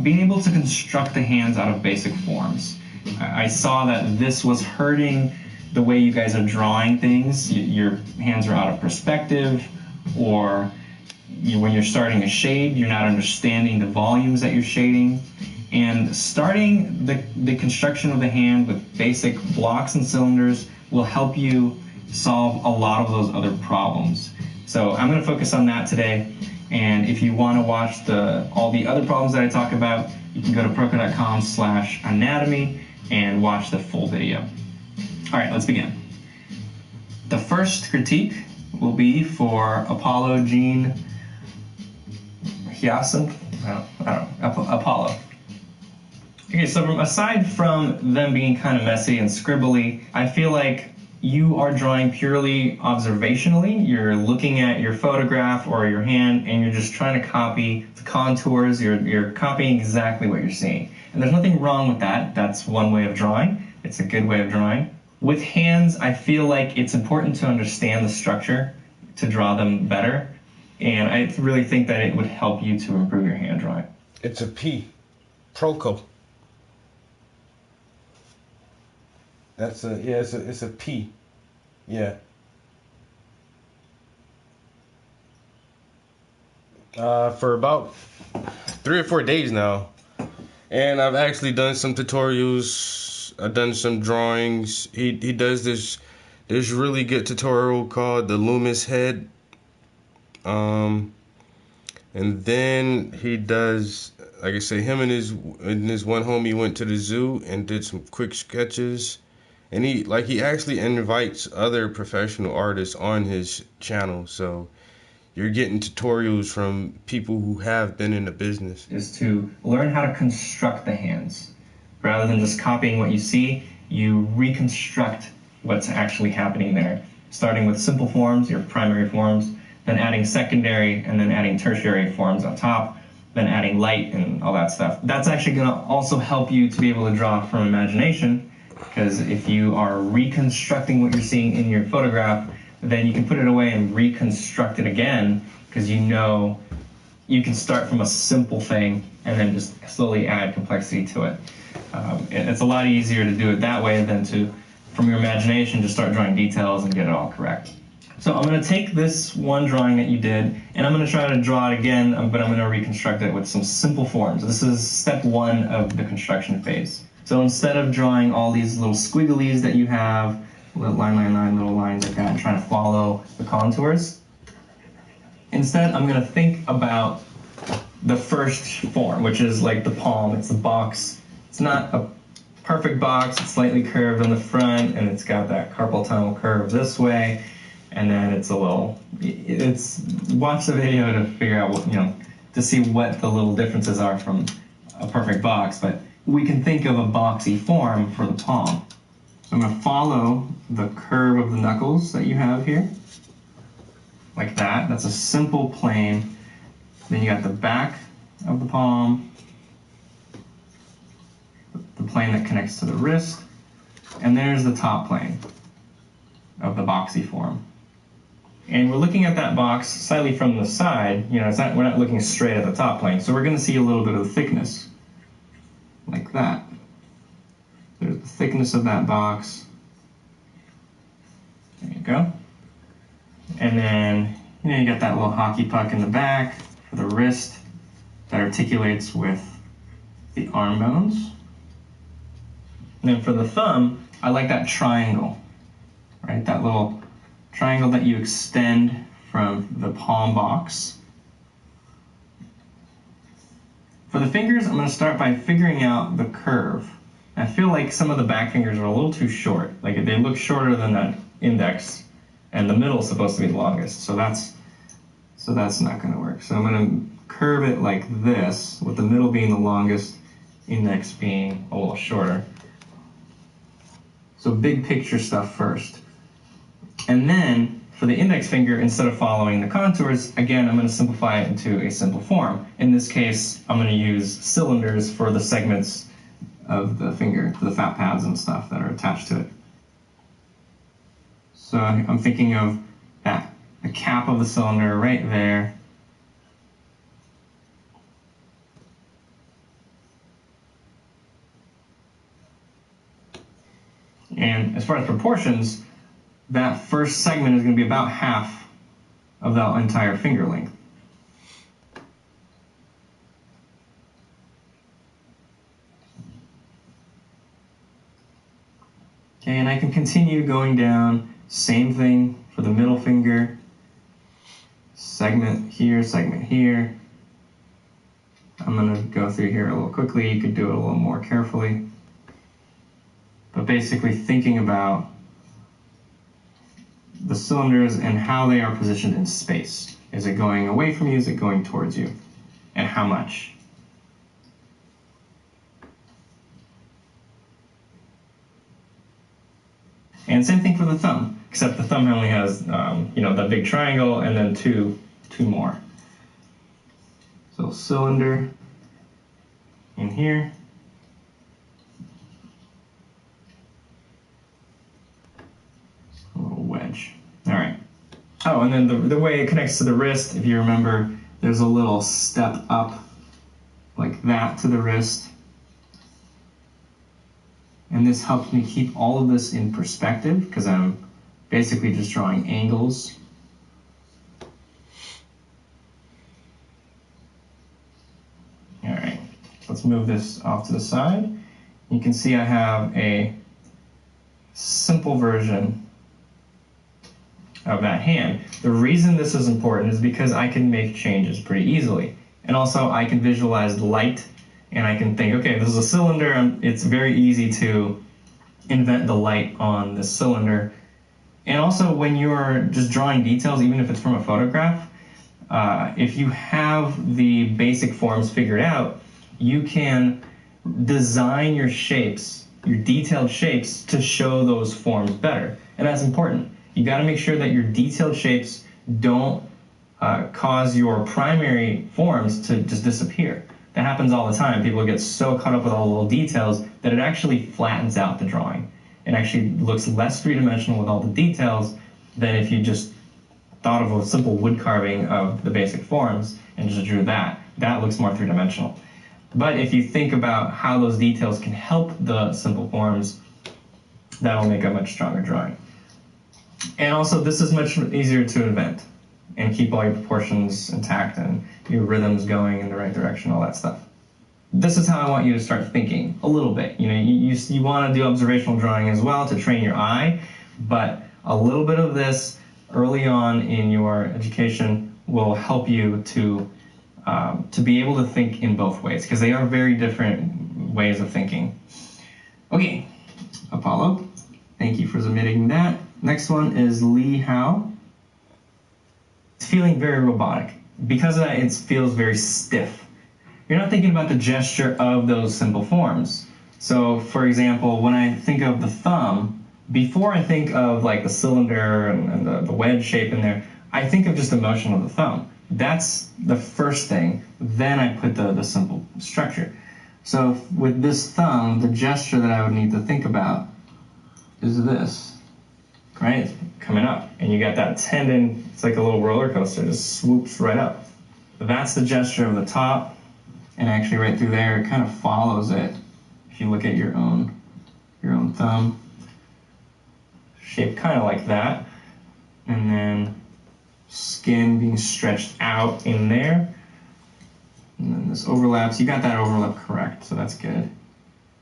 being able to construct the hands out of basic forms. I saw that this was hurting the way you guys are drawing things. Your hands are out of perspective, or when you're starting a shade, you're not understanding the volumes that you're shading. And starting the construction of the hand with basic blocks and cylinders will help you solve a lot of those other problems. So I'm going to focus on that today. And if you want to watch all the other problems that I talk about, you can go to proko.com/anatomy and watch the full video. All right, let's begin. The first critique will be for Apollo Jean Hyacinth. I don't know, Apollo. Okay, so aside from them being kind of messy and scribbly, I feel like you are drawing purely observationally. You're looking at your photograph or your hand, and you're just trying to copy the contours. You're copying exactly what you're seeing. And there's nothing wrong with that. That's one way of drawing. It's a good way of drawing. With hands, I feel like it's important to understand the structure to draw them better. And I really think that it would help you to improve your hand drawing. It's a P. Proko. It's a P. Yeah. For about 3 or 4 days now. And I've actually done some tutorials. I've done some drawings. He does this really good tutorial called the Loomis Head. And then he does, like I say, him and his one homie went to the zoo and did some quick sketches. And he actually invites other professional artists on his channel. So you're getting tutorials from people who have been in the business. Is to learn how to construct the hands. Rather than just copying what you see, you reconstruct what's actually happening there. Starting with simple forms, your primary forms, then adding secondary, and then adding tertiary forms on top, then adding light and all that stuff. That's actually going to also help you to be able to draw from imagination. Because if you are reconstructing what you're seeing in your photograph, then you can put it away and reconstruct it again, because you know you can start from a simple thing and then just slowly add complexity to it. It's a lot easier to do it that way than to, from your imagination, just start drawing details and get it all correct. So I'm going to take this one drawing that you did, and I'm going to try to draw it again, but I'm going to reconstruct it with some simple forms. This is step 1 of the construction phase. So instead of drawing all these little squigglies that you have, little line, little lines like that, and trying to follow the contours, instead I'm going to think about the first form, which is like the palm. It's a box. It's not a perfect box. It's slightly curved on the front, and it's got that carpal tunnel curve this way, and then it's a little, watch the video to figure out what, to see what the little differences are from a perfect box, but we can think of a boxy form for the palm. So I'm going to follow the curve of the knuckles that you have here, like that. That's a simple plane. Then you got the back of the palm, the plane that connects to the wrist, and there's the top plane of the boxy form. And we're looking at that box slightly from the side. You know, we're not looking straight at the top plane. So we're going to see a little bit of thickness, like that. There's the thickness of that box. There you go. And then, you know, you got that little hockey puck in the back for the wrist that articulates with the arm bones. And then for the thumb, I like that triangle, right? That little triangle that you extend from the palm box. For the fingers, I'm going to start by figuring out the curve. I feel like some of the back fingers are a little too short. Like they look shorter than that index, and the middle is supposed to be the longest. So that's not going to work. So I'm going to curve it like this, with the middle being the longest, index being a little shorter. So big picture stuff first. And then for the index finger, instead of following the contours, again, I'm going to simplify it into a simple form. In this case, I'm going to use cylinders for the segments of the finger, for the fat pads and stuff that are attached to it. So I'm thinking of that, the cap of the cylinder right there. And as far as proportions, that first segment is going to be about half of that entire finger length. Okay, and I can continue going down, same thing for the middle finger, segment here, segment here. I'm going to go through here a little quickly, you could do it a little more carefully. But basically thinking about the cylinders and how they are positioned in space. Is it going away from you? Is it going towards you? And how much? And same thing for the thumb, except the thumb only has, you know, the big triangle and then two more. So cylinder in here. A little wedge. All right. Oh, and then the way it connects to the wrist, if you remember, there's a little step up like that to the wrist. And this helps me keep all of this in perspective because I'm basically just drawing angles. All right, let's move this off to the side. You can see I have a simple version of that hand. The reason this is important is because I can make changes pretty easily. And also I can visualize light and I can think, okay, this is a cylinder. It's very easy to invent the light on this cylinder. And also when you're just drawing details, even if it's from a photograph, if you have the basic forms figured out, you can design your shapes, your detailed shapes, to show those forms better. And that's important. You got to make sure that your detailed shapes don't cause your primary forms to just disappear. That happens all the time. People get so caught up with all the little details that it actually flattens out the drawing. It actually looks less three-dimensional with all the details than if you just thought of a simple wood carving of the basic forms and just drew that. That looks more three-dimensional. But if you think about how those details can help the simple forms, that'll make a much stronger drawing. And also, this is much easier to invent and keep all your proportions intact and your rhythms going in the right direction, all that stuff. This is how I want you to start thinking a little bit. You know, you want to do observational drawing as well to train your eye, but a little bit of this early on in your education will help you to be able to think in both ways, because they are very different ways of thinking. Okay, Apollo, thank you for submitting that. Next one is Lee Howe. It's feeling very robotic. Because of that, it feels very stiff. You're not thinking about the gesture of those simple forms. So, for example, when I think of the thumb, before I think of like the cylinder and the wedge shape in there, I think of just the motion of the thumb. That's the first thing. Then I put the simple structure. So with this thumb, the gesture that I would need to think about is this. right? Coming up. And you got that tendon, it's like a little roller coaster, just swoops right up. That's the gesture of the top, and actually right through there, it kind of follows it. If you look at your own thumb, shaped kind of like that. And then skin being stretched out in there. And then this overlaps. You got that overlap correct, so that's good.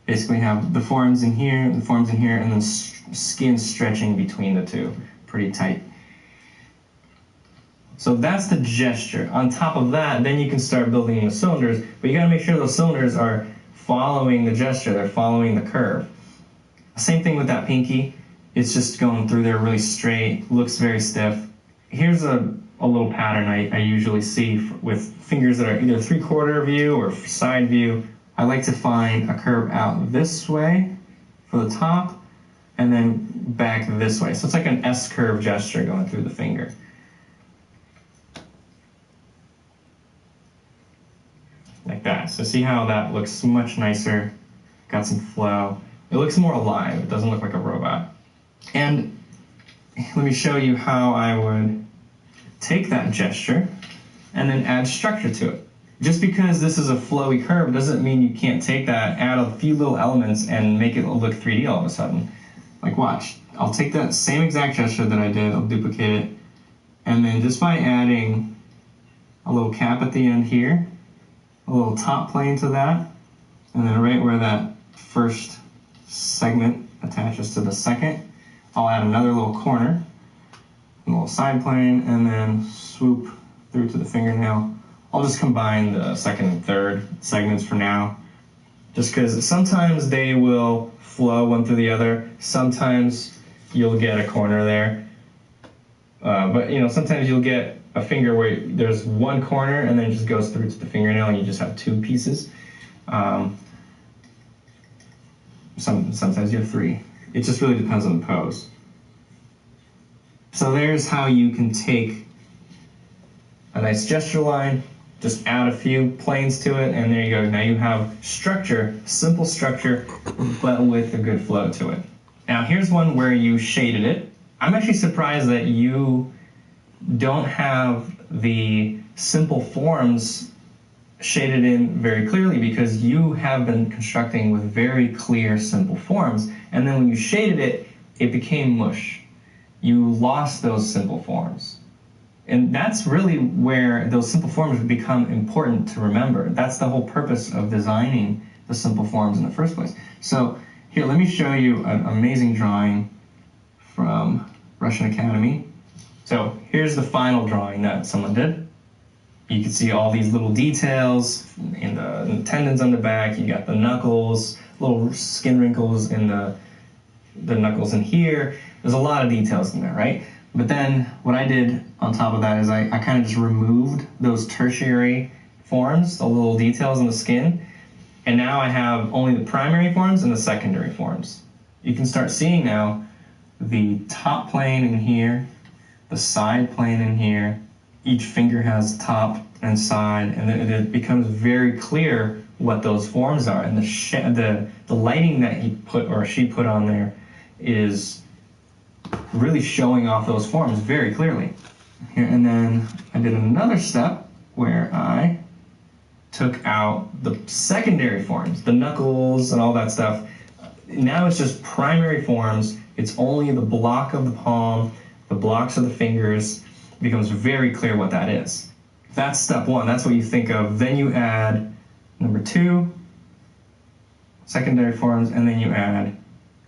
Basically have the forearms in here, and then skin stretching between the two, pretty tight. So that's the gesture. On top of that, then you can start building the cylinders, but you gotta make sure those cylinders are following the gesture, they're following the curve. Same thing with that pinky. It's just going through there really straight, looks very stiff. Here's a little pattern I usually see with fingers that are either 3/4 view or side view. I like to find a curve out this way for the top, and then back this way. So it's like an S-curve gesture going through the finger. Like that. So see how that looks much nicer, got some flow. It looks more alive, it doesn't look like a robot. And let me show you how I would take that gesture and then add structure to it. Just because this is a flowy curve doesn't mean you can't take that, add a few little elements, and make it look 3D all of a sudden. Like watch, I'll take that same exact gesture that I did, I'll duplicate it, and then just by adding a little cap at the end here, a little top plane to that, and then right where that first segment attaches to the second, I'll add another little corner, a little side plane, and then swoop through to the fingernail. I'll just combine the second and third segments for now, just because sometimes they will flow one through the other. Sometimes you'll get a corner there, but you know, sometimes you'll get a finger where there's one corner and then it just goes through to the fingernail and you just have two pieces. Sometimes you have three. It just really depends on the pose. So there's how you can take a nice gesture line, just add a few planes to it, and there you go. Now you have structure, simple structure, but with a good flow to it. Now here's one where you shaded it. I'm actually surprised that you don't have the simple forms shaded in very clearly, because you have been constructing with very clear simple forms, and then when you shaded it, it became mush. You lost those simple forms. And that's really where those simple forms become important to remember. That's the whole purpose of designing the simple forms in the first place. So here, let me show you an amazing drawing from Russian Academy. So here's the final drawing that someone did. You can see all these little details in the tendons on the back. You got the knuckles, little skin wrinkles in the knuckles in here. There's a lot of details in there, right? But then what I did on top of that is I kind of just removed those tertiary forms, the little details in the skin, and now I have only the primary forms and the secondary forms. You can start seeing now the top plane in here, the side plane in here. Each finger has top and side, and it becomes very clear what those forms are. And the lighting that he put or she put on there is really showing off those forms very clearly. Here, and then I did another step where I took out the secondary forms, the knuckles and all that stuff. Now it's just primary forms. It's only the block of the palm, the blocks of the fingers. It becomes very clear what that is. That's step one. That's what you think of. Then you add number 2, secondary forms, and then you add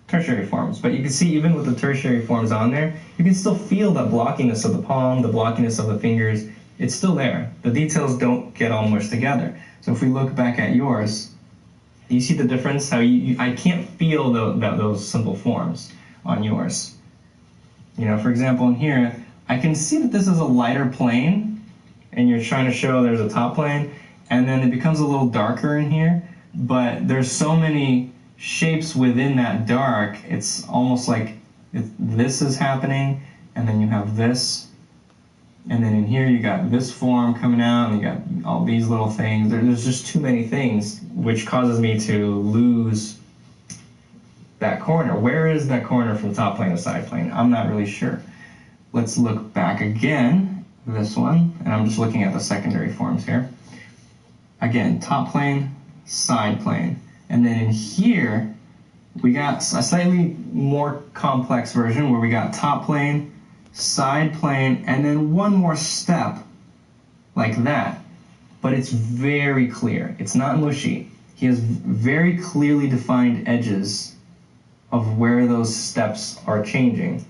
tertiary forms. But you can see even with the tertiary forms on there, you can still feel the blockiness of the palm, the blockiness of the fingers. It's still there. The details don't get all mushed together. So if we look back at yours, you see the difference? How I can't feel those simple forms on yours. You know, for example, in here, I can see that this is a lighter plane, and you're trying to show there's a top plane, and then it becomes a little darker in here, but there's so many shapes within that dark, it's almost like this is happening, and then you have this, and then in here you got this form coming out, and you got all these little things. There's just too many things, which causes me to lose that corner. Where is that corner from top plane to side plane? I'm not really sure. Let's look back again, this one, and I'm just looking at the secondary forms here. Again, top plane, side plane. And then in here, we got a slightly more complex version where we got top plane, side plane, and then one more step like that. But it's very clear. It's not mushy. He has very clearly defined edges of where those steps are changing.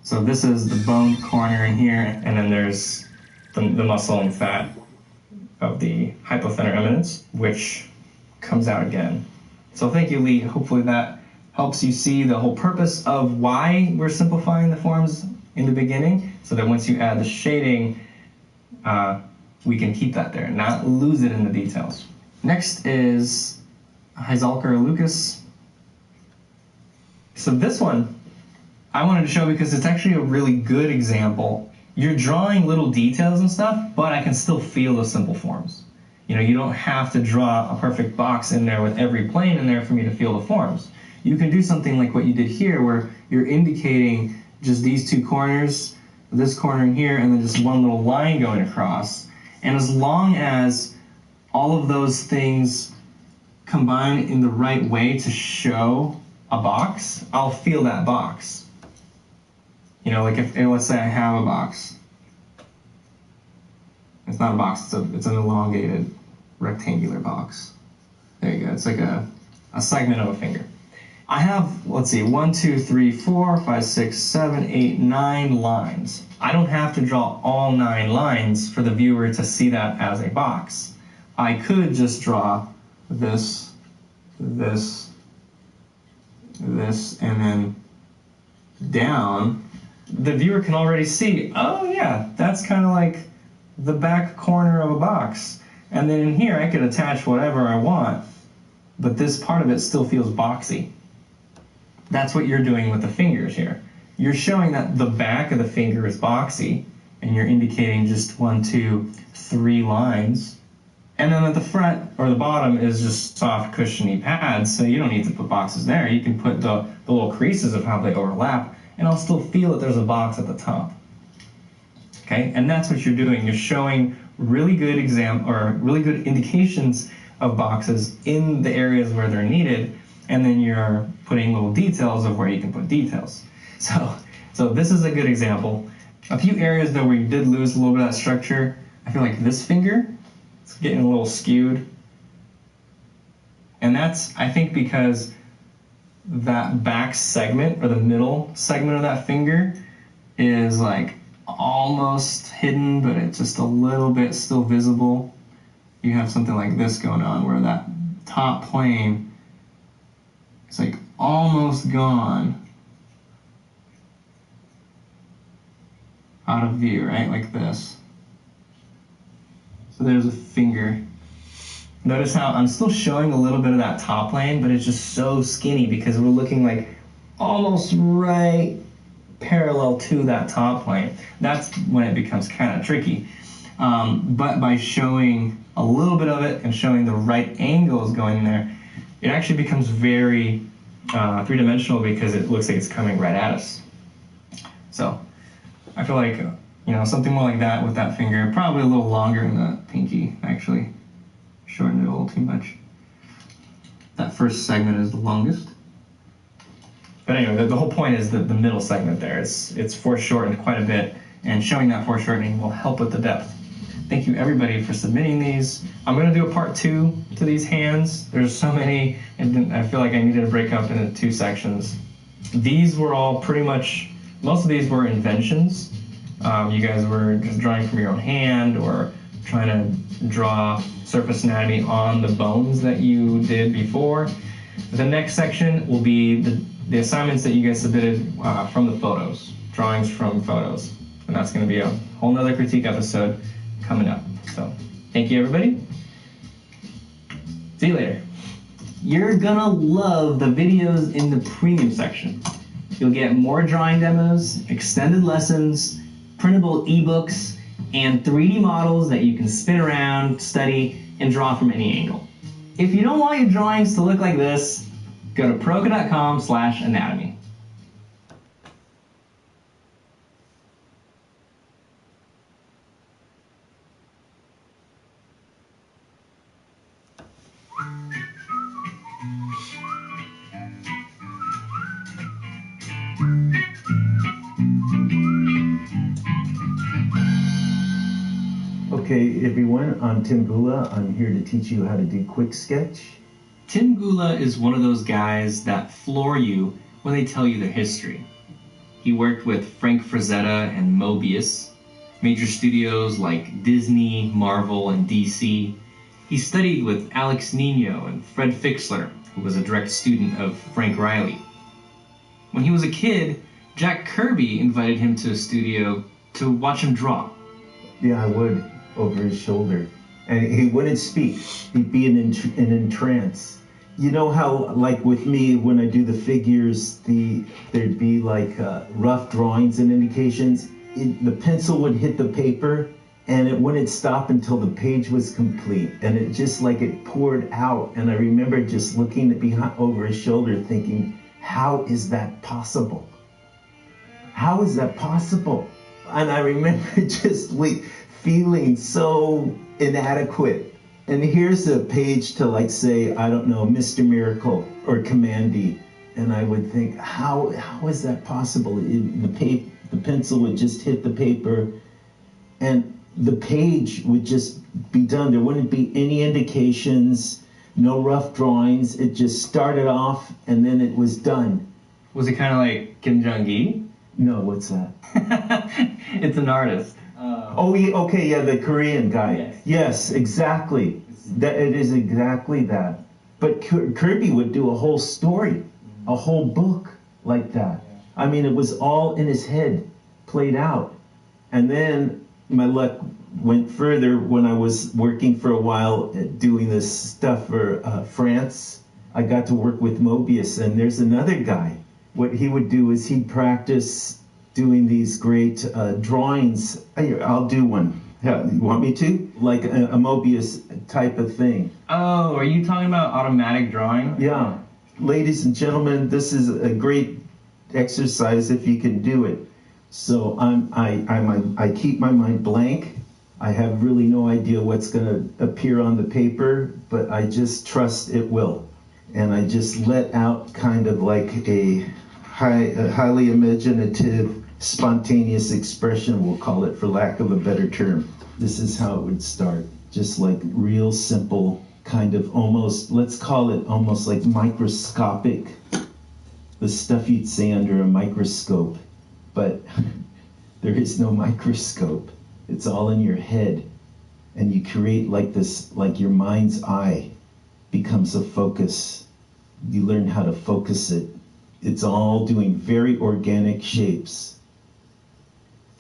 So this is the bone corner in here, and then there's the muscle and fat of the hypothenar eminence, which comes out again. So thank you, Lee. Hopefully that helps you see the whole purpose of why we're simplifying the forms in the beginning, so that once you add the shading, we can keep that there and not lose it in the details. Next is Huizenga Lucas. So this one I wanted to show because it's actually a really good example. You're drawing little details and stuff, but I can still feel the simple forms. You know, you don't have to draw a perfect box in there with every plane in there for me to feel the forms. You can do something like what you did here, where you're indicating just these two corners, this corner in here, and then just one little line going across. And as long as all of those things combine in the right way to show a box, I'll feel that box. You know, like if, let's say I have a box. It's not a box, it's an elongated rectangular box. There you go, it's like a segment of a finger. I have, let's see, 1, 2, 3, 4, 5, 6, 7, 8, 9 lines. I don't have to draw all 9 lines for the viewer to see that as a box. I could just draw this, this, this, and then down. The viewer can already see, oh yeah, that's kind of like the back corner of a box. And then in here I could attach whatever I want, but this part of it still feels boxy. That's what you're doing with the fingers here. You're showing that the back of the finger is boxy, and you're indicating just 1, 2, 3 lines. And then at the front or the bottom is just soft, cushiony pads, so you don't need to put boxes there. You can put the little creases of how they overlap, and I'll still feel that there's a box at the top. Okay, and that's what you're doing. You're showing really good really good indications of boxes in the areas where they're needed, and then you're putting little details of where you can put details. So this is a good example. A few areas though where you did lose a little bit of that structure. I feel like this finger, it's getting a little skewed. And that's, I think, because that back segment or the middle segment of that finger is like almost hidden, but it's just a little bit still visible. You have something like this going on where that top plane is like almost gone out of view, right? Like this. So there's a finger. Notice how I'm still showing a little bit of that top plane, but it's just so skinny because we're looking like almost right parallel to that top plane. That's when it becomes kind of tricky. But by showing a little bit of it and showing the right angles going in there, it actually becomes very three-dimensional because it looks like it's coming right at us. So I feel like, you know, something more like that with that finger, probably a little longer in the pinky, actually. Shortened it a little too much. That first segment is the longest. But anyway, the whole point is that the middle segment there, it's foreshortened quite a bit, and showing that foreshortening will help with the depth. Thank you everybody for submitting these. I'm going to do a part 2 to these hands. There's so many, and I feel like I needed to break up into 2 sections. These were all pretty much, most of these were inventions. You guys were just drawing from your own hand or trying to draw surface anatomy on the bones that you did before. The next section will be the assignments that you guys submitted from the photos, drawings from photos. And that's going to be a whole nother critique episode coming up. So thank you everybody. See you later. You're gonna love the videos in the premium section. You'll get more drawing demos, extended lessons, printable ebooks, and 3D models that you can spin around, study, and draw from any angle. If you don't want your drawings to look like this, go to proko.com/anatomy. Okay, everyone, I'm Tim Gula. I'm here to teach you how to do quick sketch. Tim Gula is one of those guys that floor you when they tell you their history. He worked with Frank Frazetta and Mobius, major studios like Disney, Marvel, and DC. He studied with Alex Nino and Fred Fixler, who was a direct student of Frank Riley. When he was a kid, Jack Kirby invited him to a studio to watch him draw. Yeah, I would, over his shoulder. And he wouldn't speak. He'd be in a trance. You know how, like with me, when I do the figures, there'd be like rough drawings and indications. The pencil would hit the paper, and it wouldn't stop until the page was complete. And it just like it poured out. And I remember just looking over his shoulder thinking, how is that possible? How is that possible? And I remember just feeling so inadequate. And here's a page to like say, I don't know, Mr. Miracle or Commandy. And I would think, how is that possible? The pencil would just hit the paper and the page would just be done. There wouldn't be any indications, no rough drawings. It just started off and then it was done. Was it kind of like Kim Jong-gi? No, what's that? It's an artist. Oh, yeah, okay, yeah, the Korean guy. Yes, exactly. It is exactly that. But Kirby would do a whole story, a whole book like that. I mean, it was all in his head, played out. And then my luck went further when I was working for a while doing this stuff for France. I got to work with Mobius, and there's another guy. What he would do is he'd practice doing these great drawings. I'll do one. Yeah, you want me to? Like a Mobius type of thing. Oh, are you talking about automatic drawing? Yeah. Ladies and gentlemen, this is a great exercise if you can do it. So I keep my mind blank. I have really no idea what's going to appear on the paper, but I just trust it will. And I just let out kind of like a highly imaginative, spontaneous expression, we'll call it for lack of a better term. This is how it would start. Just like real simple, kind of almost, let's call it almost like microscopic, the stuff you'd say under a microscope. But there is no microscope. It's all in your head. And you create like this, like your mind's eye becomes a focus. You learn how to focus it. It's all doing very organic shapes.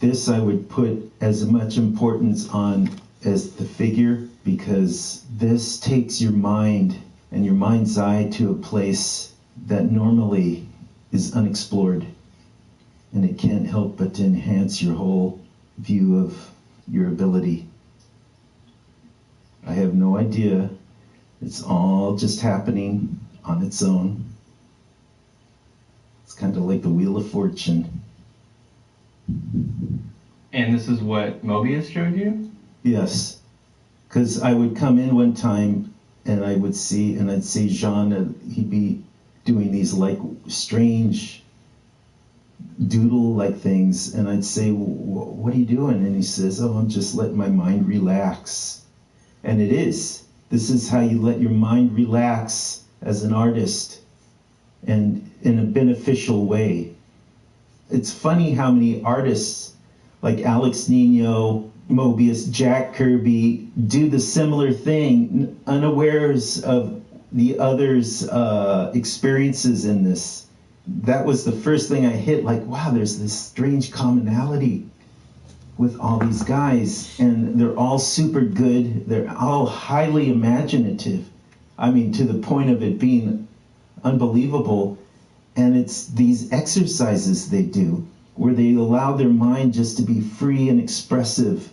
This I would put as much importance on as the figure, because this takes your mind and your mind's eye to a place that normally is unexplored. And it can't help but to enhance your whole view of your ability. I have no idea. It's all just happening on its own. It's kind of like the Wheel of Fortune. And this is what Mobius showed you? Yes. Because I would come in one time and I would see, and I'd see Jean, he'd be doing these like strange doodle-like things, and I'd say, what are you doing? And he says, oh, I'm just letting my mind relax. And it is. This is how you let your mind relax as an artist, and in a beneficial way. It's funny how many artists like Alex Nino, Mobius, Jack Kirby do the similar thing, unawares of the others' experiences in this. That was the first thing I hit, like, wow, there's this strange commonality with all these guys, and they're all super good. They're all highly imaginative. I mean, to the point of it being unbelievable. And it's these exercises they do where they allow their mind just to be free and expressive.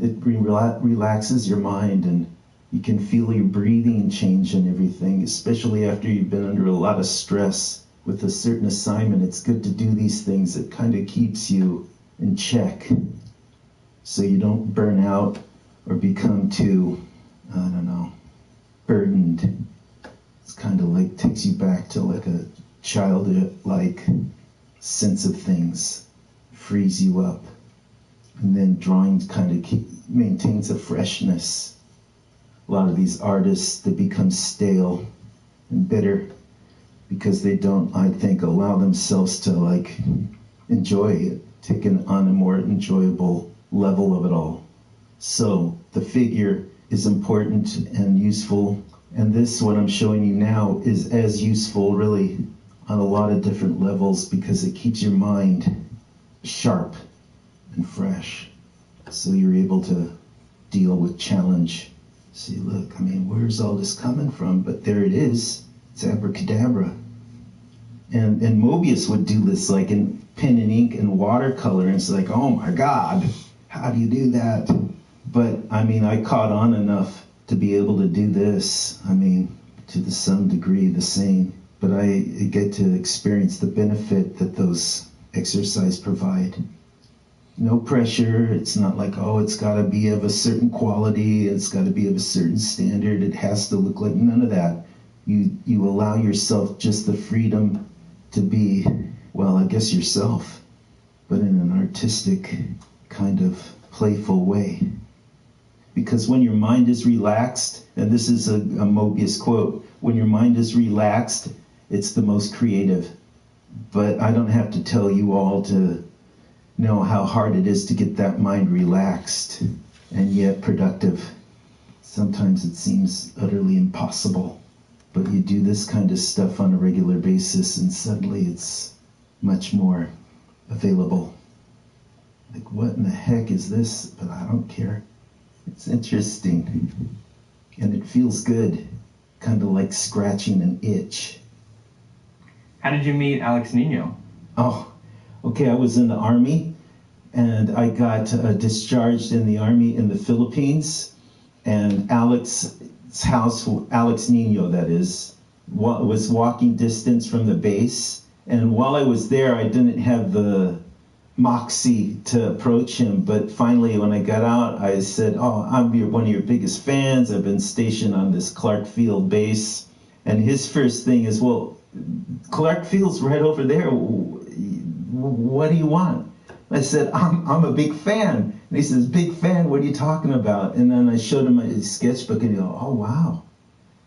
It relaxes your mind, and You can feel your breathing change and everything, especially after you've been under a lot of stress with a certain assignment. It's good to do these things. It kind of keeps you in check so you don't burn out or become too, I don't know, burdened. It's kind of like takes you back to like a childlike sense of things, frees you up. And then drawing kind of maintains a freshness. A lot of these artists, they become stale and bitter because they don't, I think, allow themselves to like enjoy it, take it on a more enjoyable level of it all. So the figure is important and useful, and this, what I'm showing you now, is as useful really on a lot of different levels because it keeps your mind sharp and fresh, so you're able to deal with challenge. See, look, I mean, where's all this coming from? But there it is. It's abracadabra. And Mobius would do this like in pen and ink and watercolor, and it's like, oh my God, how do you do that? But I mean, I caught on enough to be able to do this. I mean, to some degree the same, but I get to experience the benefit that those exercises provide. No pressure. It's not like, oh, it's got to be of a certain quality. It's got to be of a certain standard. It has to look like, none of that. You allow yourself just the freedom to be, well, I guess yourself, but in an artistic kind of playful way. Because when your mind is relaxed, and this is a Mobius quote, when your mind is relaxed, it's the most creative. But I don't have to tell you all to know how hard it is to get that mind relaxed and yet productive. Sometimes it seems utterly impossible, but you do this kind of stuff on a regular basis and suddenly it's much more available. Like, what in the heck is this? But I don't care. It's interesting and it feels good, kind of like scratching an itch. How did you meet Alex Nino? Oh, okay, I was in the Army, and I got discharged in the Army in the Philippines, and Alex's house, Alex Nino that is, was walking distance from the base, and while I was there, I didn't have the moxie to approach him, but finally when I got out, I said, oh, I'm one of your biggest fans, I've been stationed on this Clark Field base, and his first thing is, well, Clark Field's right over there. What do you want? I said, I'm a big fan. And he says, big fan, what are you talking about? And then I showed him my sketchbook and he goes, oh, wow.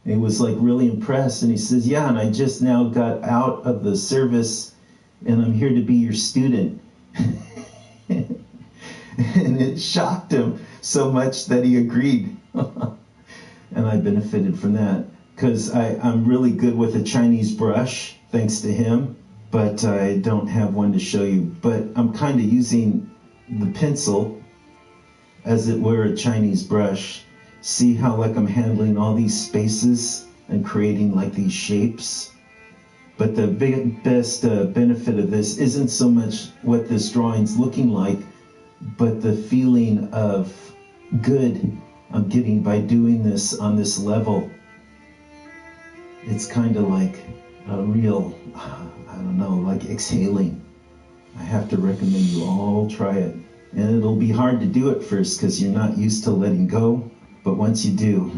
And he was like really impressed. And he says, yeah, and I just now got out of the service and I'm here to be your student. And it shocked him so much that he agreed. And I benefited from that. Because I'm really good with a Chinese brush, thanks to him, but I don't have one to show you. But I'm kind of using the pencil as it were a Chinese brush. See how like I'm handling all these spaces and creating like these shapes? But the best benefit of this isn't so much what this drawing's looking like, but the feeling of good I'm getting by doing this on this level. It's kind of like a real, I don't know, like exhaling. I have to recommend you all try it. And it'll be hard to do at first because you're not used to letting go. But once you do,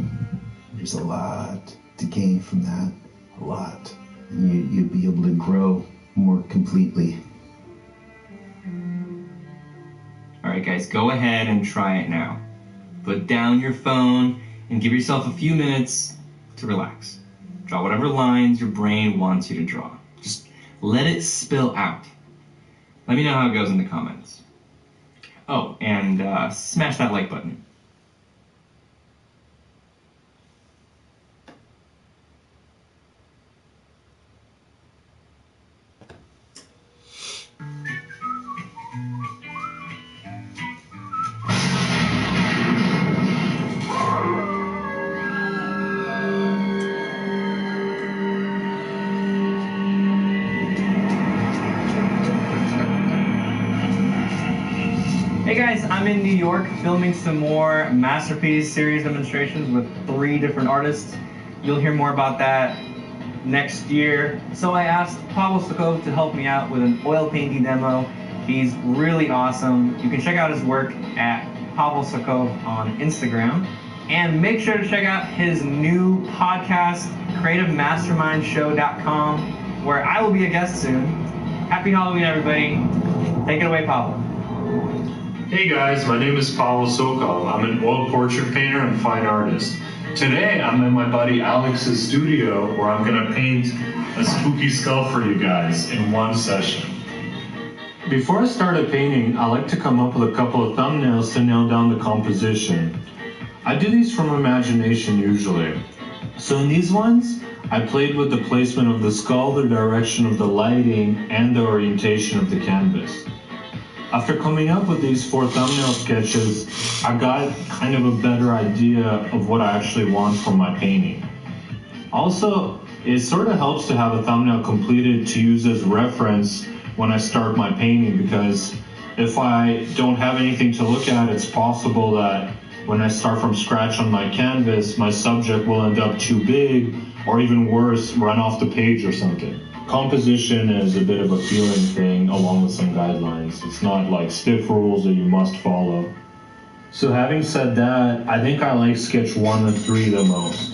there's a lot to gain from that, a lot. And you'll be able to grow more completely. All right, guys, go ahead and try it now. Put down your phone and give yourself a few minutes to relax. Draw whatever lines your brain wants you to draw. Just let it spill out. Let me know how it goes in the comments. Oh, and smash that like button. Hey guys, I'm in New York filming some more Masterpiece series demonstrations with 3 different artists. You'll hear more about that next year. So I asked Pavel Sokov to help me out with an oil painting demo. He's really awesome. You can check out his work at Pavel Sokov on Instagram. And make sure to check out his new podcast, CreativeMastermindShow.com, where I will be a guest soon. Happy Halloween, everybody. Take it away, Pavel. Hey guys, my name is Pavel Sokov. I'm an oil portrait painter and fine artist. Today, I'm in my buddy Alex's studio where I'm gonna paint a spooky skull for you guys in one session. Before I started painting, I like to come up with a couple of thumbnails to nail down the composition. I do these from imagination usually. So in these ones, I played with the placement of the skull, the direction of the lighting, and the orientation of the canvas. After coming up with these 4 thumbnail sketches, I got kind of a better idea of what I actually want from my painting. Also, it sort of helps to have a thumbnail completed to use as reference when I start my painting, because if I don't have anything to look at, it's possible that when I start from scratch on my canvas, my subject will end up too big, or even worse, run off the page or something. Composition is a bit of a feeling thing along with some guidelines. It's not like stiff rules that you must follow. So having said that, I think I like sketch 1 and 3 the most.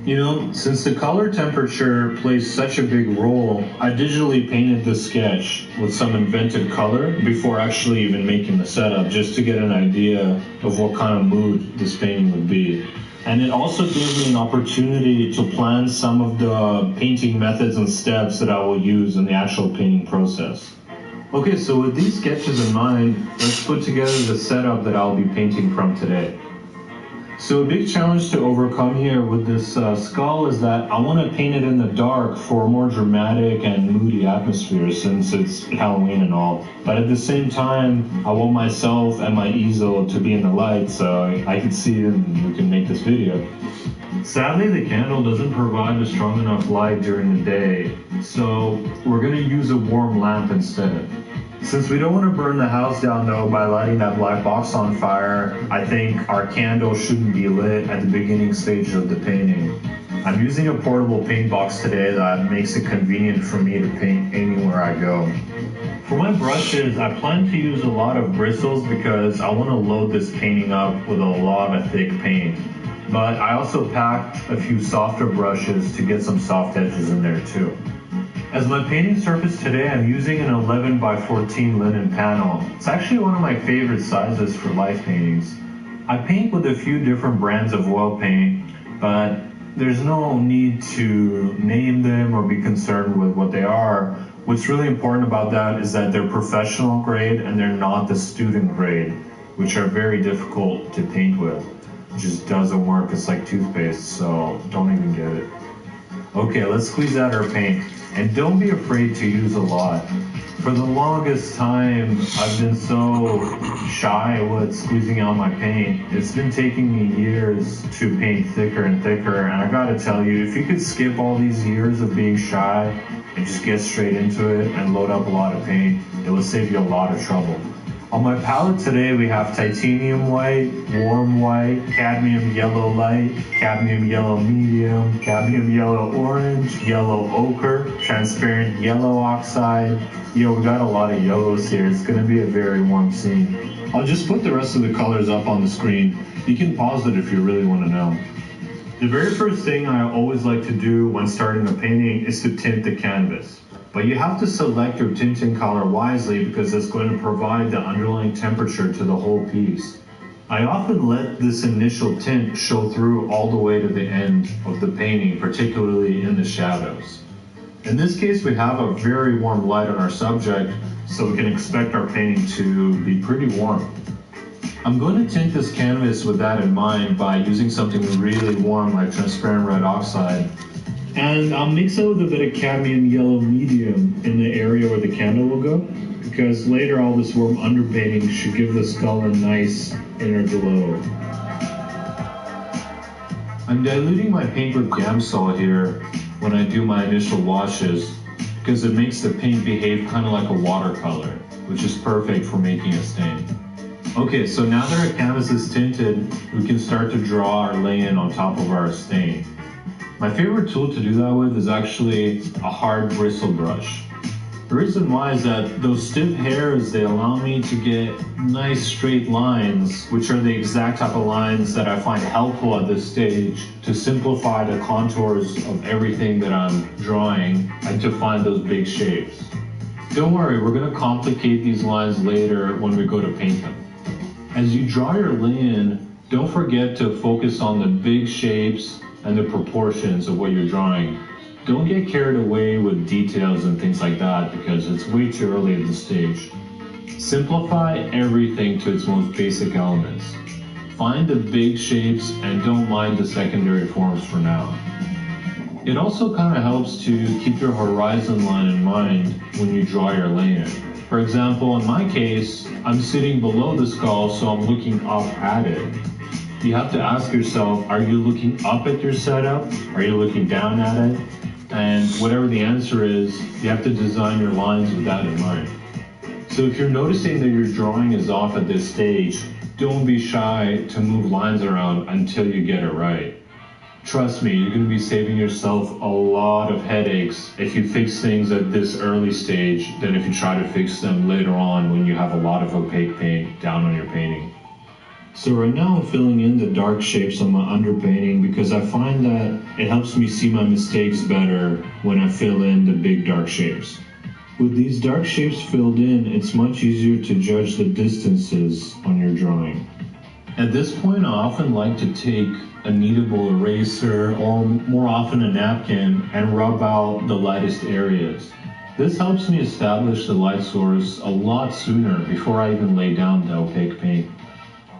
You know, since the color temperature plays such a big role, I digitally painted the sketch with some invented color before actually even making the setup, just to get an idea of what kind of mood this painting would be. And it also gave me an opportunity to plan some of the painting methods and steps that I will use in the actual painting process. Okay, so with these sketches in mind, let's put together the setup that I'll be painting from today. So a big challenge to overcome here with this skull is that I want to paint it in the dark for a more dramatic and moody atmosphere, since it's Halloween and all. But at the same time, I want myself and my easel to be in the light so I can see it and we can make this video. Sadly, the candle doesn't provide a strong enough light during the day, so we're going to use a warm lamp instead. Since we don't want to burn the house down though by lighting that black box on fire, I think our candle shouldn't be lit at the beginning stage of the painting. I'm using a portable paint box today that makes it convenient for me to paint anywhere I go. For my brushes, I plan to use a lot of bristles because I want to load this painting up with a lot of thick paint. But I also packed a few softer brushes to get some soft edges in there too. As my painting surface today, I'm using an 11 by 14 linen panel. It's actually one of my favorite sizes for life paintings. I paint with a few different brands of oil paint, but there's no need to name them or be concerned with what they are. What's really important about that is that they're professional grade and they're not the student grade, which are very difficult to paint with. It just doesn't work. It's like toothpaste, so don't even get it. Okay, let's squeeze out our paint. And don't be afraid to use a lot. For the longest time, I've been so shy with squeezing out my paint. It's been taking me years to paint thicker and thicker, and I gotta tell you, if you could skip all these years of being shy and just get straight into it and load up a lot of paint, it will save you a lot of trouble. On my palette today, we have titanium white, warm white, cadmium yellow light, cadmium yellow medium, cadmium yellow orange, yellow ochre, transparent yellow oxide. You know, we got a lot of yellows here. It's gonna be a very warm scene. I'll just put the rest of the colors up on the screen. You can pause it if you really wanna know. The very first thing I always like to do when starting a painting is to tint the canvas. But you have to select your tinting color wisely because it's going to provide the underlying temperature to the whole piece. I often let this initial tint show through all the way to the end of the painting, particularly in the shadows. In this case, we have a very warm light on our subject, so we can expect our painting to be pretty warm. I'm going to tint this canvas with that in mind by using something really warm like transparent red oxide. And I'll mix it with a bit of cadmium yellow medium in the area where the candle will go, because later all this warm underpainting should give the skull a nice inner glow. I'm diluting my paint with Gamsol here when I do my initial washes, because it makes the paint behave kind of like a watercolor, which is perfect for making a stain. Okay, so now that our canvas is tinted, we can start to draw our lay-in on top of our stain. My favorite tool to do that with is actually a hard bristle brush. The reason why is that those stiff hairs, they allow me to get nice straight lines, which are the exact type of lines that I find helpful at this stage to simplify the contours of everything that I'm drawing and to find those big shapes. Don't worry, we're going to complicate these lines later when we go to paint them. As you draw your lay-in, don't forget to focus on the big shapes and the proportions of what you're drawing. Don't get carried away with details and things like that because it's way too early at this stage. Simplify everything to its most basic elements. Find the big shapes and don't mind the secondary forms for now. It also kind of helps to keep your horizon line in mind when you draw your lay-in. For example, in my case, I'm sitting below the skull, so I'm looking up at it. You have to ask yourself, are you looking up at your setup? Are you looking down at it? And whatever the answer is, you have to design your lines with that in mind. So if you're noticing that your drawing is off at this stage, don't be shy to move lines around until you get it right. Trust me, you're going to be saving yourself a lot of headaches if you fix things at this early stage than if you try to fix them later on when you have a lot of opaque paint down on your painting. So right now I'm filling in the dark shapes on my underpainting because I find that it helps me see my mistakes better when I fill in the big dark shapes. With these dark shapes filled in, it's much easier to judge the distances on your drawing. At this point, I often like to take a kneadable eraser or more often a napkin and rub out the lightest areas. This helps me establish the light source a lot sooner before I even lay down the opaque paint.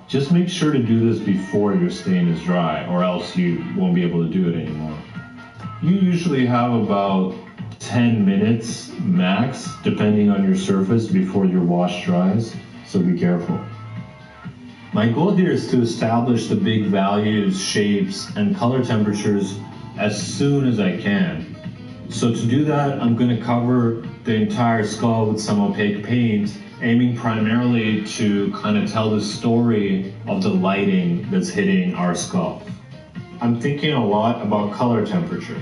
Just make sure to do this before your stain is dry, or else you won't be able to do it anymore. You usually have about 10 minutes max, depending on your surface, before your wash dries, so be careful. My goal here is to establish the big values, shapes, and color temperatures as soon as I can. So to do that, I'm going to cover the entire skull with some opaque paint, aiming primarily to kind of tell the story of the lighting that's hitting our skull. I'm thinking a lot about color temperature.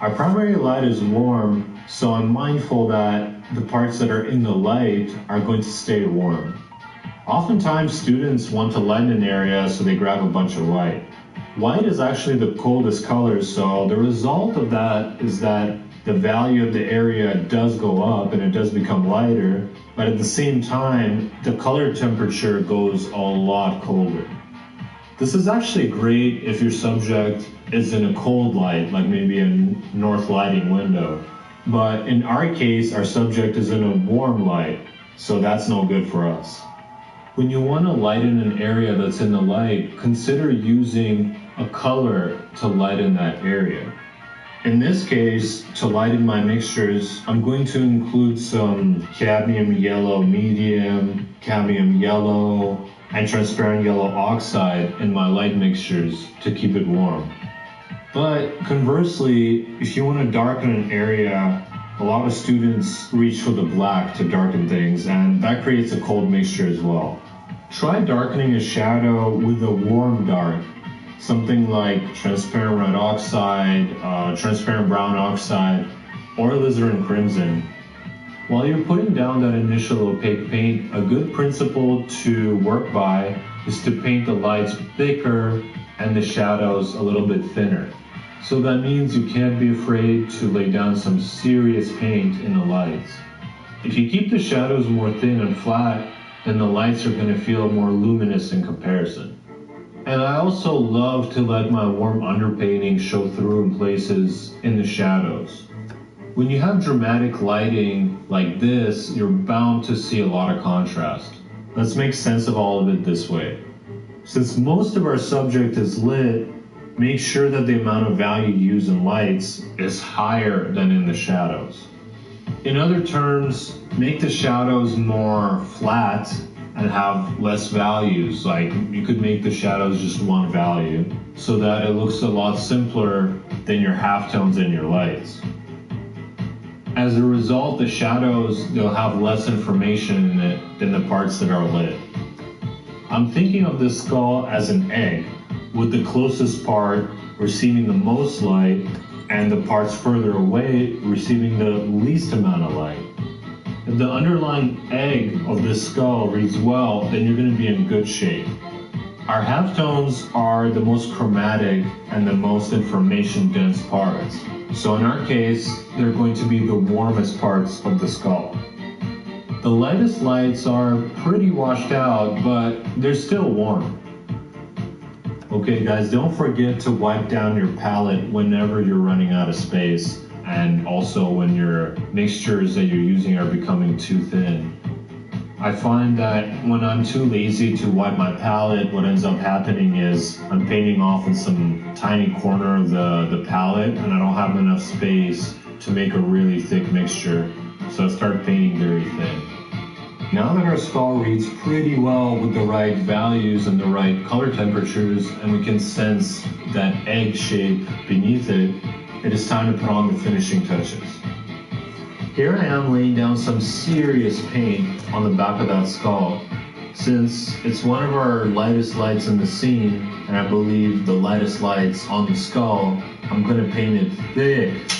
Our primary light is warm, so I'm mindful that the parts that are in the light are going to stay warm. Oftentimes students want to lighten an area, so they grab a bunch of white. White is actually the coldest color, so the result of that is that the value of the area does go up and it does become lighter, but at the same time, the color temperature goes a lot colder. This is actually great if your subject is in a cold light, like maybe a north lighting window. But in our case, our subject is in a warm light, so that's no good for us. When you want to lighten an area that's in the light, consider using a color to lighten that area. In this case, to lighten my mixtures, I'm going to include some cadmium yellow medium, cadmium yellow, and transparent yellow oxide in my light mixtures to keep it warm. But conversely, if you want to darken an area, a lot of students reach for the black to darken things, and that creates a cold mixture as well. Try darkening a shadow with a warm dark, something like transparent red oxide, transparent brown oxide, or alizarin crimson. While you're putting down that initial opaque paint, a good principle to work by is to paint the lights thicker and the shadows a little bit thinner. So that means you can't be afraid to lay down some serious paint in the lights. If you keep the shadows more thin and flat, then the lights are going to feel more luminous in comparison. And I also love to let my warm underpainting show through in places in the shadows. When you have dramatic lighting like this, you're bound to see a lot of contrast. Let's make sense of all of it this way. Since most of our subject is lit, make sure that the amount of value used in lights is higher than in the shadows. In other terms, make the shadows more flat and have less values. Like you could make the shadows just one value so that it looks a lot simpler than your halftones and your lights. As a result, the shadows, they'll have less information in it than the parts that are lit. I'm thinking of this skull as an egg, with the closest part receiving the most light and the parts further away receiving the least amount of light. If the underlying egg of this skull reads well, then you're going to be in good shape. Our halftones are the most chromatic and the most information dense parts. So in our case, they're going to be the warmest parts of the skull. The lightest lights are pretty washed out, but they're still warm. Okay guys, don't forget to wipe down your palette whenever you're running out of space, and also when your mixtures that you're using are becoming too thin. I find that when I'm too lazy to wipe my palette, what ends up happening is I'm painting off in some tiny corner of the palette, and I don't have enough space to make a really thick mixture, so I start painting very thin. Now that our skull reads pretty well with the right values and the right color temperatures, and we can sense that egg shape beneath it, it is time to put on the finishing touches. Here I am laying down some serious paint on the back of that skull. Since it's one of our lightest lights in the scene, and I believe the lightest lights on the skull, I'm going to paint it thick.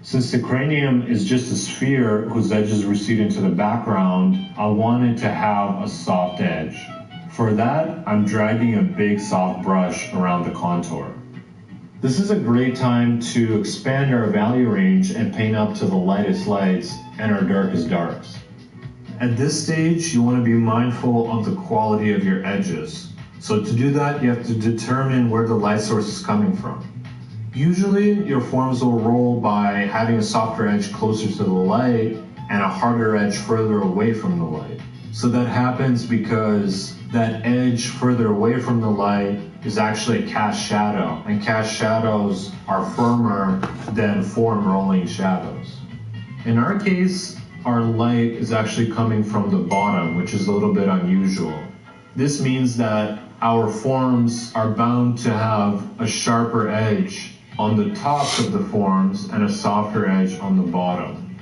Since the cranium is just a sphere whose edges recede into the background, I wanted to have a soft edge. For that, I'm dragging a big soft brush around the contour. This is a great time to expand our value range and paint up to the lightest lights and our darkest darks. At this stage, you want to be mindful of the quality of your edges. So to do that, you have to determine where the light source is coming from. Usually, your forms will roll by having a softer edge closer to the light and a harder edge further away from the light. So that happens because that edge further away from the light is actually a cast shadow, and cast shadows are firmer than form rolling shadows. In our case, our light is actually coming from the bottom, which is a little bit unusual. This means that our forms are bound to have a sharper edge on the tops of the forms and a softer edge on the bottom.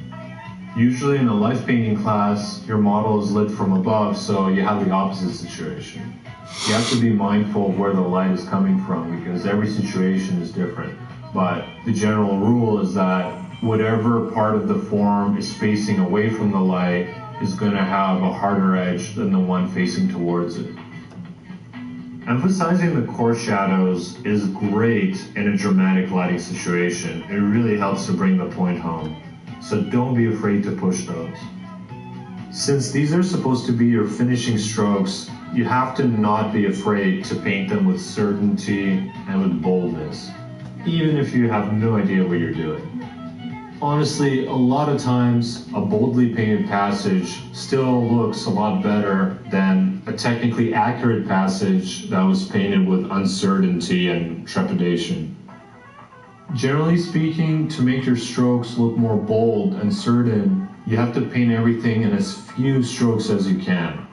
Usually in a life painting class, your model is lit from above, so you have the opposite situation. You have to be mindful of where the light is coming from because every situation is different. But the general rule is that whatever part of the form is facing away from the light is going to have a harder edge than the one facing towards it. Emphasizing the core shadows is great in a dramatic lighting situation. It really helps to bring the point home. So don't be afraid to push those. Since these are supposed to be your finishing strokes, you have to not be afraid to paint them with certainty and with boldness, even if you have no idea what you're doing. Honestly, a lot of times, a boldly painted passage still looks a lot better than a technically accurate passage that was painted with uncertainty and trepidation. Generally speaking, to make your strokes look more bold and certain, you have to paint everything in as few strokes as you can.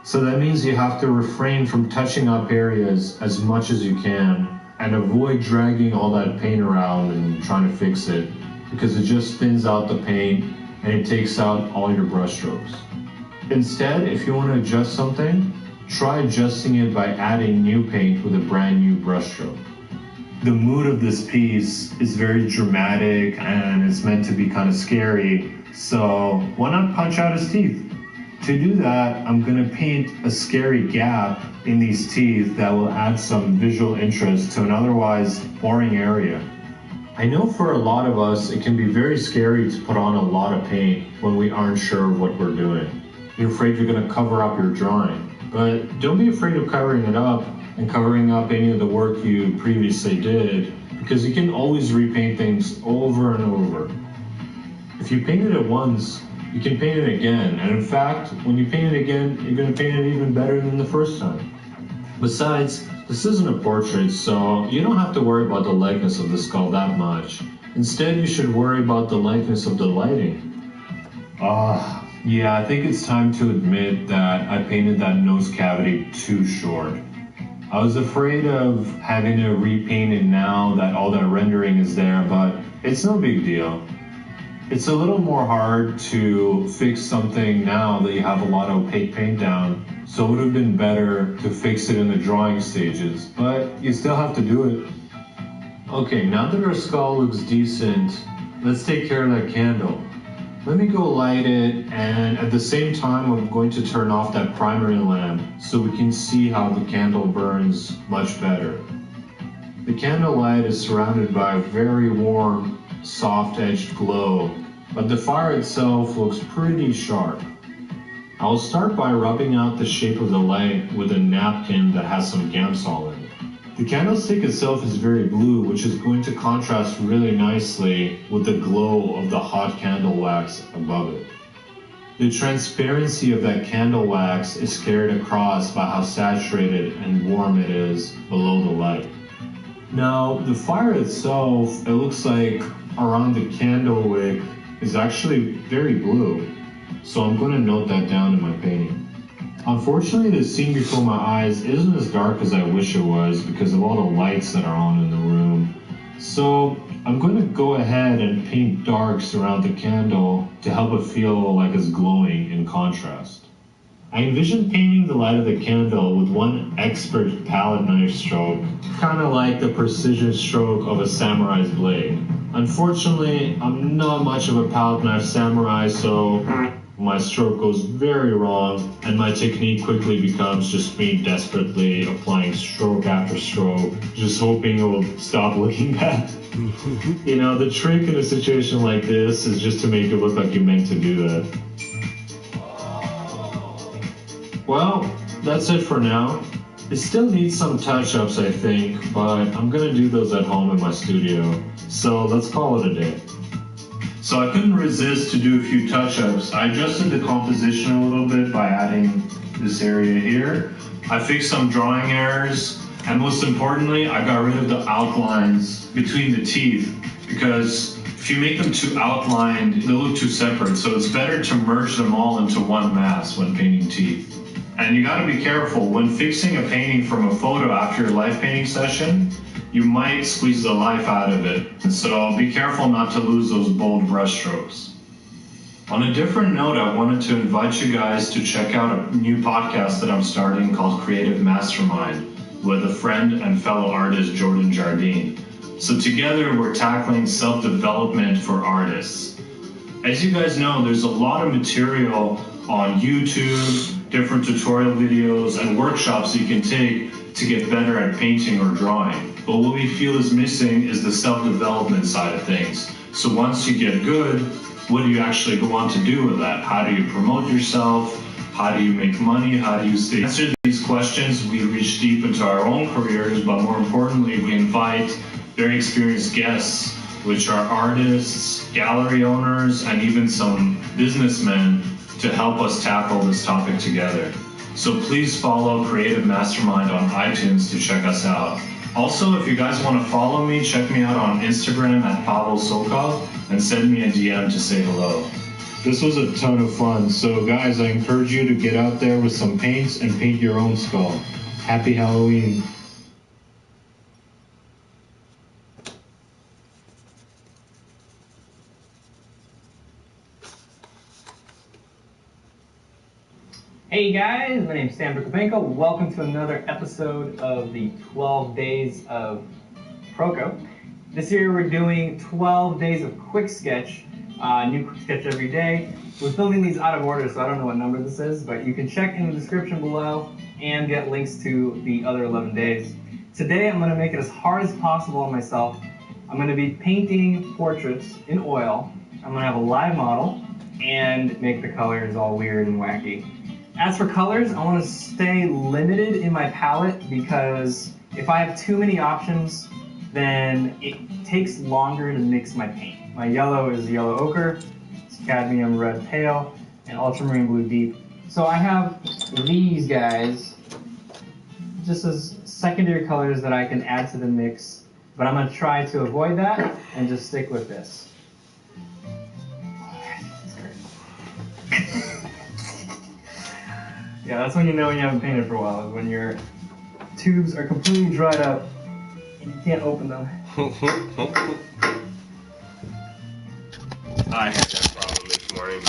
So that means you have to refrain from touching up areas as much as you can and avoid dragging all that paint around and trying to fix it, because it just thins out the paint and it takes out all your brush strokes. Instead, if you want to adjust something, try adjusting it by adding new paint with a brand new brush stroke. The mood of this piece is very dramatic and it's meant to be kind of scary, so why not punch out his teeth? To do that, I'm going to paint a scary gap in these teeth that will add some visual interest to an otherwise boring area. I know for a lot of us, it can be very scary to put on a lot of paint when we aren't sure of what we're doing. You're afraid you're going to cover up your drawing, but don't be afraid of covering it up and covering up any of the work you previously did, because you can always repaint things over and over. If you painted it once, you can paint it again, and in fact, when you paint it again, you're going to paint it even better than the first time. Besides, this isn't a portrait, so you don't have to worry about the likeness of the skull that much. Instead, you should worry about the likeness of the lighting. Yeah, I think it's time to admit that I painted that nose cavity too short. I was afraid of having to repaint it now that all that rendering is there, but it's no big deal. It's a little more hard to fix something now that you have a lot of opaque paint down, so it would have been better to fix it in the drawing stages, but you still have to do it. Okay, now that our skull looks decent, let's take care of that candle. Let me go light it, and at the same time I'm going to turn off that primary lamp so we can see how the candle burns much better. The candle light is surrounded by a very warm, soft-edged glow, but the fire itself looks pretty sharp. I will start by rubbing out the shape of the light with a napkin that has some Gamsol in it. The candlestick itself is very blue, which is going to contrast really nicely with the glow of the hot candle wax above it. The transparency of that candle wax is carried across by how saturated and warm it is below the light. Now, the fire itself, it looks like around the candle wick is actually very blue, so I'm going to note that down in my painting. Unfortunately, the scene before my eyes isn't as dark as I wish it was because of all the lights that are on in the room. So I'm going to go ahead and paint darks around the candle to help it feel like it's glowing in contrast. I envision painting the light of the candle with one expert palette knife stroke, kind of like the precision stroke of a samurai's blade. Unfortunately, I'm not much of a palette knife samurai, so my stroke goes very wrong, and my technique quickly becomes just me desperately applying stroke after stroke, just hoping it will stop looking bad. You know, the trick in a situation like this is just to make it look like you meant to do that. Well, that's it for now. It still needs some touch-ups, I think, but I'm gonna do those at home in my studio, so let's call it a day. So I couldn't resist to do a few touch-ups. I adjusted the composition a little bit by adding this area here. I fixed some drawing errors, and most importantly, I got rid of the outlines between the teeth, because if you make them too outlined, they look too separate, so it's better to merge them all into one mass when painting teeth. And you gotta be careful, when fixing a painting from a photo after your live painting session, you might squeeze the life out of it, so be careful not to lose those bold brush strokes. On a different note, I wanted to invite you guys to check out a new podcast that I'm starting called Creative Mastermind with a friend and fellow artist, Jordan Jardine. So together we're tackling self-development for artists. As you guys know, there's a lot of material on YouTube, different tutorial videos, and workshops you can take to get better at painting or drawing. But what we feel is missing is the self-development side of things. So once you get good, what do you actually go on to do with that? How do you promote yourself? How do you make money? How do you stay? To answer these questions, we reach deep into our own careers, but more importantly, we invite very experienced guests, which are artists, gallery owners, and even some businessmen to help us tackle this topic together. So please follow Creative Mastermind on iTunes to check us out. Also, if you guys want to follow me, check me out on Instagram at Pavel Sokol and send me a DM to say hello. This was a ton of fun, so guys, I encourage you to get out there with some paints and paint your own skull. Happy Halloween. Hey guys, my name is Stan Prokopenko. Welcome to another episode of the 12 Days of Proko. This year we're doing 12 days of quick sketch, new quick sketch every day. We're filming these out of order, so I don't know what number this is, but you can check in the description below and get links to the other 11 days. Today I'm going to make it as hard as possible on myself. I'm going to be painting portraits in oil. I'm going to have a live model and make the colors all weird and wacky. As for colors, I want to stay limited in my palette because if I have too many options, then it takes longer to mix my paint. My yellow is yellow ochre, it's cadmium red pale, and ultramarine blue deep. So I have these guys just as secondary colors that I can add to the mix, but I'm going to try to avoid that and just stick with this. Yeah, that's when you know when you haven't painted for a while, is when your tubes are completely dried up and you can't open them. I had that problem this morning.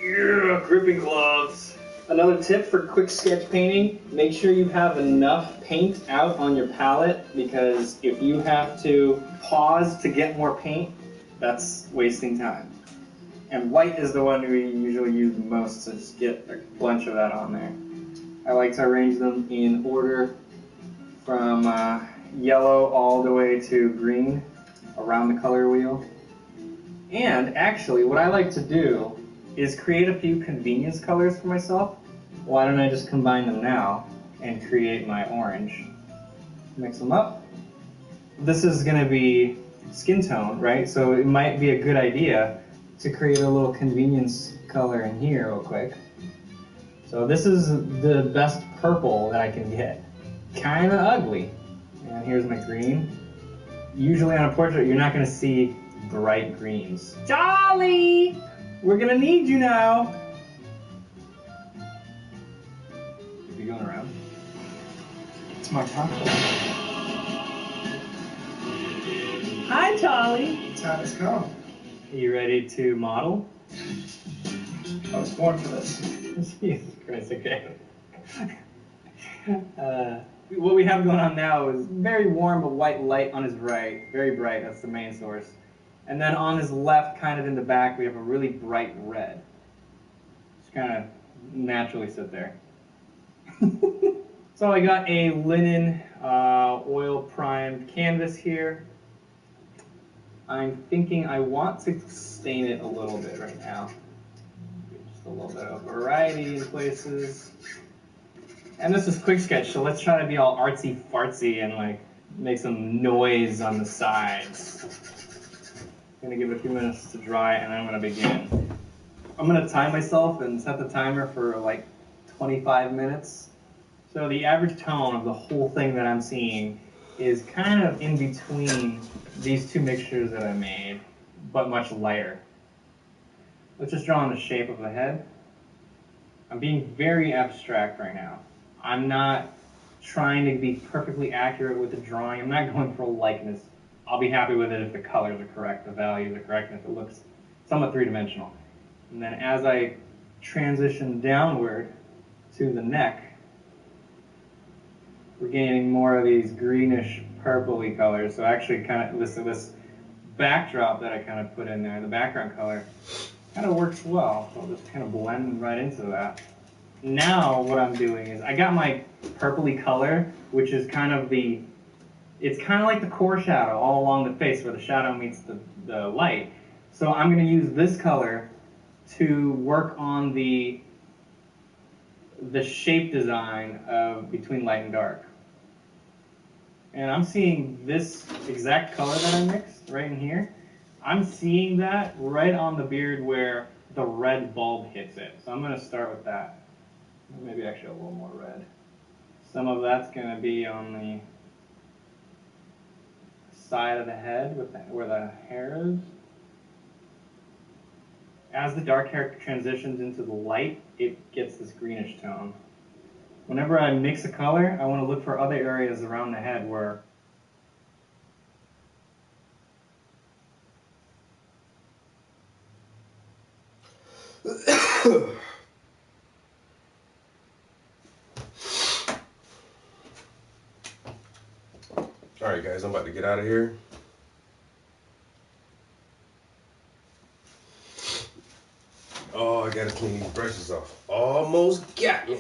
Yeah, gripping gloves. Another tip for quick sketch painting, make sure you have enough paint out on your palette, because if you have to pause to get more paint, that's wasting time. And white is the one we usually use the most, so just get a bunch of that on there. I like to arrange them in order from yellow all the way to green around the color wheel. And actually, what I like to do is create a few convenience colors for myself. Why don't I just combine them now and create my orange? Mix them up. This is going to be skin tone, right? So it might be a good idea to create a little convenience color in here real quick. So this is the best purple that I can get. Kind of ugly. And here's my green. Usually on a portrait, you're not going to see bright greens. Charlie! We're going to need you now. Is he going around? It's my taco. Hi, Charlie. Time has come. Are you ready to model? I was born for this. Jesus Christ, okay. What we have going on now is very warm but white light on his right, very bright, that's the main source. And then on his left, kind of in the back, we have a really bright red. Just kind of naturally sit there. So I got a linen oil primed canvas here. I'm thinking I want to stain it a little bit right now. Just a little bit of variety in places. And this is quick sketch, so let's try to be all artsy fartsy and like make some noise on the sides. I'm gonna give it a few minutes to dry and then I'm gonna begin. I'm gonna time myself and set the timer for like 25 minutes. So the average tone of the whole thing that I'm seeing is kind of in between these two mixtures that I made, but much lighter. Let's just draw in the shape of the head. I'm being very abstract right now. I'm not trying to be perfectly accurate with the drawing. I'm not going for a likeness. I'll be happy with it if the colors are correct, the values are correct, and if it looks somewhat three-dimensional. And then as I transition downward to the neck, we're gaining more of these greenish purpley colors. So actually kind of this backdrop that I kind of put in there, the background color, kind of works well. So I'll just kind of blend right into that. Now what I'm doing is I got my purpley color, which is kind of it's kind of like the core shadow all along the face where the shadow meets the light. So I'm going to use this color to work on the shape design of between light and dark. And I'm seeing this exact color that I mixed right in here. I'm seeing that right on the beard where the red bulb hits it. So I'm going to start with that. Maybe actually a little more red. Some of that's going to be on the side of the head where the hair is. As the dark hair transitions into the light, it gets this greenish tone. Whenever I mix a color, I want to look for other areas around the head where All right, guys, I'm about to get out of here. Oh, I gotta clean these brushes off. Almost got me.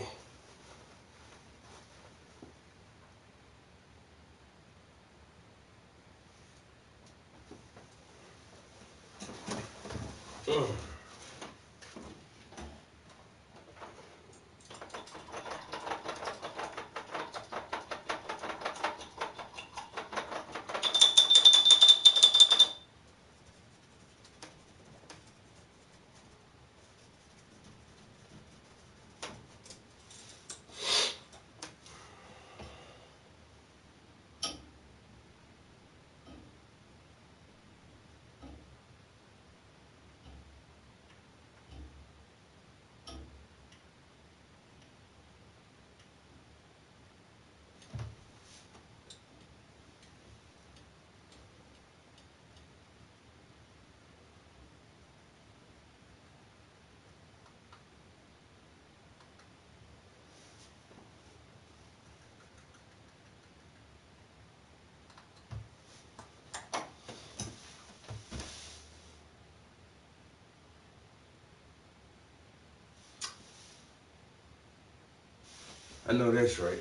I know that's right.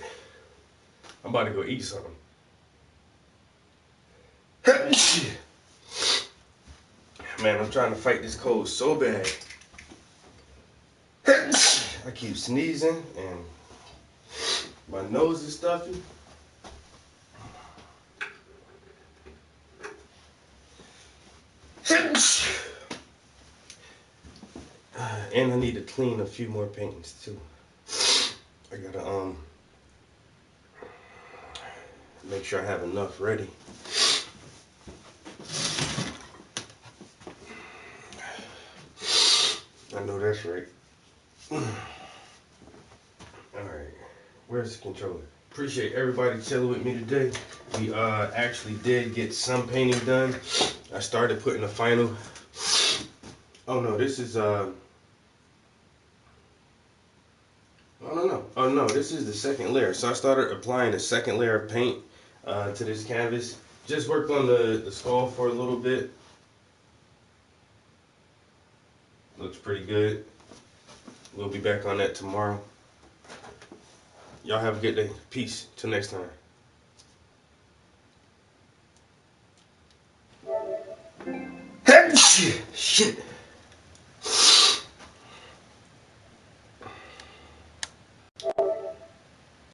I'm about to go eat something. Man, I'm trying to fight this cold so bad. I keep sneezing and my nose is stuffy. And I need to clean a few more paintings too. I gotta make sure I have enough ready. I know that's right. Alright, where's the controller? Appreciate everybody chilling with me today. We actually did get some painting done. I started putting the final. Oh no, this is oh no, this is the second layer. So I started applying the second layer of paint to this canvas. Just worked on the skull for a little bit. Looks pretty good. We'll be back on that tomorrow. Y'all have a good day. Peace. Till next time. Shit.